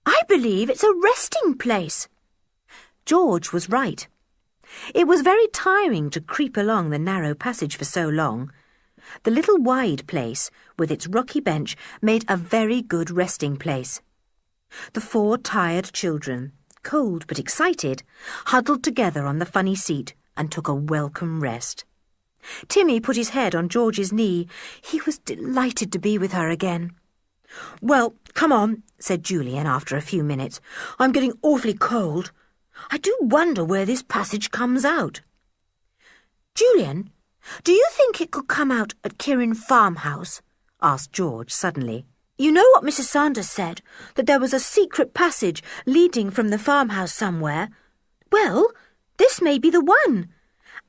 I believe it's a resting place. George was right. It was very tiring to creep along the narrow passage for so long. The little wide place, with its rocky bench, made a very good resting place. The 4 tired children, cold but excited, huddled together on the funny seat and took a welcome rest. Timmy put his head on George's knee. He was delighted to be with her again. Well, come on, said Julian after a few minutes. I'm getting awfully cold. I do wonder where this passage comes out. Julian, do you think it could come out at Kirin farmhouse? Asked George suddenly. You know what Mrs. Sanders said, that there was a secret passage leading from the farmhouse somewhere? Well, this may be the one,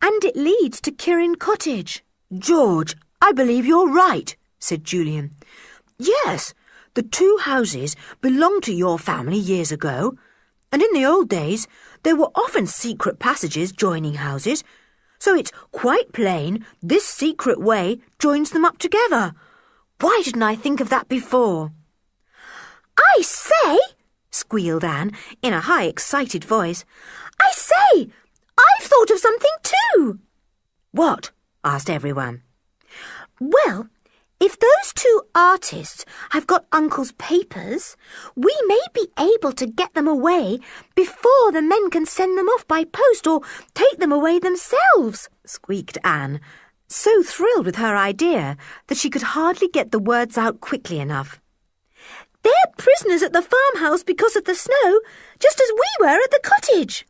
and it leads to Kirin Cottage. George, I believe you're right, said Julian. Yes, the 2 houses belonged to your family years ago, and in the old days there were often secret passages joining houses, so it's quite plain this secret way joins them up together. Why didn't I think of that before? I say, squealed Anne in a high, excited voice. I say, I've thought of something too. What? asked everyone. Well, If those two artists have got Uncle's papers, we may be able to get them away before the men can send them off by post or take them away themselves, squeaked Anne, so thrilled with her idea that she could hardly get the words out quickly enough. They're prisoners at the farmhouse because of the snow, just as we were at the cottage.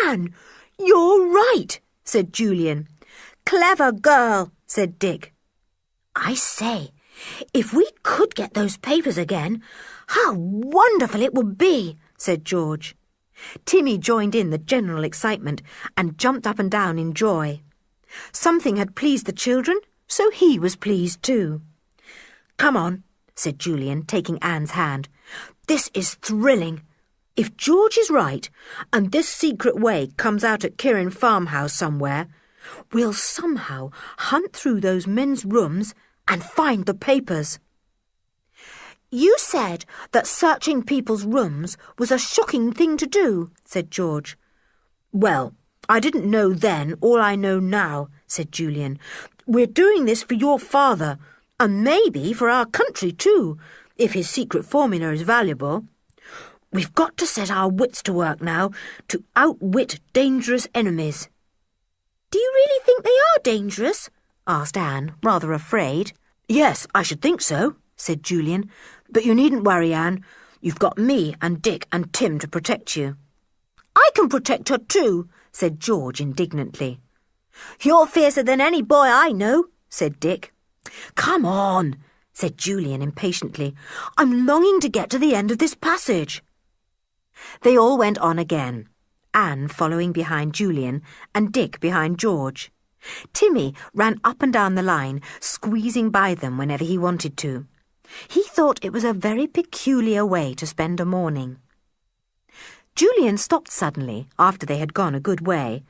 Anne, you're right, said Julian. Clever girl, said Dick. I say, if we could get those papers again, how wonderful it would be, said George. Timmy joined in the general excitement and jumped up and down in joy. Something had pleased the children, so he was pleased too. Come on, said Julian, taking Anne's hand. This is thrilling. If George is right, and this secret way comes out at Kirin farmhouse somewhere, we'll somehow hunt through those men's rooms and find the papers. You said that searching people's rooms was a shocking thing to do, said George. Well, I didn't know then all I know now, said Julian. We're doing this for your father, and maybe for our country too, if his secret formula is valuable. We've got to set our wits to work now to outwit dangerous enemies. Do you really think they are dangerous? asked Anne, rather afraid. Yes, I should think so, said Julian. But you needn't worry, Anne. You've got me and Dick and Tim to protect you. I can protect her too, said George indignantly. You're fiercer than any boy I know, said Dick. Come on, said Julian impatiently. I'm longing to get to the end of this passage. They all went on again, Anne following behind Julian and Dick behind George. Timmy ran up and down the line, squeezing by them whenever he wanted to. He thought it was a very peculiar way to spend a morning. Julian stopped suddenly after they had gone a good way.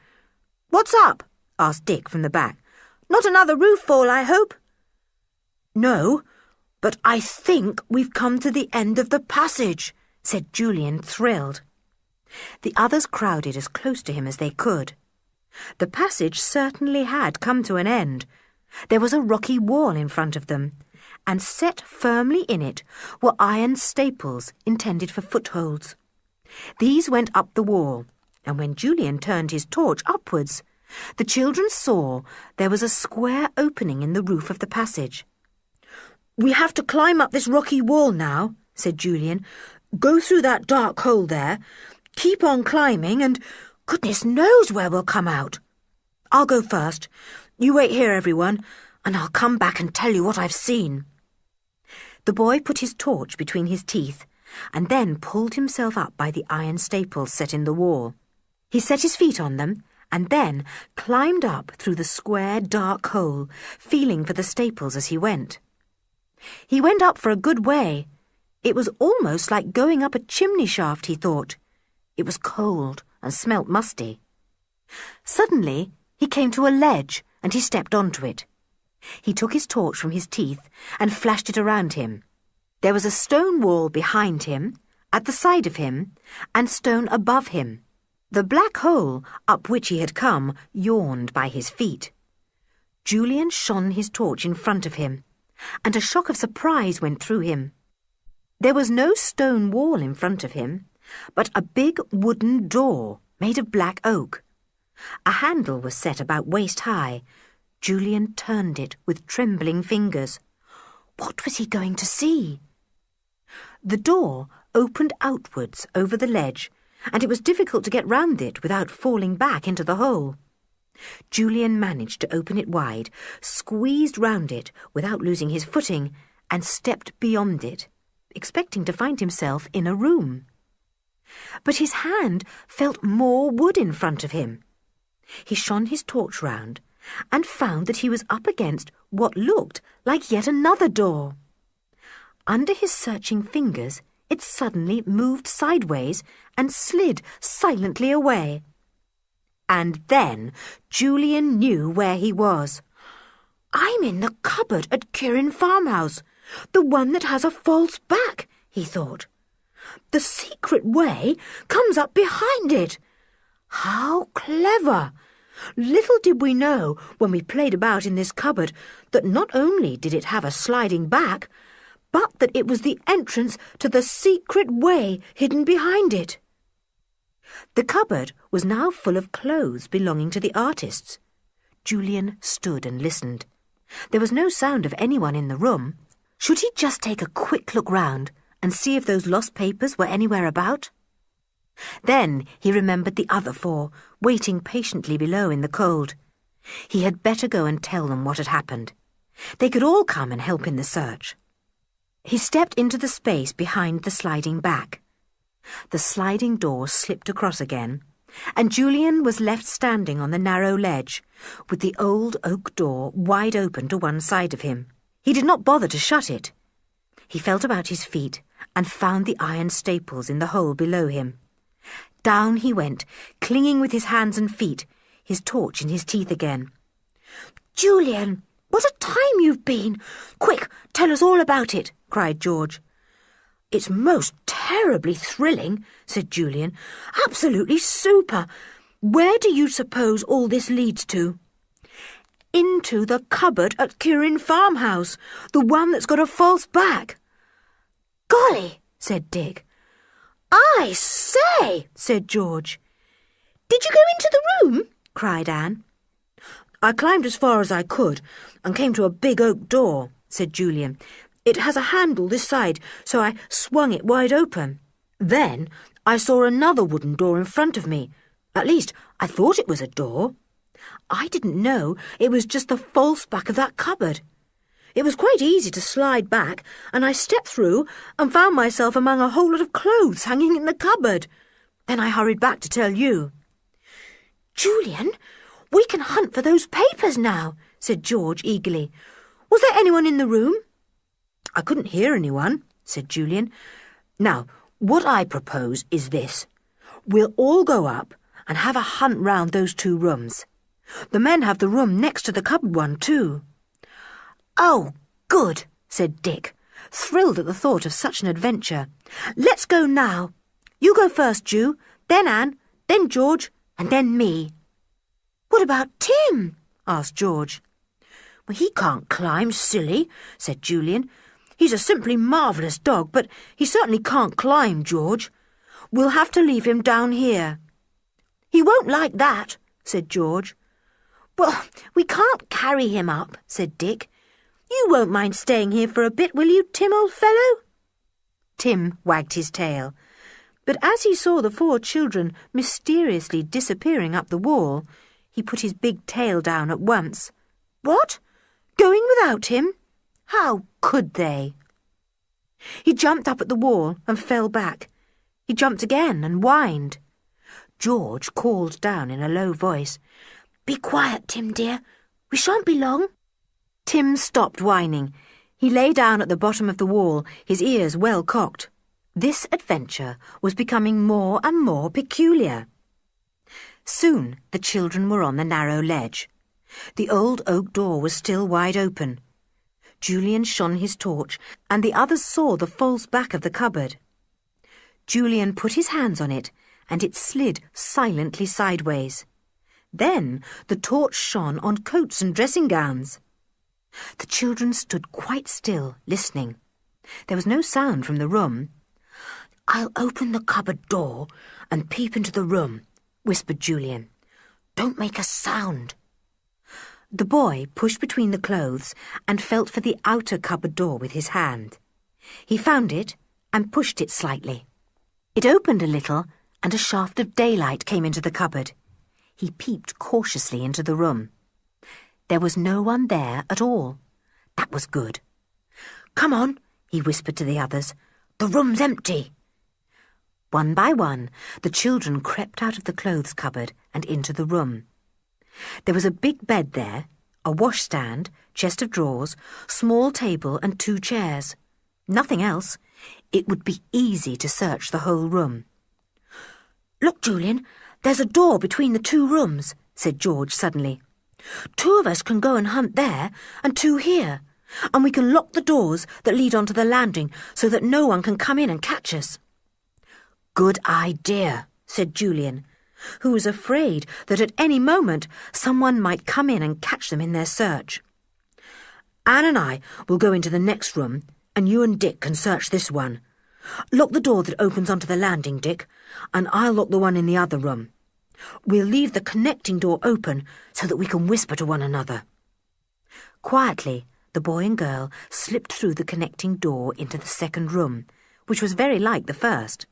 "What's up?" asked Dick from the back. "Not another roof fall, I hope?" "No, but I think we've come to the end of the passage," said Julian, thrilled. The others crowded as close to him as they could. The passage certainly had come to an end. There was a rocky wall in front of them, and set firmly in it were iron staples intended for footholds. These went up the wall, and when Julian turned his torch upwards, the children saw there was a square opening in the roof of the passage. "We have to climb up this rocky wall now," said Julian. "Go through that dark hole there, keep on climbing, and goodness knows where we'll come out. I'll go first. You wait here, everyone, and I'll come back and tell you what I've seen." The boy put his torch between his teeth and then pulled himself up by the iron staples set in the wall. He set his feet on them and then climbed up through the square, dark hole, feeling for the staples as he went. He went up for a good way. It was almost like going up a chimney shaft, he thought. It was cold and smelt musty. Suddenly, he came to a ledge and he stepped onto it. He took his torch from his teeth and flashed it around him. There was a stone wall behind him, at the side of him, and stone above him. The black hole up which he had come yawned by his feet. Julian shone his torch in front of him, and a shock of surprise went through him. There was no stone wall in front of him, but a big wooden door made of black oak. A handle was set about waist high. Julian turned it with trembling fingers. What was he going to see? The door opened outwards over the ledge, and it was difficult to get round it without falling back into the hole. Julian managed to open it wide, squeezed round it without losing his footing, and stepped beyond it, expecting to find himself in a room. But his hand felt more wood in front of him. He shone his torch round and found that he was up against what looked like yet another door. Under his searching fingers, it suddenly moved sideways and slid silently away. And then Julian knew where he was. "I'm in the cupboard at Kirin farmhouse, the one that has a false back," he thought. "The secret way comes up behind it. How clever! Little did we know, when we played about in this cupboard, that not only did it have a sliding back, but that it was the entrance to the secret way hidden behind it. The cupboard was now full of clothes belonging to the artists. Julian stood and listened. There was no sound of anyone in the room. Should he just take a quick look round and see if those lost papers were anywhere about? Then he remembered the other 4, waiting patiently below in the cold. He had better go and tell them what had happened. They could all come and help in the search. He stepped into the space behind the sliding back. The sliding door slipped across again, and Julian was left standing on the narrow ledge, with the old oak door wide open to one side of him. He did not bother to shut it. He felt about his feet and found the iron staples in the hole below him. Down he went, clinging with his hands and feet, his torch in his teeth again. Julian, what a time you've been! Quick, tell us all about it, cried George. It's most terribly thrilling, said Julian. Absolutely super. Where do you suppose all this leads to? Into the cupboard at Kirin Farmhouse, the one that's got a false back. Golly, said Dick. I say, said George. Did you go into the room? cried Anne. I climbed as far as I could and came to a big oak door, said Julian. It has a handle this side, so I swung it wide open. Then I saw another wooden door in front of me. At least, I thought it was a door. I didn't know it was just the false back of that cupboard. It was quite easy to slide back, and I stepped through and found myself among a whole lot of clothes hanging in the cupboard. Then I hurried back to tell you. Julian, we can hunt for those papers now, said George eagerly. Was there anyone in the room? I couldn't hear anyone, said Julian. Now, what I propose is this. We'll all go up and have a hunt round those 2 rooms. The men have the room next to the cupboard one too. Oh, good, said Dick, thrilled at the thought of such an adventure. Let's go now. You go first, Ju, then Anne, then George, and then me. What about Tim? asked George. Well, he can't climb, silly, said Julian. He's a simply marvellous dog, but he certainly can't climb, George. We'll have to leave him down here. He won't like that, said George. Well, we can't carry him up, said Dick. You won't mind staying here for a bit, will you, Tim, old fellow? Tim wagged his tail, but as he saw the 4 children mysteriously disappearing up the wall, he put his big tail down at once. What? Going without him? How could they? He jumped up at the wall and fell back. He jumped again and whined. George called down in a low voice, Be quiet, Tim, dear. We shan't be long. Tim stopped whining. He lay down at the bottom of the wall, his ears well cocked. This adventure was becoming more and more peculiar. Soon the children were on the narrow ledge. The old oak door was still wide open. Julian shone his torch, and the others saw the false back of the cupboard. Julian put his hands on it, and it slid silently sideways. Then the torch shone on coats and dressing gowns. The children stood quite still, listening. There was no sound from the room. I'll open the cupboard door and peep into the room, whispered Julian. Don't make a sound. The boy pushed between the clothes and felt for the outer cupboard door with his hand. He found it and pushed it slightly. It opened a little, and a shaft of daylight came into the cupboard. He peeped cautiously into the room. There was no one there at all. That was good. Come on, he whispered to the others. The room's empty. One by one, the children crept out of the clothes cupboard and into the room. There was a big bed there, a washstand, chest of drawers, small table and 2 chairs. Nothing else. It would be easy to search the whole room. Look, Julian, there's a door between the 2 rooms, said George suddenly. 2 of us can go and hunt there and 2 here, and we can lock the doors that lead onto the landing so that no one can come in and catch us. Good idea, said Julian. who was afraid that at any moment someone might come in and catch them in their search. Anne and I will go into the next room, and you and Dick can search this one. Lock the door that opens onto the landing, Dick, and I'll lock the one in the other room. We'll leave the connecting door open so that we can whisper to one another." Quietly, the boy and girl slipped through the connecting door into the second room, which was very like the first.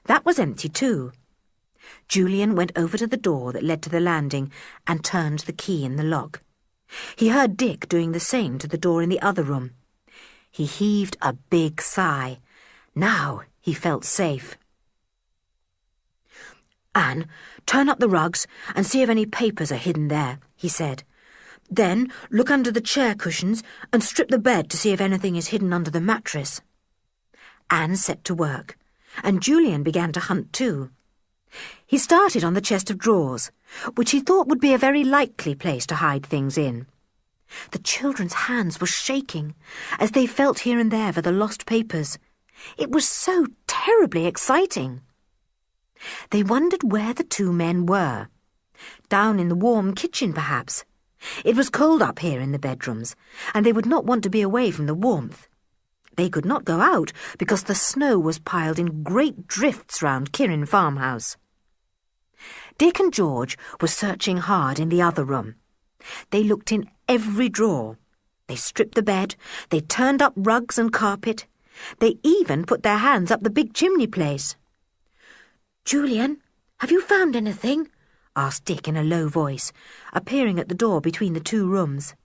That was empty too. Julian went over to the door that led to the landing and turned the key in the lock. He heard Dick doing the same to the door in the other room. He heaved a big sigh. Now he felt safe. "Anne, turn up the rugs and see if any papers are hidden there," he said. "Then look under the chair cushions and strip the bed to see if anything is hidden under the mattress." Anne set to work, and Julian began to hunt too. He started on the chest of drawers, which he thought would be a very likely place to hide things in. The children's hands were shaking as they felt here and there for the lost papers. It was so terribly exciting. They wondered where the two men were. Down in the warm kitchen, perhaps. It was cold up here in the bedrooms, and they would not want to be away from the warmth. They could not go out because the snow was piled in great drifts round Kirin farmhouse. Dick and George were searching hard in the other room. They looked in every drawer. They stripped the bed, they turned up rugs and carpet. They even put their hands up the big chimney place. "Julian, have you found anything?" asked Dick in a low voice, appearing at the door between the two rooms.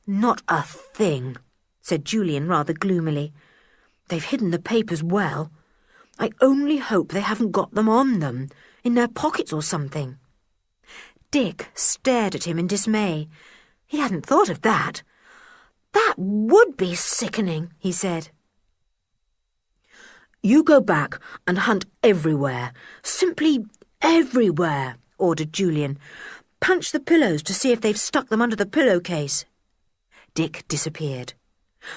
"Not a thing," said Julian rather gloomily. "They've hidden the papers well. I only hope they haven't got them on them, in their pockets or something." Dick stared at him in dismay. He hadn't thought of that. "That would be sickening," he said. "You go back and hunt everywhere, simply everywhere," ordered Julian. "Punch the pillows to see if they've stuck them under the pillowcase." Dick disappeared.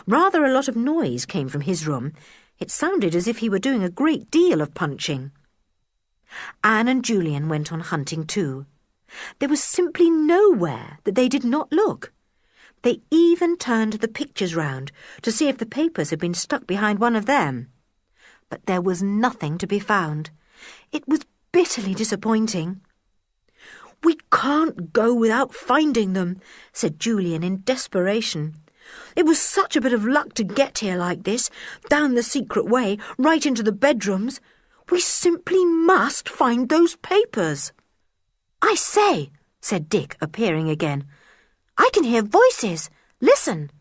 Rather a lot of noise came from his room. It sounded as if he were doing a great deal of punching. Anne and Julian went on hunting too. There was simply nowhere that they did not look. They even turned the pictures round to see if the papers had been stuck behind one of them. But there was nothing to be found. It was bitterly disappointing. "We can't go without finding them," said Julian in desperation. "It was such a bit of luck to get here like this, down the secret way, right into the bedrooms. We simply must find those papers." "I say," said Dick, appearing again. "I can hear voices. Listen."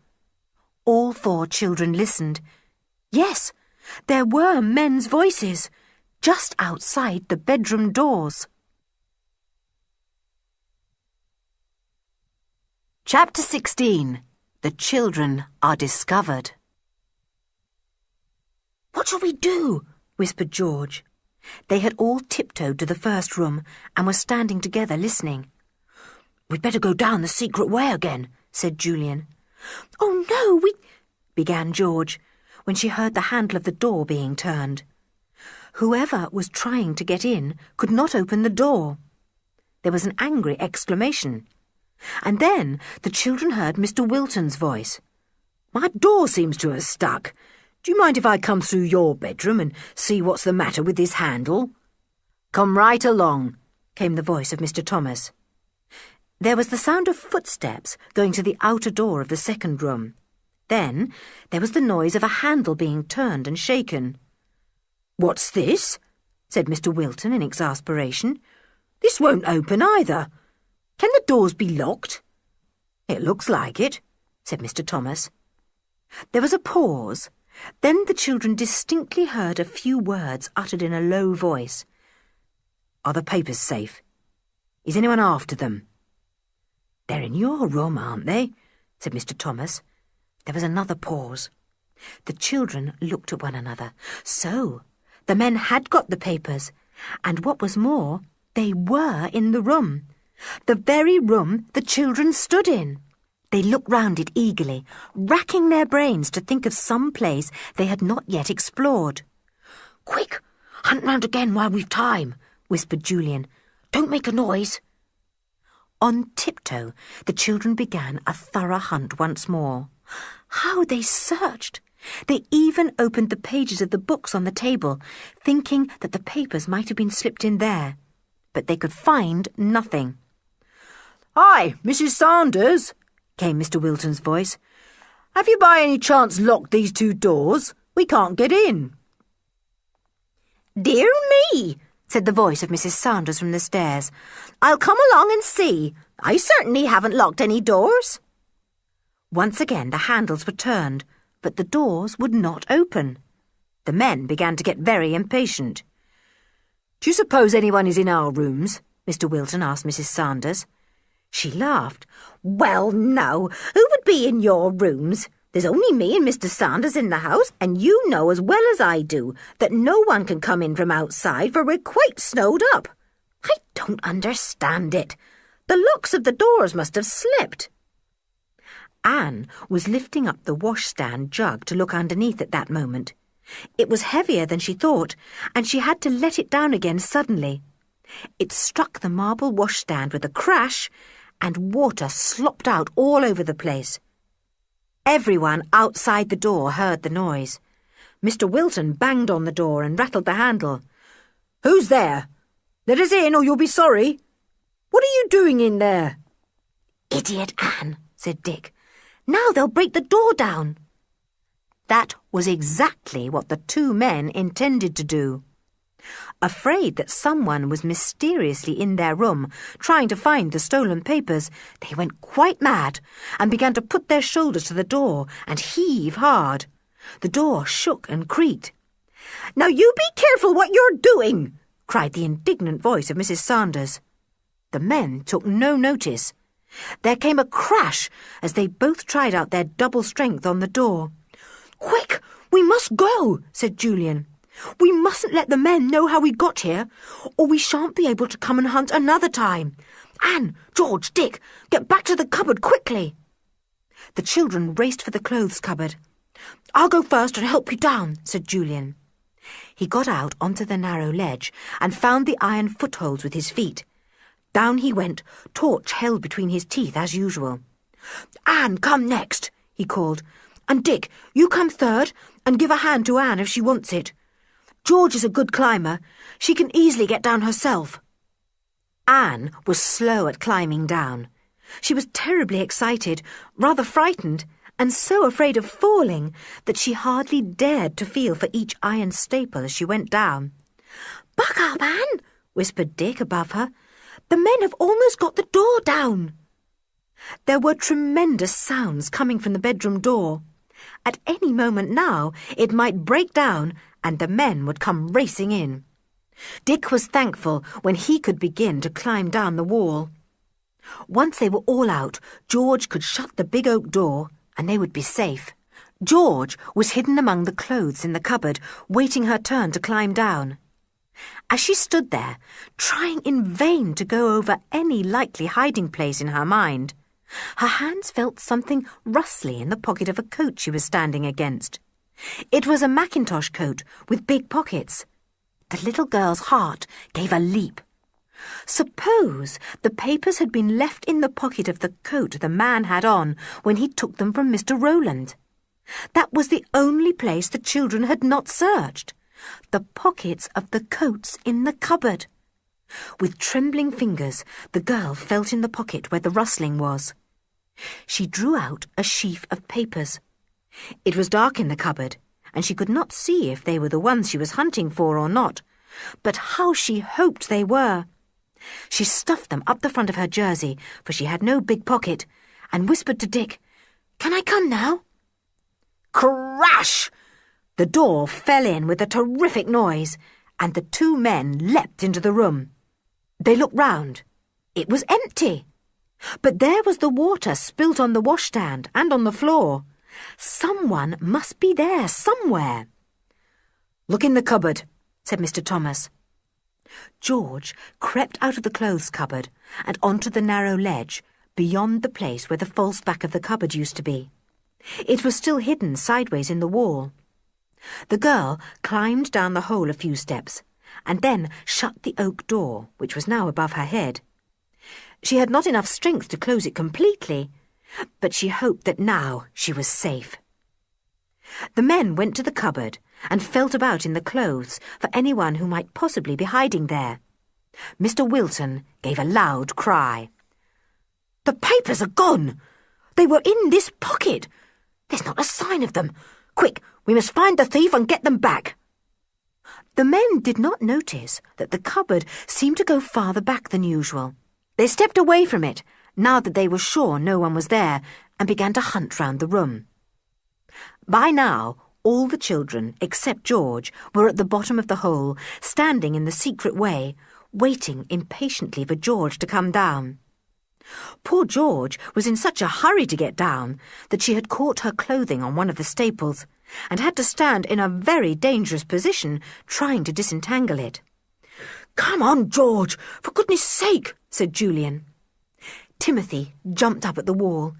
All four children listened. Yes, there were men's voices, just outside the bedroom doors. Chapter 16. The Children Are Discovered. "What shall we do?" whispered George. They had all tiptoed to the first room and were standing together listening. "We'd better go down the secret way again," said Julian. "Oh no, began George, when she heard the handle of the door being turned. Whoever was trying to get in could not open the door. There was an angry exclamation. And then the children heard Mr. Wilton's voice. "My door seems to have stuck. Do you mind if I come through your bedroom and see what's the matter with this handle?" "Come right along," came the voice of Mr. Thomas. There was the sound of footsteps going to the outer door of the second room. Then there was the noise of a handle being turned and shaken. "What's this?" said Mr. Wilton in exasperation. "This won't open either. Can the doors be locked?" "It looks like it," said Mr. Thomas. There was a pause. Then the children distinctly heard a few words uttered in a low voice. "Are the papers safe? Is anyone after them?" "They're in your room, aren't they?" said Mr. Thomas. There was another pause. The children looked at one another. So, the men had got the papers, and what was more, they were in the room. The very room the children stood in. They looked round it eagerly, racking their brains to think of some place they had not yet explored. "Quick, hunt round again while we've time," whispered Julian. "Don't make a noise." On tiptoe, the children began a thorough hunt once more. How they searched! They even opened the pages of the books on the table, thinking that the papers might have been slipped in there. But they could find nothing. "Hi, Mrs. Sanders," came Mr. Wilton's voice. "Have you by any chance locked these two doors? We can't get in." "Dear me," said the voice of Mrs. Sanders from the stairs. "I'll come along and see. I certainly haven't locked any doors." Once again the handles were turned, but the doors would not open. The men began to get very impatient. "Do you suppose anyone is in our rooms?" Mr. Wilton asked Mrs. Sanders. She laughed. "Well, now, who would be in your rooms? There's only me and Mr. Sanders in the house, and you know as well as I do that no one can come in from outside, for we're quite snowed up. I don't understand it. The locks of the doors must have slipped." Anne was lifting up the washstand jug to look underneath at that moment. It was heavier than she thought, and she had to let it down again suddenly. It struck the marble washstand with a crash, and water slopped out all over the place. Everyone outside the door heard the noise. Mr. Wilton banged on the door and rattled the handle. "Who's there? Let us in or you'll be sorry. What are you doing in there?" "Idiot Anne," said Dick. "Now they'll break the door down." That was exactly what the two men intended to do. Afraid that someone was mysteriously in their room trying to find the stolen papers, they went quite mad and began to put their shoulders to the door and heave hard. The door shook and creaked. "Now you be careful what you're doing," cried the indignant voice of Mrs. Sanders. The men took no notice. There came a crash as they both tried out their double strength on the door. "Quick, we must go," said Julian. "We mustn't let the men know how we got here, or we shan't be able to come and hunt another time. Anne, George, Dick, get back to the cupboard quickly." The children raced for the clothes cupboard. "I'll go first and help you down," said Julian. He got out onto the narrow ledge and found the iron footholds with his feet. Down he went, torch held between his teeth as usual. "Anne, come next," he called. "And Dick, you come third and give a hand to Anne if she wants it. George is a good climber. She can easily get down herself." Anne was slow at climbing down. She was terribly excited, rather frightened, and so afraid of falling that she hardly dared to feel for each iron staple as she went down. "Buck up, Anne," whispered Dick above her. "The men have almost got the door down." There were tremendous sounds coming from the bedroom door. At any moment now it might break down and the men would come racing in. Dick was thankful when he could begin to climb down the wall. Once they were all out, George could shut the big oak door and they would be safe. George was hidden among the clothes in the cupboard, waiting her turn to climb down. As she stood there, trying in vain to go over any likely hiding place in her mind, her hands felt something rustly in the pocket of a coat she was standing against. It was a mackintosh coat with big pockets. The little girl's heart gave a leap. Suppose the papers had been left in the pocket of the coat the man had on when he took them from Mr. Rowland. That was the only place the children had not searched. The pockets of the coats in the cupboard. With trembling fingers, the girl felt in the pocket where the rustling was. She drew out a sheaf of papers. It was dark in the cupboard, and she could not see if they were the ones she was hunting for or not. But how she hoped they were! She stuffed them up the front of her jersey, for she had no big pocket, and whispered to Dick, "Can I come now?" Crash! The door fell in with a terrific noise, and the two men leapt into the room. They looked round. It was empty. But there was the water spilt on the washstand and on the floor. Someone must be there somewhere. "Look in the cupboard," said Mr. Thomas. George crept out of the clothes cupboard and onto the narrow ledge beyond the place where the false back of the cupboard used to be. It was still hidden sideways in the wall. The girl climbed down the hole a few steps and then shut the oak door, which was now above her head. She had not enough strength to close it completely, but she hoped that now she was safe. The men went to the cupboard and felt about in the clothes for anyone who might possibly be hiding there. Mr. Wilton gave a loud cry. "The papers are gone! They were in this pocket! There's not a sign of them! Quick, we must find the thief and get them back!" The men did not notice that the cupboard seemed to go farther back than usual. They stepped away from it, now that they were sure no one was there, and began to hunt round the room. By now, all the children, except George, were at the bottom of the hole, standing in the secret way, waiting impatiently for George to come down. Poor George was in such a hurry to get down that she had caught her clothing on one of the staples and had to stand in a very dangerous position trying to disentangle it. "Come on, George, for goodness sake," said Julian. Timothy jumped up at the wall.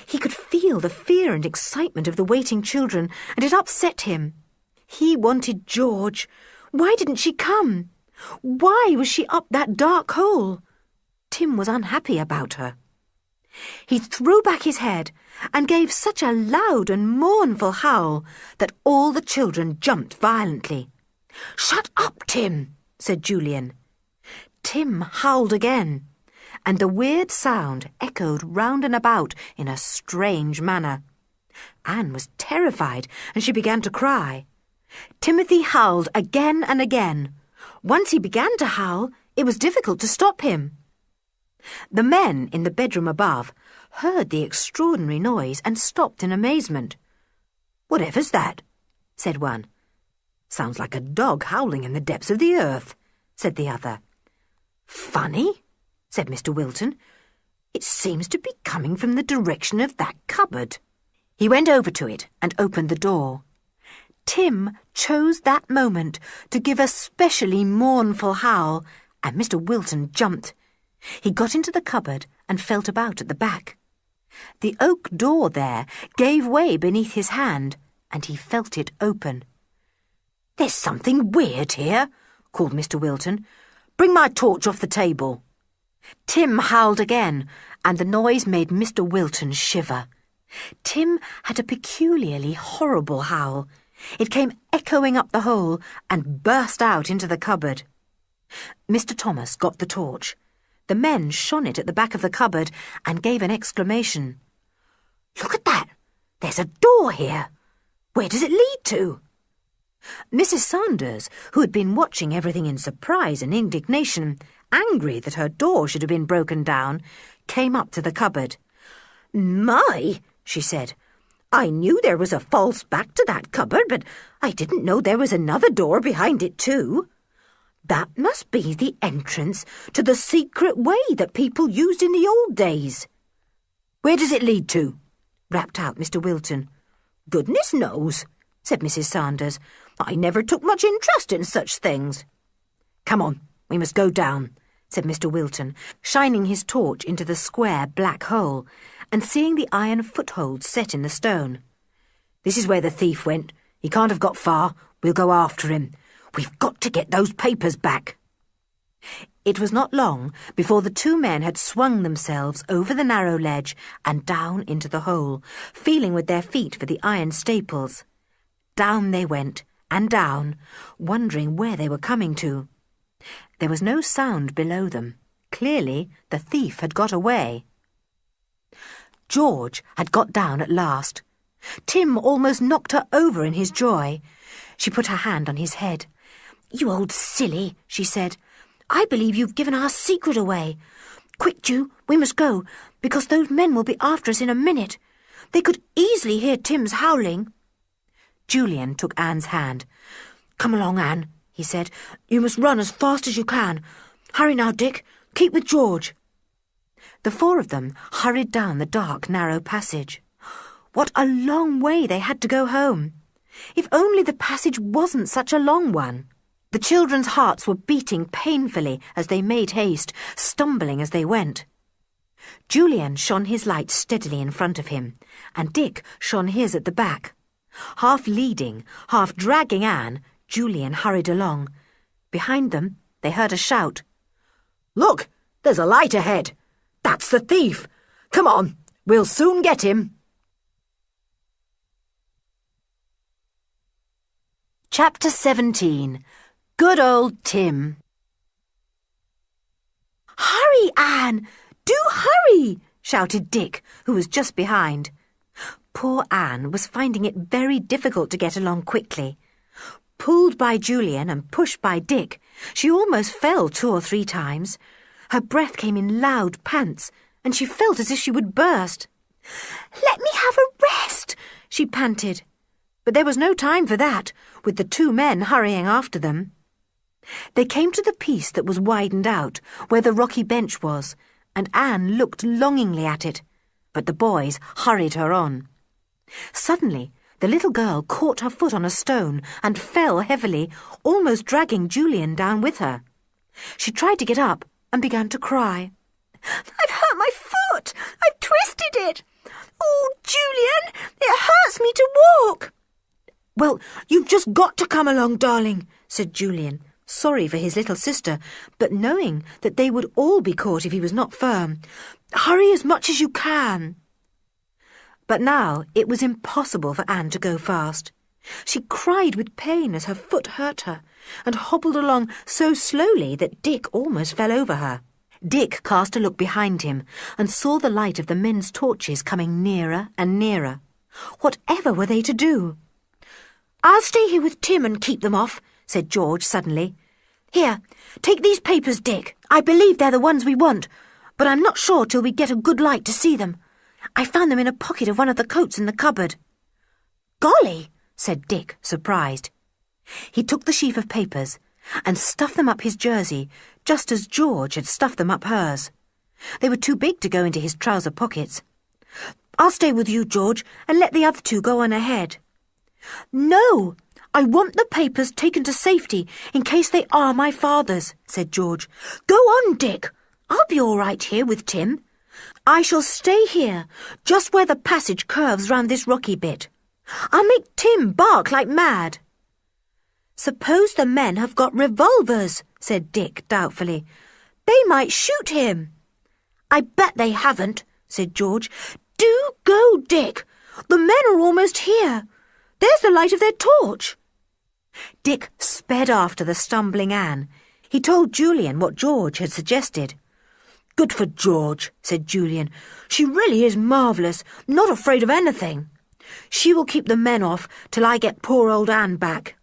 He could feel the fear and excitement of the waiting children, and it upset him. He wanted George. Why didn't she come? Why was she up that dark hole? Tim was unhappy about her. He threw back his head and gave such a loud and mournful howl that all the children jumped violently. "Shut up, Tim," said Julian. Tim howled again, and the weird sound echoed round and about in a strange manner. Anne was terrified, and she began to cry. Timothy howled again and again. Once he began to howl, it was difficult to stop him. The men in the bedroom above heard the extraordinary noise and stopped in amazement. "Whatever's that?" said one. "Sounds like a dog howling in the depths of the earth," said the other. "Funny," said Mr. Wilton. "It seems to be coming from the direction of that cupboard." He went over to it and opened the door. Tim chose that moment to give a specially mournful howl, and Mr. Wilton jumped. He got into the cupboard and felt about at the back. The oak door there gave way beneath his hand, and he felt it open. "There's something weird here," called Mr. Wilton. "Bring my torch off the table." Tim howled again, and the noise made Mr. Wilton shiver. Tim had a peculiarly horrible howl. It came echoing up the hole and burst out into the cupboard. Mr. Thomas got the torch. The men shone it at the back of the cupboard and gave an exclamation. "Look at that! There's a door here! Where does it lead to?" Mrs. Sanders, who had been watching everything in surprise and indignation, angry that her door should have been broken down, came up to the cupboard. "My," she said, "I knew there was a false back to that cupboard, but I didn't know there was another door behind it too. That must be the entrance to the secret way that people used in the old days." "Where does it lead to?" rapped out Mr. Wilton. "Goodness knows," said Mrs. Sanders. "I never took much interest in such things." "Come on, we must go down," said Mr. Wilton, shining his torch into the square black hole and seeing the iron footholds set in the stone. "This is where the thief went. He can't have got far. We'll go after him. We've got to get those papers back." It was not long before the two men had swung themselves over the narrow ledge and down into the hole, feeling with their feet for the iron staples. Down they went, and down, wondering where they were coming to. There was no sound below them. Clearly, the thief had got away. George had got down at last. Tim almost knocked her over in his joy. She put her hand on his head. "You old silly," she said. "I believe you've given our secret away. Quick, Ju, we must go, because those men will be after us in a minute. They could easily hear Tim's howling." Julian took Anne's hand. "Come along, Anne," he said. "You must run as fast as you can. Hurry now, Dick. Keep with George." The four of them hurried down the dark, narrow passage. What a long way they had to go home! If only the passage wasn't such a long one! The children's hearts were beating painfully as they made haste, stumbling as they went. Julian shone his light steadily in front of him, and Dick shone his at the back. Half leading, half dragging Anne, Julian hurried along. Behind them, they heard a shout. Look, there's a light ahead. That's the thief. Come on, we'll soon get him. Chapter 17. Good old Tim. Hurry, Anne! Do hurry! Shouted Dick, who was just behind. Poor Anne was finding it very difficult to get along quickly. Pulled by Julian and pushed by Dick, she almost fell 2 or 3 times. Her breath came in loud pants, and she felt as if she would burst. Let me have a rest, she panted. But there was no time for that, with the 2 men hurrying after them. They came to the piece that was widened out, where the rocky bench was, and Anne looked longingly at it, but the boys hurried her on. Suddenly, the little girl caught her foot on a stone and fell heavily, almost dragging Julian down with her. She tried to get up and began to cry. I've hurt my foot! I've twisted it! Oh, Julian, it hurts me to walk! Well, you've just got to come along, darling, said Julian, sorry for his little sister, but knowing that they would all be caught if he was not firm. Hurry as much as you can. But now it was impossible for Anne to go fast. She cried with pain as her foot hurt her, and hobbled along so slowly that Dick almost fell over her. Dick cast a look behind him and saw the light of the men's torches coming nearer and nearer. Whatever were they to do? I'll stay here with Tim and keep them off, said George suddenly. Here, take these papers, Dick. I believe they're the ones we want, but I'm not sure till we get a good light to see them. I found them in a pocket of one of the coats in the cupboard. Golly, said Dick, surprised. He took the sheaf of papers and stuffed them up his jersey, just as George had stuffed them up hers. They were too big to go into his trouser pockets. I'll stay with you, George, and let the other 2 go on ahead. No, I want the papers taken to safety in case they are my father's, said George. Go on, Dick. I'll be all right here with Tim. I shall stay here, just where the passage curves round this rocky bit. I'll make Tim bark like mad. Suppose the men have got revolvers, said Dick doubtfully. They might shoot him. I bet they haven't, said George. Do go, Dick. The men are almost here. There's the light of their torch. Dick sped after the stumbling Anne. He told Julian what George had suggested. Good for George, said Julian. She really is marvellous, not afraid of anything. She will keep the men off till I get poor old Anne back.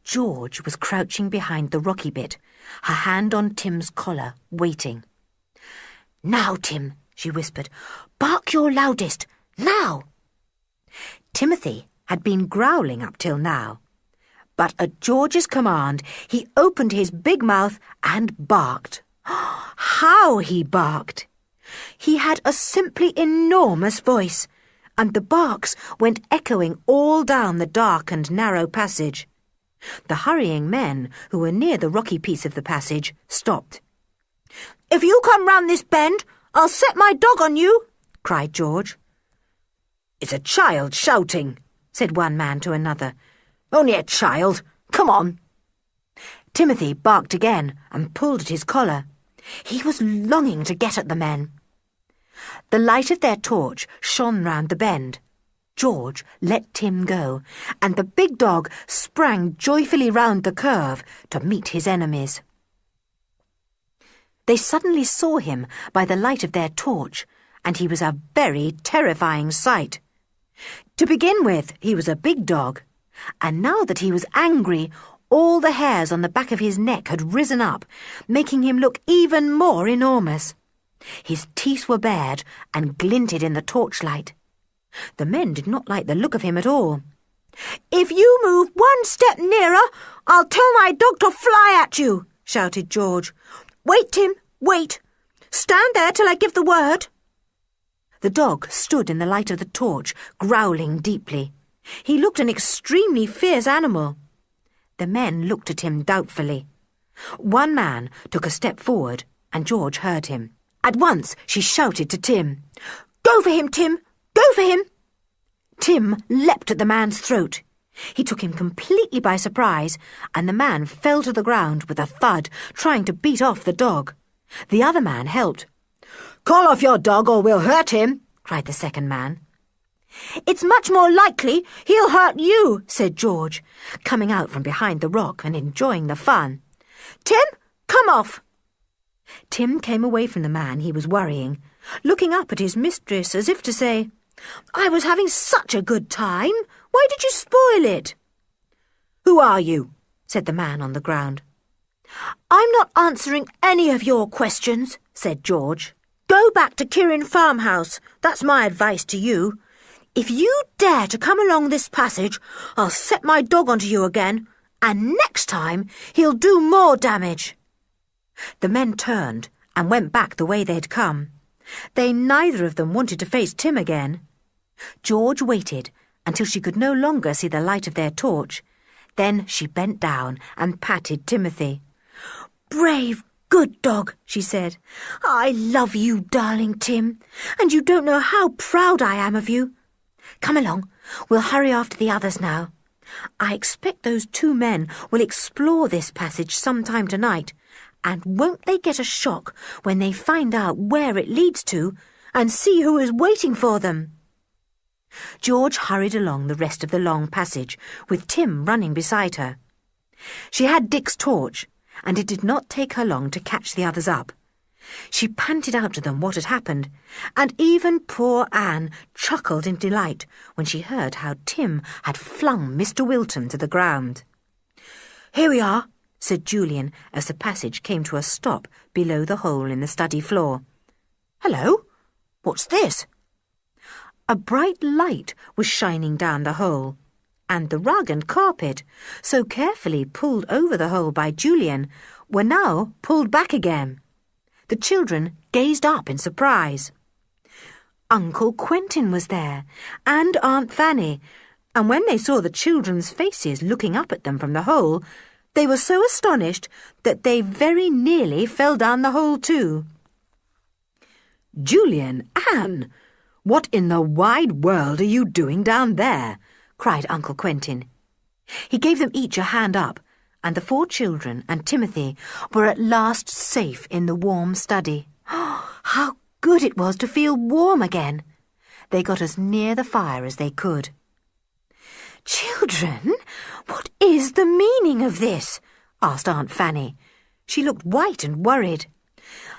George was crouching behind the rocky bit, her hand on Tim's collar, waiting. Now, Tim, she whispered, bark your loudest, now. Timothy had been growling up till now, but at George's command he opened his big mouth and barked. How he barked! He had a simply enormous voice, and the barks went echoing all down the dark and narrow passage. The hurrying men, who were near the rocky piece of the passage, stopped. If you come round this bend, I'll set my dog on you, cried George. It's a child shouting, said one man to another. Only a child. Come on. Timothy barked again and pulled at his collar. He was longing to get at the men. The light of their torch shone round the bend. George let Tim go, and the big dog sprang joyfully round the curve to meet his enemies. They suddenly saw him by the light of their torch, and he was a very terrifying sight. To begin with, he was a big dog, and now that he was angry, all the hairs on the back of his neck had risen up, making him look even more enormous. His teeth were bared and glinted in the torchlight. The men did not like the look of him at all. If you move 1 step nearer, I'll tell my dog to fly at you, shouted George. Wait, Tim, wait. Stand there till I give the word. The dog stood in the light of the torch, growling deeply. He looked an extremely fierce animal. The men looked at him doubtfully. One man took a step forward, and George heard him. At once she shouted to Tim, Go for him, Tim! Go for him! Tim leapt at the man's throat. He took him completely by surprise, and the man fell to the ground with a thud, trying to beat off the dog. The other man helped. "Call off your dog or we'll hurt him," cried the second man. "It's much more likely he'll hurt you," said George, coming out from behind the rock and enjoying the fun. "Tim, come off." Tim came away from the man he was worrying, looking up at his mistress as if to say, "I was having such a good time. Why did you spoil it?" "Who are you?" said the man on the ground. "I'm not answering any of your questions," said George. "Go back to Kirin Farmhouse. That's my advice to you. If you dare to come along this passage, I'll set my dog onto you again, and next time he'll do more damage." The men turned and went back the way they'd come. They neither of them wanted to face Tim again. George waited until she could no longer see the light of their torch. Then she bent down and patted Timothy. "Brave, good dog," she said. "I love you, darling Tim, and you don't know how proud I am of you. Come along, we'll hurry after the others now. I expect those two men will explore this passage sometime tonight, and won't they get a shock when they find out where it leads to and see who is waiting for them?" George hurried along the rest of the long passage, with Tim running beside her. She had Dick's torch, and it did not take her long to catch the others up. She panted out to them what had happened, and even poor Anne chuckled in delight when she heard how Tim had flung Mr. Wilton to the ground. "Here we are," said Julian as the passage came to a stop below the hole in the study floor. "Hello, what's this?" A bright light was shining down the hole, and the rug and carpet, so carefully pulled over the hole by Julian, were now pulled back again. The children gazed up in surprise. Uncle Quentin was there, and Aunt Fanny, and when they saw the children's faces looking up at them from the hole, they were so astonished that they very nearly fell down the hole too. "Julian, Anne, what in the wide world are you doing down there?" cried Uncle Quentin. He gave them each a hand up, and the 4 children and Timothy were at last safe in the warm study. How good it was to feel warm again! They got as near the fire as they could. "Children, what is the meaning of this?" asked Aunt Fanny. She looked white and worried.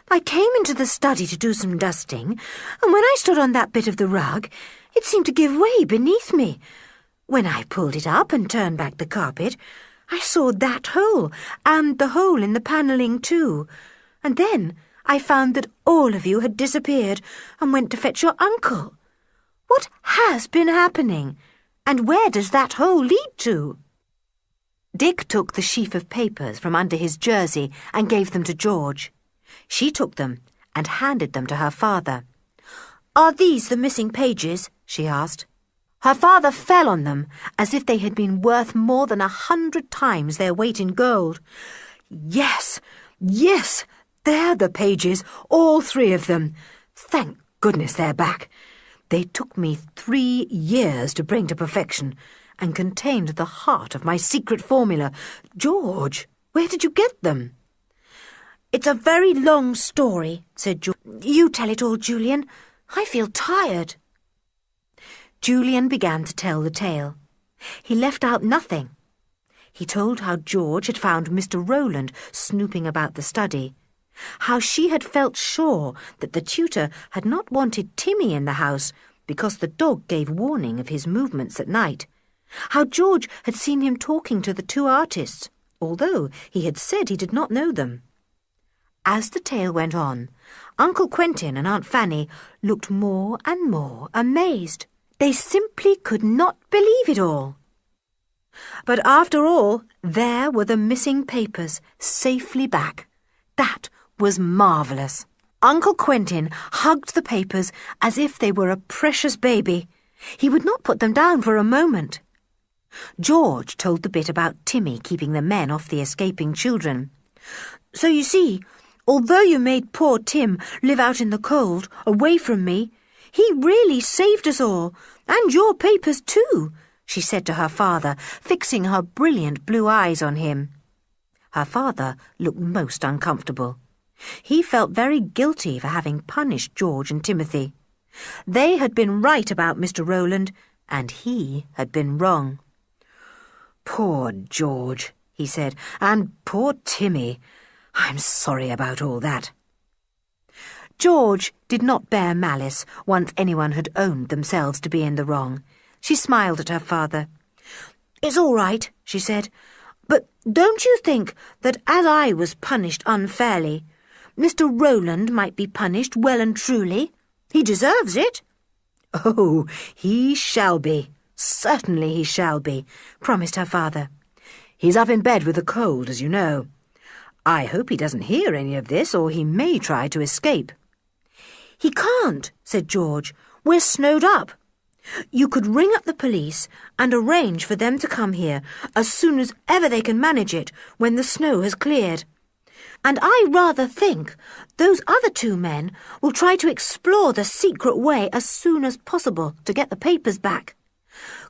"I came into the study to do some dusting, and when I stood on that bit of the rug, it seemed to give way beneath me. When I pulled it up and turned back the carpet, I saw that hole, and the hole in the panelling too. And then I found that all of you had disappeared and went to fetch your uncle. What has been happening? And where does that hole lead to?" Dick took the sheaf of papers from under his jersey and gave them to George. She took them and handed them to her father. "Are these the missing pages?" she asked. Her father fell on them as if they had been worth more than 100 times their weight in gold. Yes, they're the pages, all 3 of them. Thank goodness they're back. They took me 3 years to bring to perfection and contained the heart of my secret formula. George, where did you get them?" "It's a very long story," said George. "You tell it all, Julian. I feel tired." Julian began to tell the tale. He left out nothing. He told how George had found Mr. Rowland snooping about the study, how she had felt sure that the tutor had not wanted Timmy in the house because the dog gave warning of his movements at night, how George had seen him talking to the 2 artists, although he had said he did not know them. As the tale went on, Uncle Quentin and Aunt Fanny looked more and more amazed. They simply could not believe it all. But after all, there were the missing papers safely back. That was marvellous. Uncle Quentin hugged the papers as if they were a precious baby. He would not put them down for a moment. George told the bit about Timmy keeping the men off the escaping children. "So you see, although you made poor Tim live out in the cold, away from me, he really saved us all, and your papers too," she said to her father, fixing her brilliant blue eyes on him. Her father looked most uncomfortable. He felt very guilty for having punished George and Timothy. They had been right about Mr. Rowland, and he had been wrong. Poor George, he said, and poor Timmy. I'm sorry about all that. George did not bear malice once anyone had owned themselves to be in the wrong. She smiled at her father. "It's all right," she said, "but don't you think that as I was punished unfairly, Mr. Rowland might be punished well and truly? He deserves it." "Oh, he shall be. Certainly he shall be," promised her father. "He's up in bed with a cold, as you know. I hope he doesn't hear any of this, or he may try to escape." "He can't," said George. "We're snowed up. You could ring up the police and arrange for them to come here as soon as ever they can manage it when the snow has cleared. And I rather think those other two men will try to explore the secret way as soon as possible to get the papers back.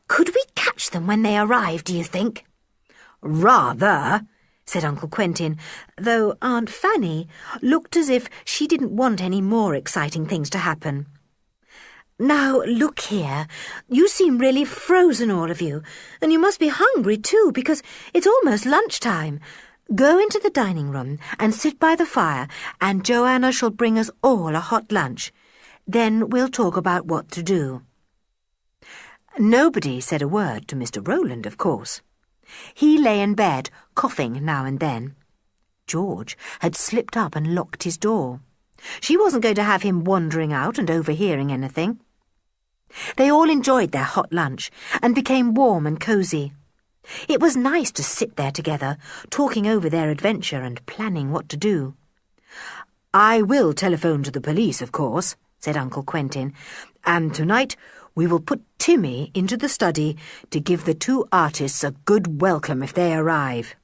Could we catch them when they arrive, do you think?" "Rather," said Uncle Quentin, though Aunt Fanny looked as if she didn't want any more exciting things to happen. "Now, look here, you seem really frozen, all of you, and you must be hungry too, because it's almost lunchtime. Go into the dining room and sit by the fire, and Joanna shall bring us all a hot lunch. Then we'll talk about what to do." Nobody said a word to Mr. Rowland, of course. He lay in bed, coughing now and then. George had slipped up and locked his door. She wasn't going to have him wandering out and overhearing anything. They all enjoyed their hot lunch and became warm and cosy. It was nice to sit there together, talking over their adventure and planning what to do. "I will telephone to the police, of course," said Uncle Quentin, "and tonight we will put Timmy into the study to give the two artists a good welcome if they arrive."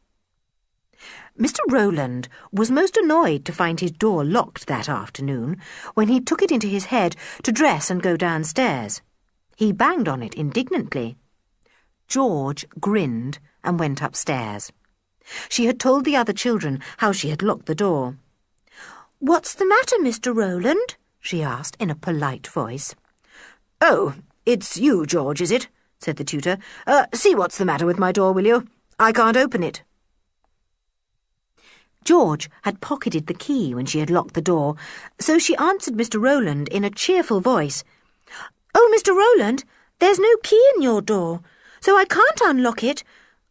Mr. Rowland was most annoyed to find his door locked that afternoon when he took it into his head to dress and go downstairs. He banged on it indignantly. George grinned and went upstairs. She had told the other children how she had locked the door. "What's the matter, Mr. Rowland?" she asked in a polite voice. "Oh, it's you, George, is it?" said the tutor. "See what's the matter with my door, will you? I can't open it." George had pocketed the key when she had locked the door, so she answered Mr. Rowland in a cheerful voice. "Oh, Mr. Rowland, there's no key in your door, so I can't unlock it.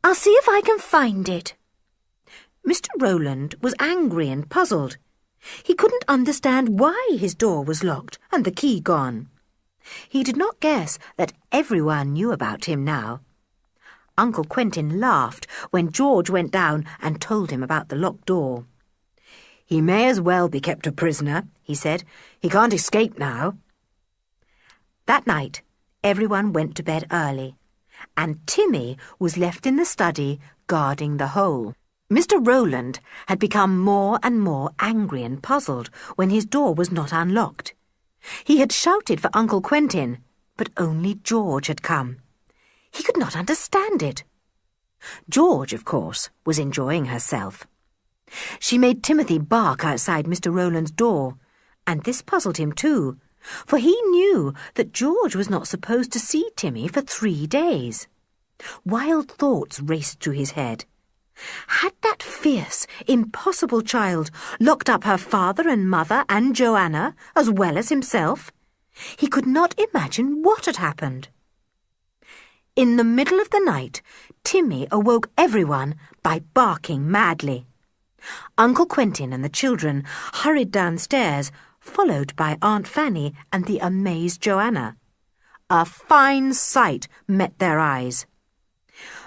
I'll see if I can find it." Mr. Rowland was angry and puzzled. He couldn't understand why his door was locked and the key gone. He did not guess that everyone knew about him now. Uncle Quentin laughed when George went down and told him about the locked door. "He may as well be kept a prisoner," he said. "He can't escape now." That night, everyone went to bed early, and Timmy was left in the study guarding the hole. Mr. Rowland had become more and more angry and puzzled when his door was not unlocked. He had shouted for Uncle Quentin, but only George had come. He could not understand it. George, of course, was enjoying herself. She made Timothy bark outside Mr. Rowland's door, and this puzzled him too, for he knew that George was not supposed to see Timmy for 3 days. Wild thoughts raced through his head. Had that fierce, impossible child locked up her father and mother and Joanna, as well as himself? He could not imagine what had happened. In the middle of the night, Timmy awoke everyone by barking madly. Uncle Quentin and the children hurried downstairs, followed by Aunt Fanny and the amazed Joanna. A fine sight met their eyes.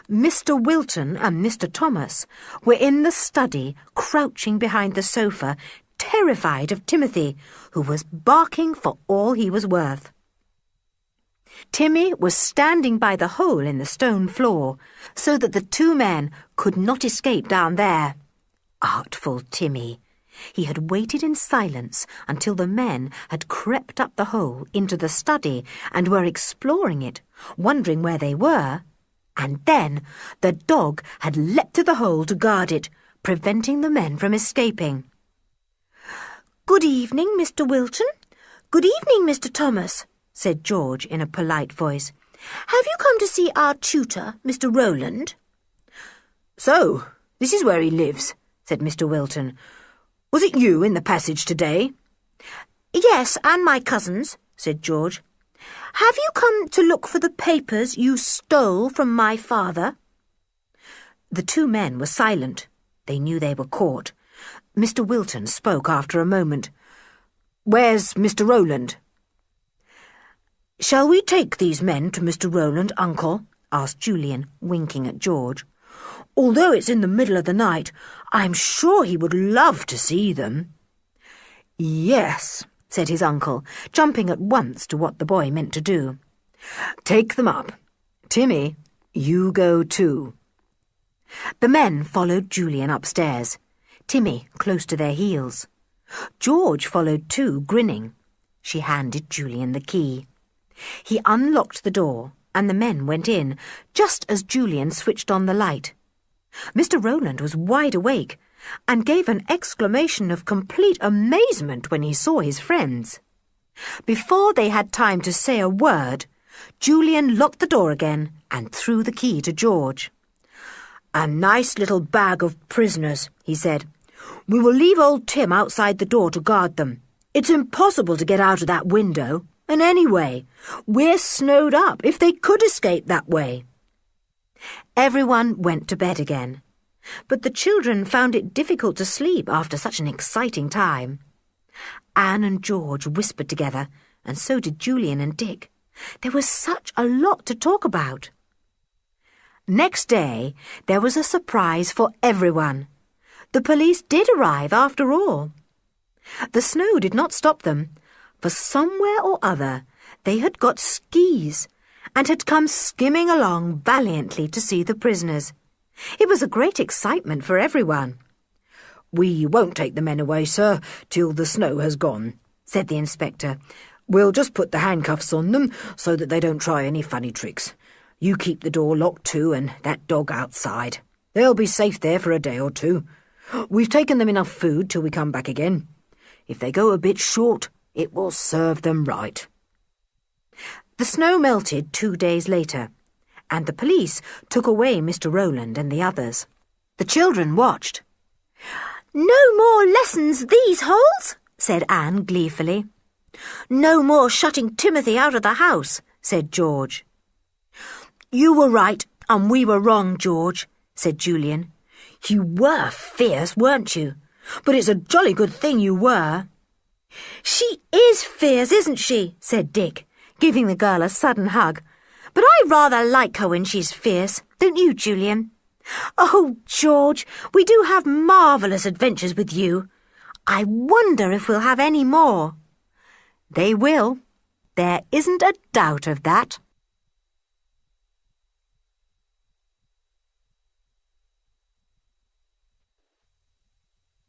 Mr. Wilton and Mr. Thomas were in the study, crouching behind the sofa, terrified of Timothy, who was barking for all he was worth. Timmy was standing by the hole in the stone floor, so that the two men could not escape down there. Artful Timmy! He had waited in silence until the men had crept up the hole into the study and were exploring it, wondering where they were, and then the dog had leapt to the hole to guard it, preventing the men from escaping. "Good evening, Mr. Wilton. Good evening, Mr. Thomas," said George in a polite voice. "Have you come to see our tutor, Mr. Rowland?" "So, this is where he lives," said Mr. Wilton. "Was it you in the passage today?" "Yes, and my cousins," said George. "Have you come to look for the papers you stole from my father?" The two men were silent. They knew they were caught. Mr. Wilton spoke after a moment. "Where's Mr. Rowland?" "Shall we take these men to Mr. Rowland, Uncle?" asked Julian, winking at George. "Although it's in the middle of the night, I'm sure he would love to see them." "Yes," said his uncle, jumping at once to what the boy meant to do. "Take them up. Timmy, you go too." The men followed Julian upstairs, Timmy close to their heels. George followed too, grinning. She handed Julian the key. He unlocked the door, and the men went in, just as Julian switched on the light. Mr. Rowland was wide awake, and gave an exclamation of complete amazement when he saw his friends. Before they had time to say a word, Julian locked the door again and threw the key to George. "A nice little bag of prisoners," he said. "We will leave old Tim outside the door to guard them. It's impossible to get out of that window, and anyway, we're snowed up if they could escape that way." Everyone went to bed again, but the children found it difficult to sleep after such an exciting time. Anne and George whispered together, and so did Julian and Dick. There was such a lot to talk about. Next day, there was a surprise for everyone. The police did arrive after all. The snow did not stop them, for somewhere or other they had got skis and had come skimming along valiantly to see the prisoners. It was a great excitement for everyone. "We won't take the men away, sir, till the snow has gone," said the inspector. "We'll just put the handcuffs on them so that they don't try any funny tricks. You keep the door locked too, and that dog outside. They'll be safe there for a day or two. We've taken them enough food till we come back again. If they go a bit short, it will serve them right." The snow melted 2 days later, and the police took away Mr. Rowland and the others. The children watched. "No more lessons these holes," said Anne gleefully. "No more shutting Timothy out of the house," said George. "You were right, and we were wrong, George," said Julian. "You were fierce, weren't you? But it's a jolly good thing you were." "She is fierce, isn't she?" said Dick, giving the girl a sudden hug. "But I rather like her when she's fierce, don't you, Julian? Oh, George, we do have marvellous adventures with you. I wonder if we'll have any more." "They will. There isn't a doubt of that."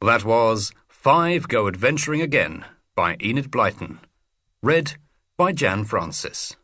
That was 5 Go Adventuring Again by Enid Blyton. Read by Jan Francis.